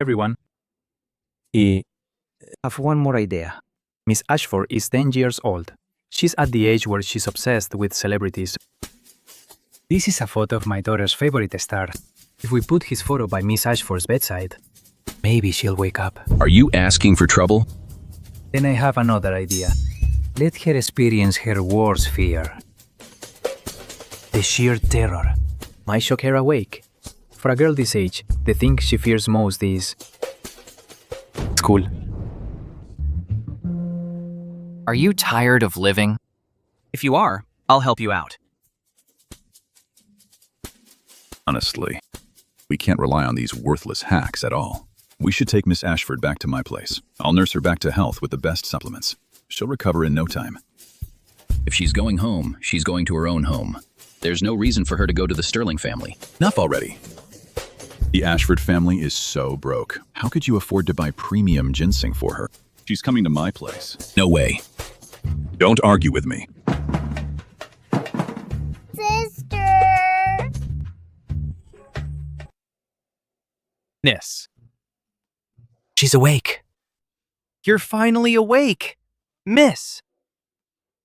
Everyone. I have one more idea. Miss Ashford is 10 years old. She's at the age where she's obsessed with celebrities. This is a photo of my daughter's favorite star. If we put his photo by Miss Ashford's bedside, maybe she'll wake up. Are you asking for trouble? Then I have another idea. Let her experience her worst fear. The sheer terror might shock her awake. For a girl this age, the thing she fears most is school. Are you tired of living? If you are, I'll help you out. Honestly, we can't rely on these worthless hacks at all. We should take Miss Ashford back to my place. I'll nurse her back to health with the best supplements. She'll recover in no time. If she's going home, she's going to her own home. There's no reason for her to go to the Sterling family. Enough already. The Ashford family is so broke. How could you afford to buy premium ginseng for her? She's coming to my place. No way. Don't argue with me. Sister. Miss. She's awake. You're finally awake. Miss.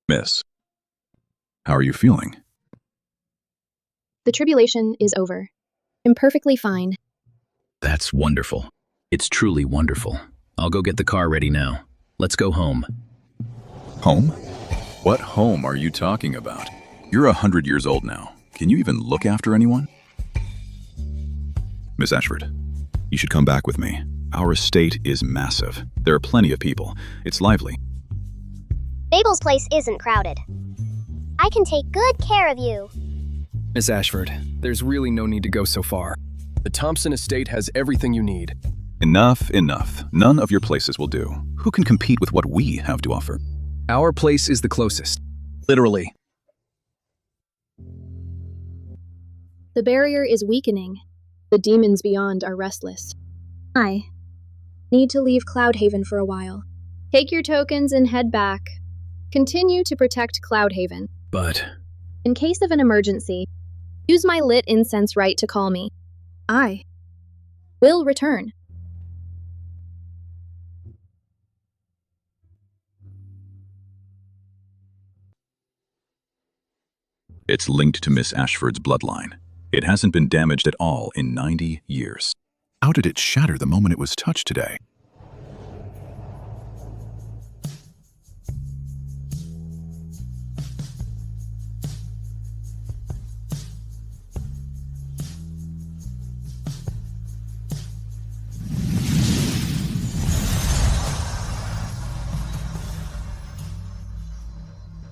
Miss, how are you feeling? The tribulation is over. I'm perfectly fine. That's wonderful. It's truly wonderful. I'll go get the car ready now. Let's go home. Home? What home are you talking about? You're 100 years old now. Can you even look after anyone? Miss Ashford, you should come back with me. Our estate is massive. There are plenty of people. It's lively. Babel's place isn't crowded. I can take good care of you. Miss Ashford, there's really no need to go so far. The Thompson estate has everything you need. Enough, enough. None of your places will do. Who can compete with what we have to offer? Our place is the closest. Literally. The barrier is weakening. The demons beyond are restless. I need to leave Cloudhaven for a while. Take your tokens and head back. Continue to protect Cloudhaven. But In case of an emergency, use my lit incense rite to call me. I will return. It's linked to Miss Ashford's bloodline. It hasn't been damaged at all in 90 years. How did it shatter the moment it was touched today?